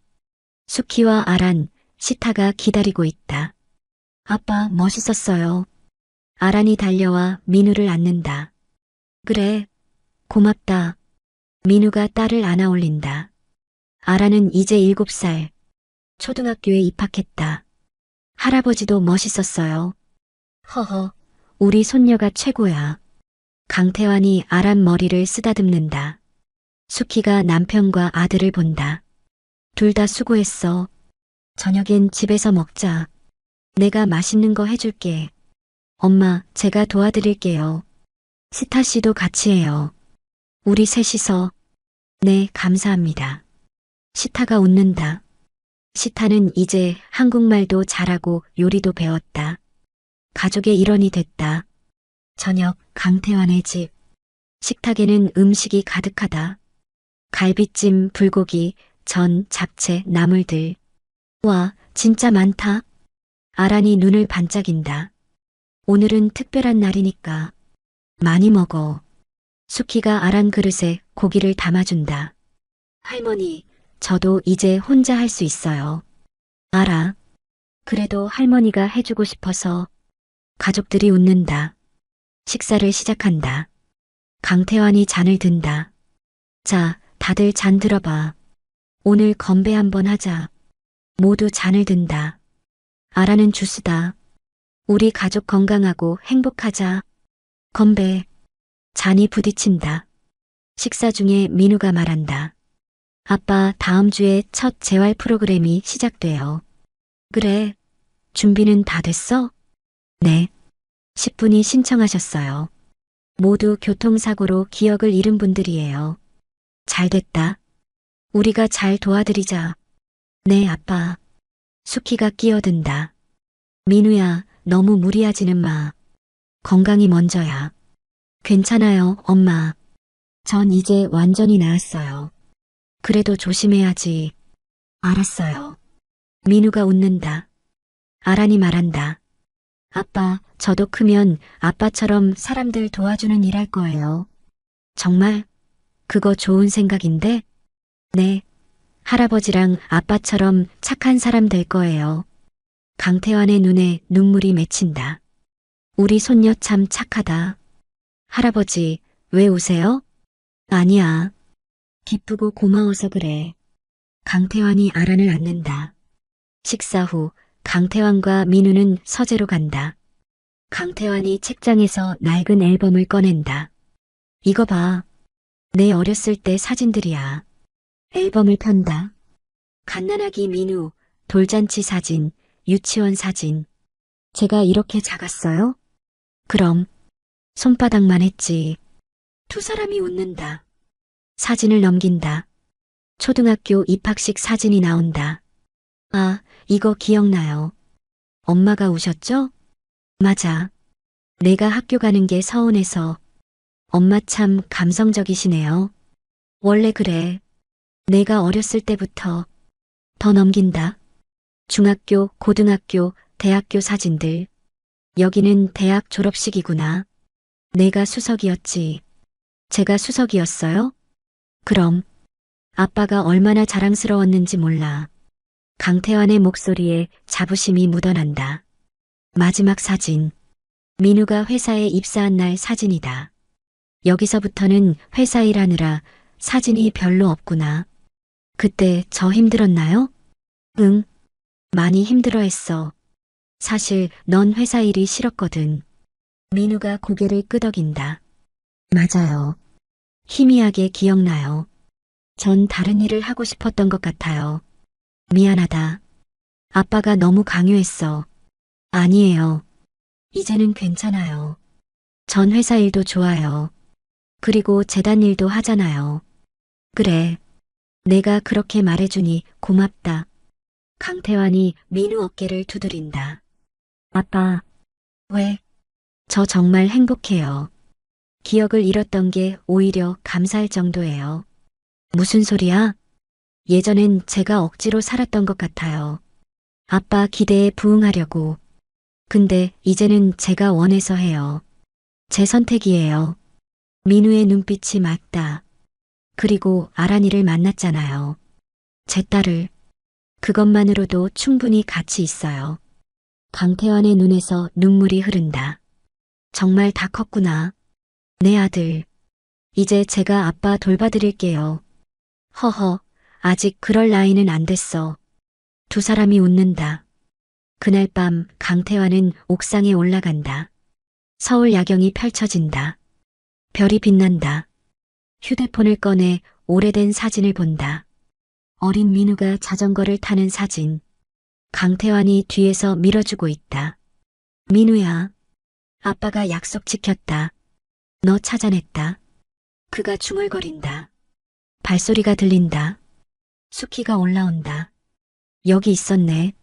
수키와 아란, 시타가 기다리고 있다. 아빠 멋있었어요. 아란이 달려와 민우를 안는다. 그래, 고맙다. 민우가 딸을 안아 올린다. 아란은 이제 7살. 초등학교에 입학했다. 할아버지도 멋있었어요. 허허, 우리 손녀가 최고야. 강태환이 아란 머리를 쓰다듬는다. 수키가 남편과 아들을 본다. 둘 다 수고했어. 저녁엔 집에서 먹자. 내가 맛있는 거 해줄게. 엄마, 제가 도와드릴게요. 시타 씨도 같이 해요. 우리 셋이서. 네, 감사합니다. 시타가 웃는다. 시타는 이제 한국말도 잘하고 요리도 배웠다. 가족의 일원이 됐다. 저녁 강태환의 집. 식탁에는 음식이 가득하다. 갈비찜, 불고기, 전, 잡채, 나물들. 와, 진짜 많다. 아란이 눈을 반짝인다. 오늘은 특별한 날이니까 많이 먹어. 수키가 아란 그릇에 고기를 담아준다. 할머니, 저도 이제 혼자 할 수 있어요. 알아. 그래도 할머니가 해주고 싶어서. 가족들이 웃는다. 식사를 시작한다. 강태환이 잔을 든다. 자, 다들 잔 들어봐. 오늘 건배 한번 하자. 모두 잔을 든다. 아라는 주스다. 우리 가족 건강하고 행복하자. 건배. 잔이 부딪힌다. 식사 중에 민우가 말한다. 아빠, 다음 주에 첫 재활 프로그램이 시작돼요. 그래. 준비는 다 됐어? 네. 10분이 신청하셨어요. 모두 교통사고로 기억을 잃은 분들이에요. 잘 됐다. 우리가 잘 도와드리자. 네, 아빠. 수키가 끼어든다. 민우야, 너무 무리하지는 마. 건강이 먼저야. 괜찮아요, 엄마. 전 이제 완전히 나았어요. 그래도 조심해야지. 알았어요. 민우가 웃는다. 아란이 말한다. 아빠, 저도 크면 아빠처럼 사람들 도와주는 일 할 거예요. 정말? 그거 좋은 생각인데? 네. 할아버지랑 아빠처럼 착한 사람 될 거예요. 강태환의 눈에 눈물이 맺힌다. 우리 손녀 참 착하다. 할아버지, 왜 우세요? 아니야. 기쁘고 고마워서 그래. 강태환이 아란을 안는다. 식사 후 강태환과 민우는 서재로 간다. 강태환이 책장에서 낡은 앨범을 꺼낸다. 이거 봐. 내 어렸을 때 사진들이야. 앨범을 편다. 갓난아기 민우, 돌잔치 사진, 유치원 사진. 제가 이렇게 작았어요? 그럼 손바닥만 했지. 두 사람이 웃는다. 사진을 넘긴다. 초등학교 입학식 사진이 나온다. 아, 이거 기억나요. 엄마가 우셨죠? 맞아. 내가 학교 가는 게 서운해서. 엄마 참 감성적이시네요. 원래 그래. 내가 어렸을 때부터. 더 넘긴다. 중학교, 고등학교, 대학교 사진들. 여기는 대학 졸업식이구나. 내가 수석이었지. 제가 수석이었어요? 그럼. 아빠가 얼마나 자랑스러웠는지 몰라. 강태환의 목소리에 자부심이 묻어난다. 마지막 사진. 민우가 회사에 입사한 날 사진이다. 여기서부터는 회사 일하느라 사진이 별로 없구나. 그때 저 힘들었나요? 응. 많이 힘들어했어. 사실 넌 회사 일이 싫었거든. 민우가 고개를 끄덕인다. 맞아요. 희미하게 기억나요. 전 다른 일을 하고 싶었던 것 같아요. 미안하다. 아빠가 너무 강요했어. 아니에요. 이제는 괜찮아요. 전 회사 일도 좋아요. 그리고 재단 일도 하잖아요. 그래. 내가 그렇게 말해주니 고맙다. 강태환이 민우 어깨를 두드린다. 아빠. 왜? 저 정말 행복해요. 기억을 잃었던 게 오히려 감사할 정도예요. 무슨 소리야? 예전엔 제가 억지로 살았던 것 같아요. 아빠 기대에 부응하려고. 근데 이제는 제가 원해서 해요. 제 선택이에요. 민우의 눈빛이 맑다. 그리고 아란이를 만났잖아요. 제 딸을. 그것만으로도 충분히 가치 있어요. 강태환의 눈에서 눈물이 흐른다. 정말 다 컸구나. 내 아들. 이제 제가 아빠 돌봐드릴게요. 허허, 아직 그럴 나이는 안 됐어. 두 사람이 웃는다. 그날 밤 강태환은 옥상에 올라간다. 서울 야경이 펼쳐진다. 별이 빛난다. 휴대폰을 꺼내 오래된 사진을 본다. 어린 민우가 자전거를 타는 사진. 강태환이 뒤에서 밀어주고 있다. 민우야, 아빠가 약속 지켰다. 너 찾아냈다. 그가 중얼거린다. 발소리가 들린다. 수키가 올라온다. 여기 있었네.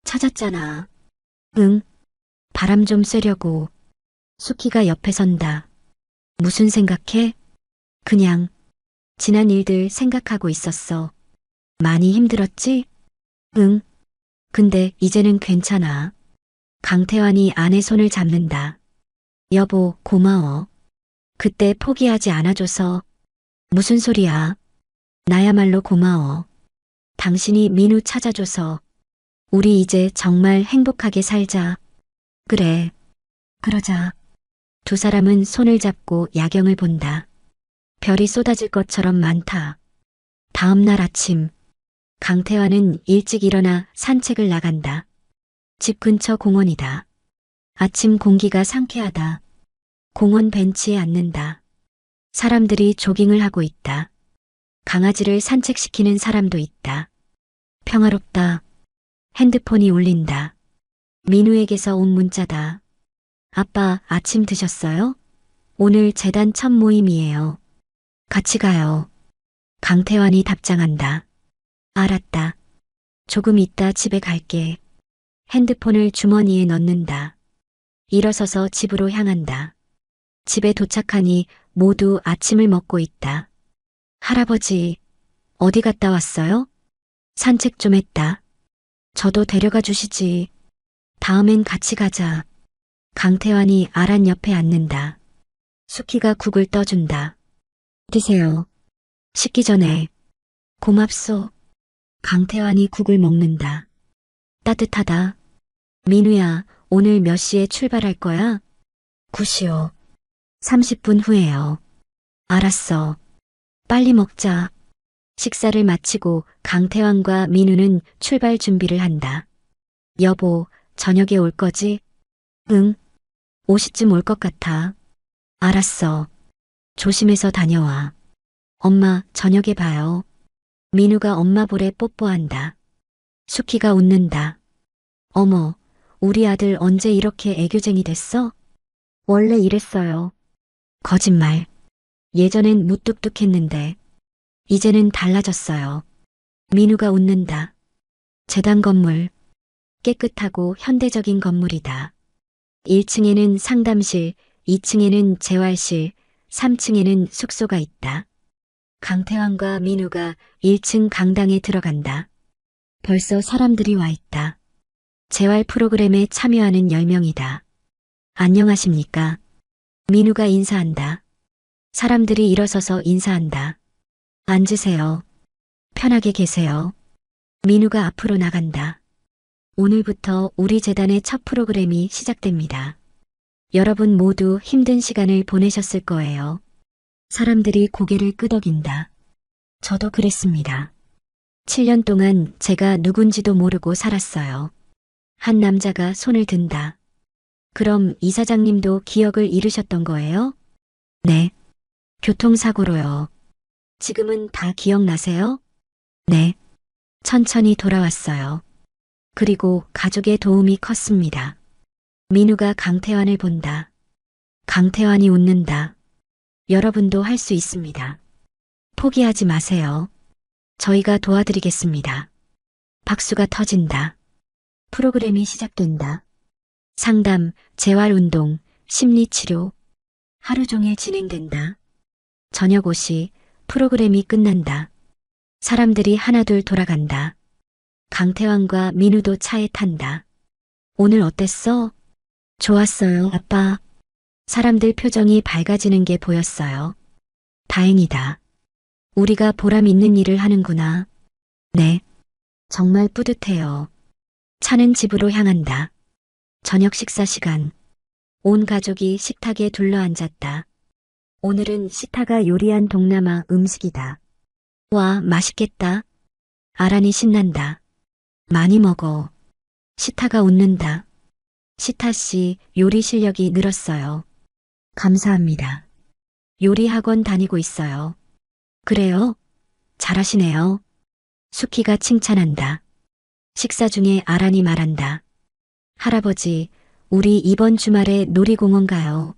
찾았잖아. 응. 바람 좀 쐬려고. 수키가 옆에 선다. 무슨 생각해? 그냥 지난 일들 생각하고 있었어. 많이 힘들었지? 응. 근데 이제는 괜찮아. 강태환이 아내 손을 잡는다. 여보, 고마워. 그때 포기하지 않아줘서. 무슨 소리야? 나야말로 고마워. 당신이 민우 찾아줘서. 우리 이제 정말 행복하게 살자. 그래. 그러자. 두 사람은 손을 잡고 야경을 본다. 별이 쏟아질 것처럼 많다. 다음 날 아침. 강태환은 일찍 일어나 산책을 나간다. 집 근처 공원이다. 아침 공기가 상쾌하다. 공원 벤치에 앉는다. 사람들이 조깅을 하고 있다. 강아지를 산책시키는 사람도 있다. 평화롭다. 핸드폰이 울린다. 민우에게서 온 문자다. 아빠, 아침 드셨어요? 오늘 재단 첫 모임이에요. 같이 가요. 강태환이 답장한다. 알았다. 조금 있다 집에 갈게. 핸드폰을 주머니에 넣는다. 일어서서 집으로 향한다. 집에 도착하니 모두 아침을 먹고 있다. 할아버지, 어디 갔다 왔어요? 산책 좀 했다. 저도 데려가 주시지. 다음엔 같이 가자. 강태환이 아란 옆에 앉는다. 수키가 국을 떠준다. 드세요. 식기 전에. 고맙소. 강태환이 국을 먹는다. 따뜻하다. 민우야, 오늘 몇 시에 출발할 거야? 9시요. 30분 후에요. 알았어. 빨리 먹자. 식사를 마치고 강태환과 민우는 출발 준비를 한다. 여보, 저녁에 올 거지? 응. 5시쯤 올 것 같아. 알았어. 조심해서 다녀와. 엄마, 저녁에 봐요. 민우가 엄마 볼에 뽀뽀한다. 수키가 웃는다. 어머, 우리 아들 언제 이렇게 애교쟁이 됐어? 원래 이랬어요. 거짓말. 예전엔 무뚝뚝했는데 이제는 달라졌어요. 민우가 웃는다. 재단 건물. 깨끗하고 현대적인 건물이다. 1층에는 상담실, 2층에는 재활실, 3층에는 숙소가 있다. 강태환과 민우가 1층 강당에 들어간다. 벌써 사람들이 와 있다. 재활 프로그램에 참여하는 10명이다. 안녕하십니까? 민우가 인사한다. 사람들이 일어서서 인사한다. 앉으세요. 편하게 계세요. 민우가 앞으로 나간다. 오늘부터 우리 재단의 첫 프로그램이 시작됩니다. 여러분 모두 힘든 시간을 보내셨을 거예요. 사람들이 고개를 끄덕인다. 저도 그랬습니다. 7년 동안 제가 누군지도 모르고 살았어요. 한 남자가 손을 든다. 그럼 이사장님도 기억을 잃으셨던 거예요? 네. 교통사고로요. 지금은 다 기억나세요? 네. 천천히 돌아왔어요. 그리고 가족의 도움이 컸습니다. 민우가 강태환을 본다. 강태환이 웃는다. 여러분도 할 수 있습니다. 포기하지 마세요. 저희가 도와드리겠습니다. 박수가 터진다. 프로그램이 시작된다. 상담, 재활운동, 심리치료. 하루 종일 진행된다. 저녁 5시 프로그램이 끝난다. 사람들이 하나둘 돌아간다. 강태환과 민우도 차에 탄다. 오늘 어땠어? 좋았어요, 아빠. 사람들 표정이 밝아지는 게 보였어요. 다행이다. 우리가 보람 있는 일을 하는구나. 네. 정말 뿌듯해요. 차는 집으로 향한다. 저녁 식사 시간. 온 가족이 식탁에 둘러앉았다. 오늘은 시타가 요리한 동남아 음식이다. 와, 맛있겠다. 아란이 신난다. 많이 먹어. 시타가 웃는다. 시타 씨, 요리 실력이 늘었어요. 감사합니다. 요리 학원 다니고 있어요. 그래요? 잘하시네요. 수키가 칭찬한다. 식사 중에 아란이 말한다. 할아버지, 우리 이번 주말에 놀이공원 가요.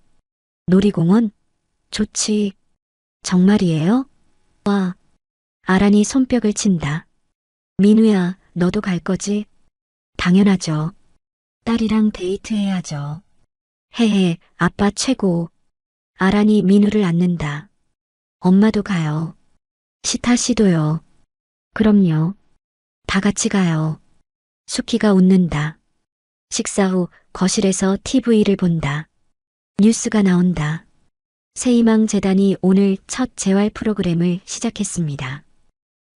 놀이공원? 좋지. 정말이에요? 와. 아란이 손뼉을 친다. 민우야, 너도 갈 거지? 당연하죠. 딸이랑 데이트해야죠. 헤헤, 아빠 최고. 아란이 민우를 안는다. 엄마도 가요. 시타 씨도요. 그럼요. 다 같이 가요. 수키가 웃는다. 식사 후 거실에서 TV를 본다. 뉴스가 나온다. 새희망 재단이 오늘 첫 재활 프로그램을 시작했습니다.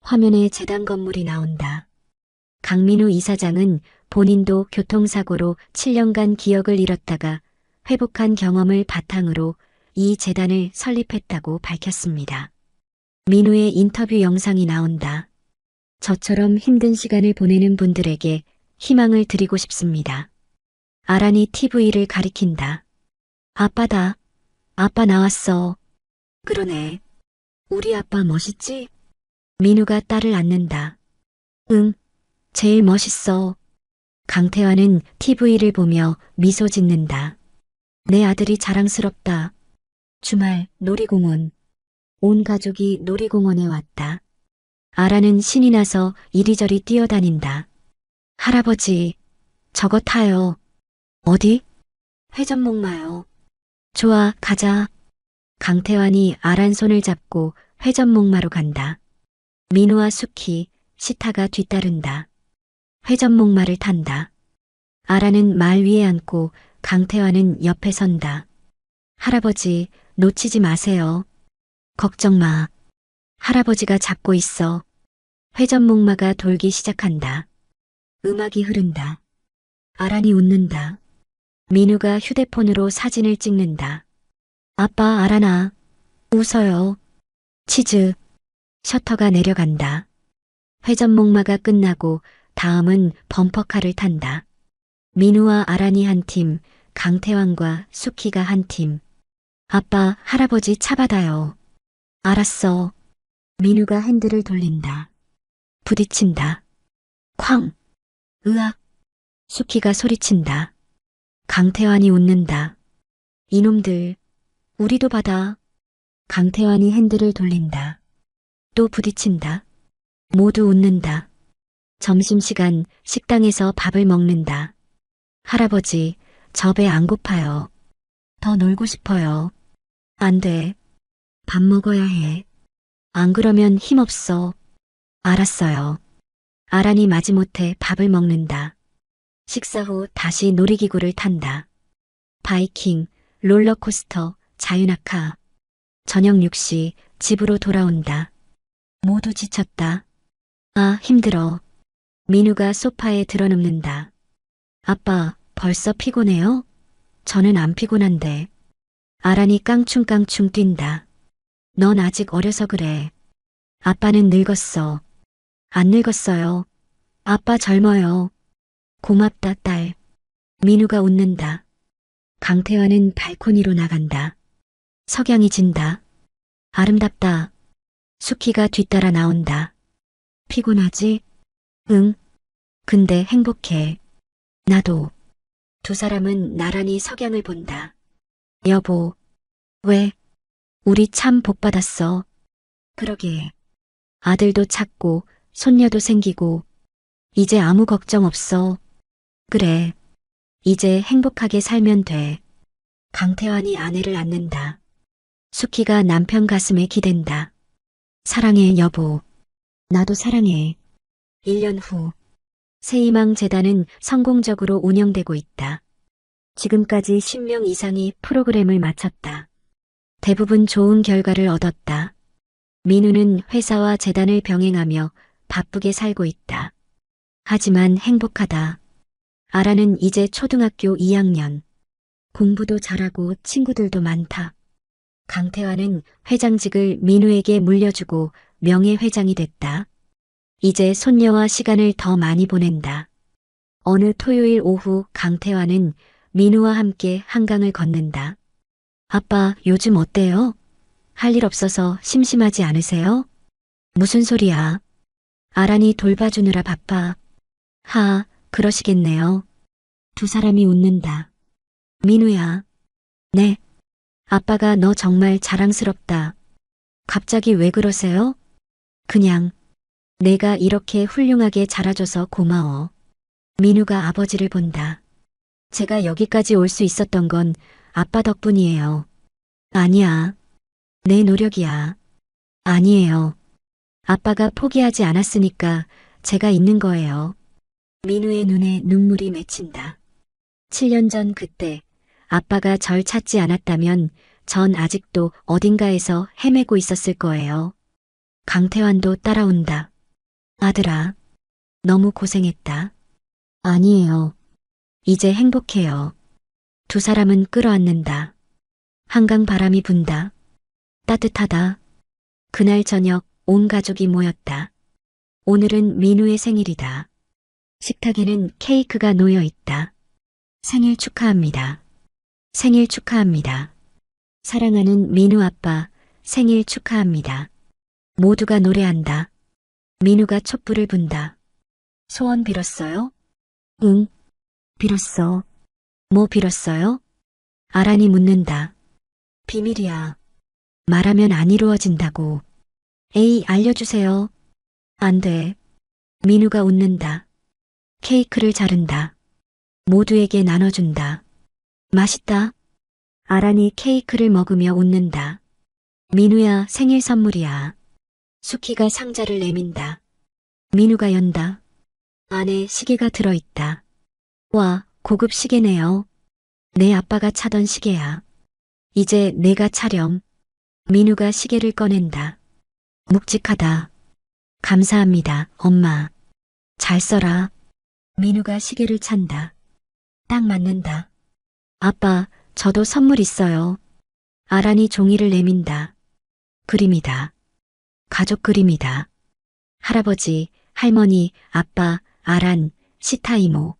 화면에 재단 건물이 나온다. 강민우 이사장은 본인도 교통사고로 7년간 기억을 잃었다가 회복한 경험을 바탕으로 이 재단을 설립했다고 밝혔습니다. 민우의 인터뷰 영상이 나온다. 저처럼 힘든 시간을 보내는 분들에게 희망을 드리고 싶습니다. 아란이 TV를 가리킨다. 아빠다. 아빠 나왔어. 그러네. 우리 아빠 멋있지? 민우가 딸을 안는다. 응, 제일 멋있어. 강태환은 TV를 보며 미소 짓는다. 내 아들이 자랑스럽다. 주말 놀이공원. 온 가족이 놀이공원에 왔다. 아라는 신이 나서 이리저리 뛰어다닌다. 할아버지, 저거 타요. 어디? 회전목마요. 좋아, 가자. 강태환이 아란 손을 잡고 회전목마로 간다. 민우와 수키, 시타가 뒤따른다. 회전목마를 탄다. 아란은 말 위에 앉고 강태환은 옆에 선다. 할아버지, 놓치지 마세요. 걱정 마. 할아버지가 잡고 있어. 회전목마가 돌기 시작한다. 음악이 흐른다. 아란이 웃는다. 민우가 휴대폰으로 사진을 찍는다. 아빠, 아란아. 웃어요. 치즈. 셔터가 내려간다. 회전목마가 끝나고 다음은 범퍼카를 탄다. 민우와 아란이 한 팀, 강태환과 수키가 한 팀. 아빠, 할아버지 차 받아요. 알았어. 민우가 핸들을 돌린다. 부딪힌다. 쾅. 으악. 수키가 소리친다. 강태환이 웃는다. 이놈들, 우리도 받아. 강태환이 핸들을 돌린다. 또 부딪힌다. 모두 웃는다. 점심시간 식당에서 밥을 먹는다. 할아버지, 저 배 안 고파요. 더 놀고 싶어요. 안 돼. 밥 먹어야 해. 안 그러면 힘없어. 알았어요. 아란이 마지못해 밥을 먹는다. 식사 후 다시 놀이기구를 탄다. 바이킹, 롤러코스터, 자유낙하. 저녁 6시 집으로 돌아온다. 모두 지쳤다. 아, 힘들어. 민우가 소파에 드러눕는다. 아빠, 벌써 피곤해요? 저는 안 피곤한데. 아란이 깡충깡충 뛴다. 넌 아직 어려서 그래. 아빠는 늙었어. 안 늙었어요. 아빠 젊어요. 고맙다, 딸. 민우가 웃는다. 강태환은 발코니로 나간다. 석양이 진다. 아름답다. 수키가 뒤따라 나온다. 피곤하지? 응. 근데 행복해. 나도. 두 사람은 나란히 석양을 본다. 여보. 왜? 우리 참 복받았어. 그러게. 아들도 찾고 손녀도 생기고 이제 아무 걱정 없어. 그래. 이제 행복하게 살면 돼. 강태환이 아내를 안는다. 수키가 남편 가슴에 기댄다. 사랑해, 여보. 나도 사랑해. 1년 후. 새희망 재단은 성공적으로 운영되고 있다. 지금까지 10명 이상이 프로그램을 마쳤다. 대부분 좋은 결과를 얻었다. 민우는 회사와 재단을 병행하며 바쁘게 살고 있다. 하지만 행복하다. 아라는 이제 초등학교 2학년. 공부도 잘하고 친구들도 많다. 강태환은 회장직을 민우에게 물려주고 명예회장이 됐다. 이제 손녀와 시간을 더 많이 보낸다. 어느 토요일 오후 강태환은 민우와 함께 한강을 걷는다. 아빠, 요즘 어때요? 할 일 없어서 심심하지 않으세요? 무슨 소리야? 아란이 돌봐주느라 바빠. 그러시겠네요. 두 사람이 웃는다. 민우야. 네. 아빠가 너 정말 자랑스럽다. 갑자기 왜 그러세요? 그냥 내가 이렇게 훌륭하게 자라줘서 고마워. 민우가 아버지를 본다. 제가 여기까지 올 수 있었던 건 아빠 덕분이에요. 아니야. 내 노력이야. 아니에요. 아빠가 포기하지 않았으니까 제가 있는 거예요. 민우의 눈에 눈물이 맺힌다. 7년 전 그때 아빠가 절 찾지 않았다면 전 아직도 어딘가에서 헤매고 있었을 거예요. 강태환도 따라온다. 아들아, 너무 고생했다. 아니에요. 이제 행복해요. 두 사람은 끌어안는다. 한강 바람이 분다. 따뜻하다. 그날 저녁 온 가족이 모였다. 오늘은 민우의 생일이다. 식탁에는 케이크가 놓여 있다. 생일 축하합니다. 생일 축하합니다. 사랑하는 민우 아빠, 생일 축하합니다. 모두가 노래한다. 민우가 촛불을 분다. 소원 빌었어요? 응, 빌었어. 뭐 빌었어요? 아란이 묻는다. 비밀이야. 말하면 안 이루어진다고. 에이, 알려주세요. 안 돼. 민우가 웃는다. 케이크를 자른다. 모두에게 나눠준다. 맛있다. 아란이 케이크를 먹으며 웃는다. 민우야, 생일 선물이야. 수키가 상자를 내민다. 민우가 연다. 안에 시계가 들어있다. 와, 고급 시계네요. 내 아빠가 차던 시계야. 이제 내가 차렴. 민우가 시계를 꺼낸다. 묵직하다. 감사합니다, 엄마. 잘 써라. 민우가 시계를 찬다. 딱 맞는다. 아빠, 저도 선물 있어요. 아란이 종이를 내민다. 그림이다. 가족 그림이다. 할아버지, 할머니, 아빠, 아란, 시타 이모.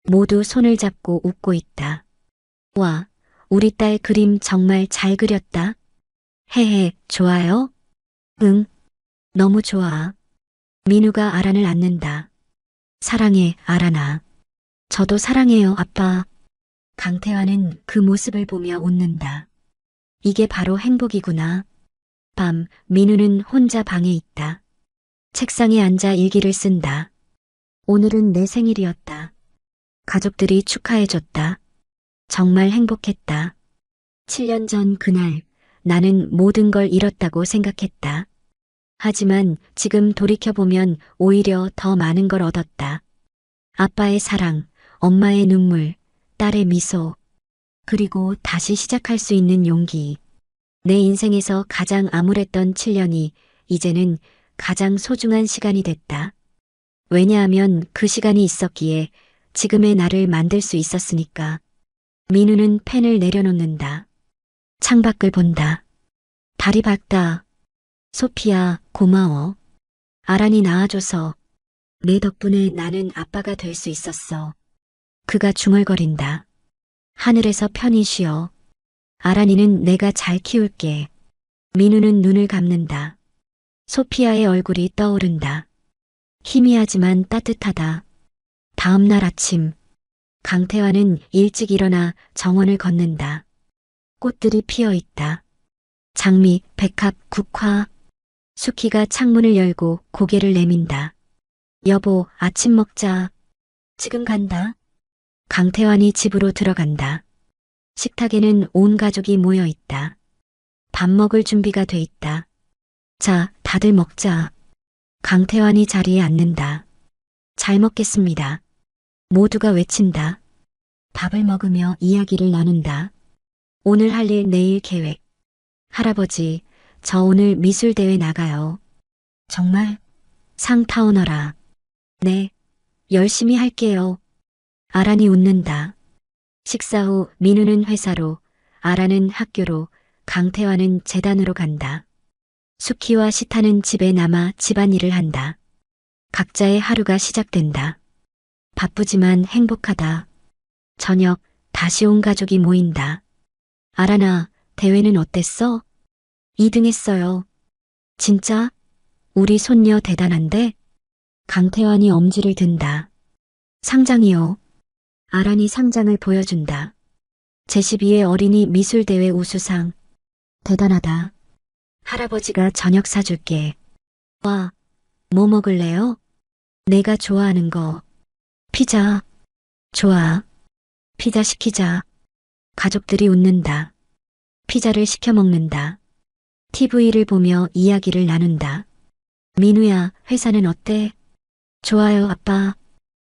모두 손을 잡고 웃고 있다. 와, 우리 딸 그림 정말 잘 그렸다. 헤헤, 좋아요? 응, 너무 좋아. 민우가 아란을 안는다. 사랑해, 아란아. 저도 사랑해요, 아빠. 강태환은 그 모습을 보며 웃는다. 이게 바로 행복이구나. 밤, 민우는 혼자 방에 있다. 책상에 앉아 일기를 쓴다. 오늘은 내 생일이었다. 가족들이 축하해줬다. 정말 행복했다. 7년 전 그날 나는 모든 걸 잃었다고 생각했다. 하지만 지금 돌이켜보면 오히려 더 많은 걸 얻었다. 아빠의 사랑, 엄마의 눈물, 딸의 미소, 그리고 다시 시작할 수 있는 용기. 내 인생에서 가장 암울했던 7년이 이제는 가장 소중한 시간이 됐다. 왜냐하면 그 시간이 있었기에 지금의 나를 만들 수 있었으니까. 민우는 펜을 내려놓는다. 창밖을 본다. 달이 밝다. 소피야, 고마워. 아란이 낳아줘서. 내 덕분에 나는 아빠가 될 수 있었어. 그가 중얼거린다. 하늘에서 편히 쉬어. 아란이는 내가 잘 키울게. 민우는 눈을 감는다. 소피아의 얼굴이 떠오른다. 희미하지만 따뜻하다. 다음 날 아침, 강태환은 일찍 일어나 정원을 걷는다. 꽃들이 피어 있다. 장미, 백합, 국화. 수키가 창문을 열고 고개를 내민다. 여보, 아침 먹자. 지금 간다. 강태환이 집으로 들어간다. 식탁에는 온 가족이 모여 있다. 밥 먹을 준비가 돼 있다. 자, 다들 먹자. 강태환이 자리에 앉는다. 잘 먹겠습니다. 모두가 외친다. 밥을 먹으며 이야기를 나눈다. 오늘 할 일, 내일 계획. 할아버지, 저 오늘 미술대회 나가요. 정말? 상 타오너라. 네, 열심히 할게요. 아란이 웃는다. 식사 후 민우는 회사로, 아란은 학교로, 강태환은 재단으로 간다. 수키와 시타는 집에 남아 집안일을 한다. 각자의 하루가 시작된다. 바쁘지만 행복하다. 저녁, 다시 온 가족이 모인다. 아란아, 대회는 어땠어? 2등 했어요. 진짜? 우리 손녀 대단한데? 강태환이 엄지를 든다. 상장이요. 아란이 상장을 보여준다. 제12회 어린이 미술대회 우수상. 대단하다. 할아버지가 저녁 사줄게. 와, 뭐 먹을래요? 내가 좋아하는 거. 피자. 좋아. 피자 시키자. 가족들이 웃는다. 피자를 시켜 먹는다. TV를 보며 이야기를 나눈다. 민우야, 회사는 어때? 좋아요, 아빠.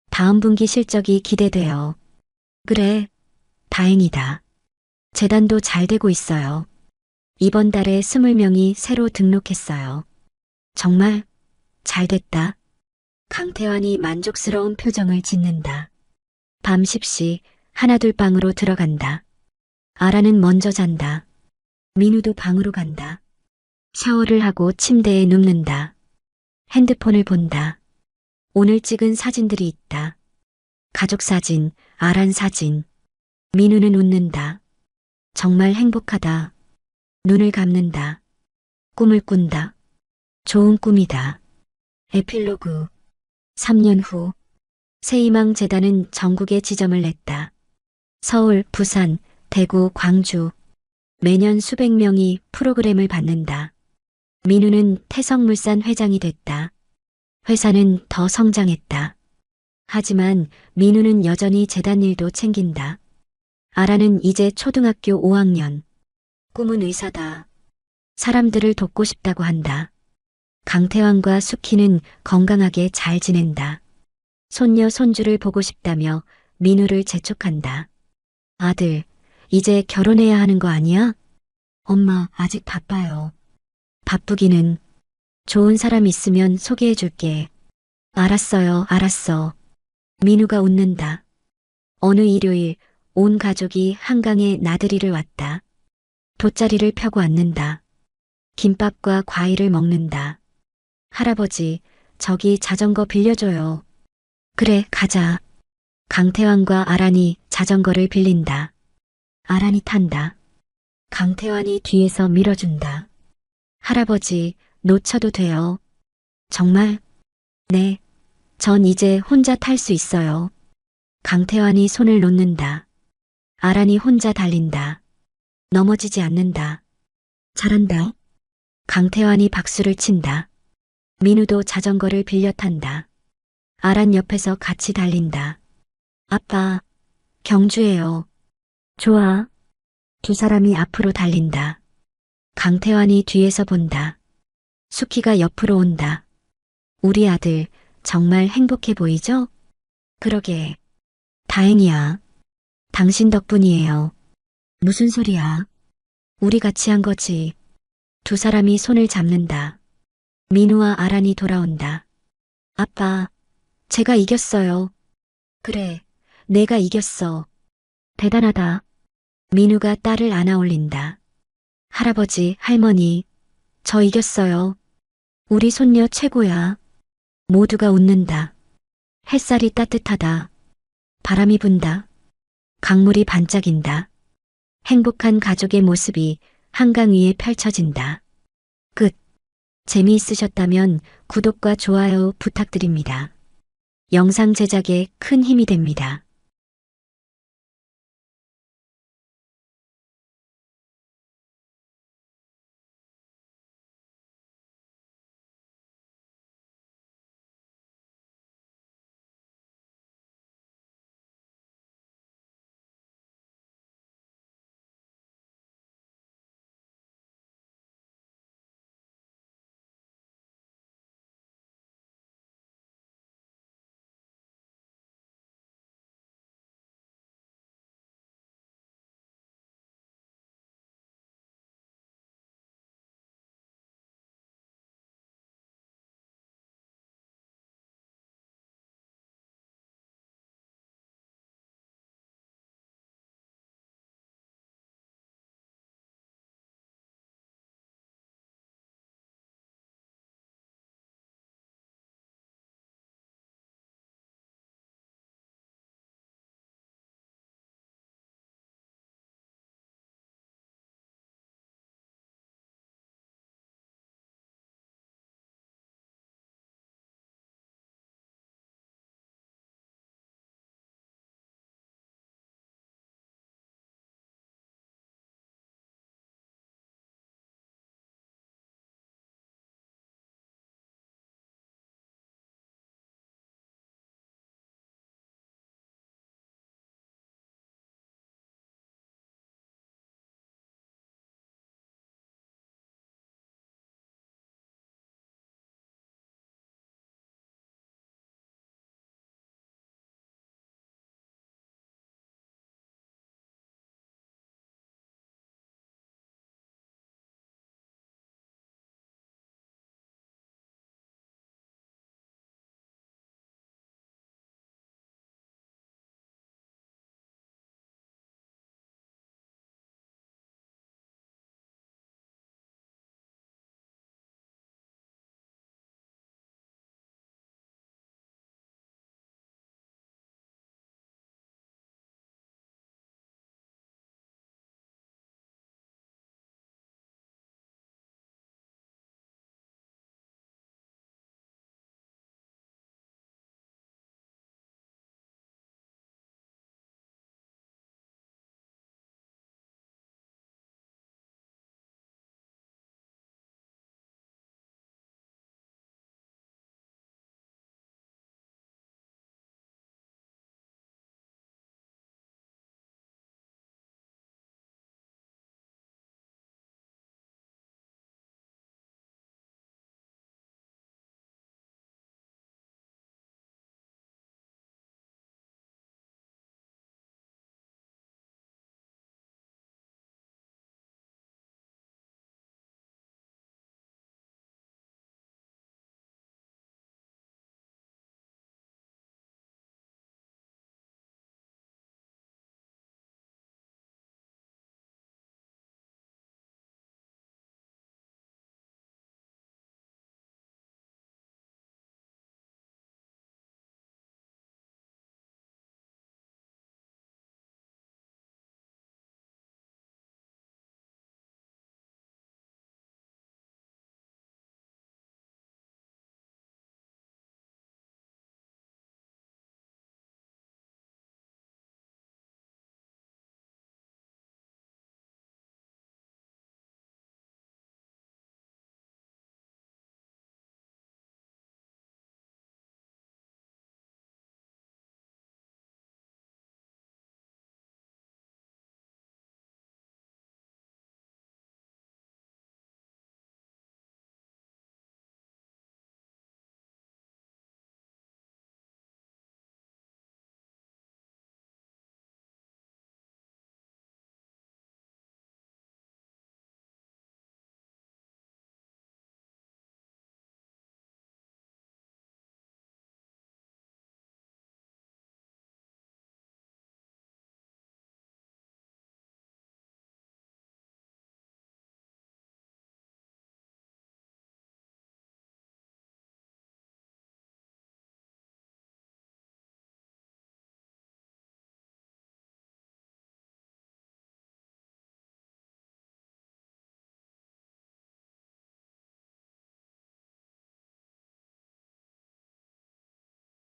다음 분기 실적이 기대돼요. 그래, 다행이다. 재단도 잘 되고 있어요. 이번 달에 20명이 새로 등록했어요. 정말 잘 됐다. 강태환이 만족스러운 표정을 짓는다. 밤 10시 하나둘 방으로 들어간다. 아라는 먼저 잔다. 민우도 방으로 간다. 샤워를 하고 침대에 눕는다. 핸드폰을 본다. 오늘 찍은 사진들이 있다. 가족 사진, 아란 사진. 민우는 웃는다. 정말 행복하다. 눈을 감는다. 꿈을 꾼다. 좋은 꿈이다. 에필로그. 3년 후 새희망 재단은 전국에 지점을 냈다. 서울, 부산, 대구, 광주. 매년 수백 명이 프로그램을 받는다. 민우는 태성물산 회장이 됐다. 회사는 더 성장했다. 하지만 민우는 여전히 재단 일도 챙긴다. 아라는 이제 초등학교 5학년. 꿈은 의사다. 사람들을 돕고 싶다고 한다. 강태환과 수키는 건강하게 잘 지낸다. 손녀 손주를 보고 싶다며 민우를 재촉한다. 아들, 이제 결혼해야 하는 거 아니야? 엄마, 아직 바빠요. 바쁘기는. 좋은 사람 있으면 소개해줄게. 알았어요, 알았어. 민우가 웃는다. 어느 일요일 온 가족이 한강에 나들이를 왔다. 돗자리를 펴고 앉는다. 김밥과 과일을 먹는다. 할아버지, 저기 자전거 빌려줘요. 그래, 가자. 강태환과 아란이 자전거를 빌린다. 아란이 탄다. 강태환이 뒤에서 밀어준다. 할아버지, 놓쳐도 돼요. 정말? 네. 전 이제 혼자 탈 수 있어요. 강태환이 손을 놓는다. 아란이 혼자 달린다. 넘어지지 않는다. 잘한다. 강태환이 박수를 친다. 민우도 자전거를 빌려 탄다. 아란 옆에서 같이 달린다. 아빠, 경주예요. 좋아. 두 사람이 앞으로 달린다. 강태환이 뒤에서 본다. 수키가 옆으로 온다. 우리 아들 정말 행복해 보이죠? 그러게. 다행이야. 당신 덕분이에요. 무슨 소리야? 우리 같이 한 거지. 두 사람이 손을 잡는다. 민우와 아란이 돌아온다. 아빠, 제가 이겼어요. 그래, 내가 이겼어. 대단하다. 민우가 딸을 안아 올린다. 할아버지, 할머니, 저 이겼어요. 우리 손녀 최고야. 모두가 웃는다. 햇살이 따뜻하다. 바람이 분다. 강물이 반짝인다. 행복한 가족의 모습이 한강 위에 펼쳐진다. 끝. 재미있으셨다면 구독과 좋아요 부탁드립니다. 영상 제작에 큰 힘이 됩니다.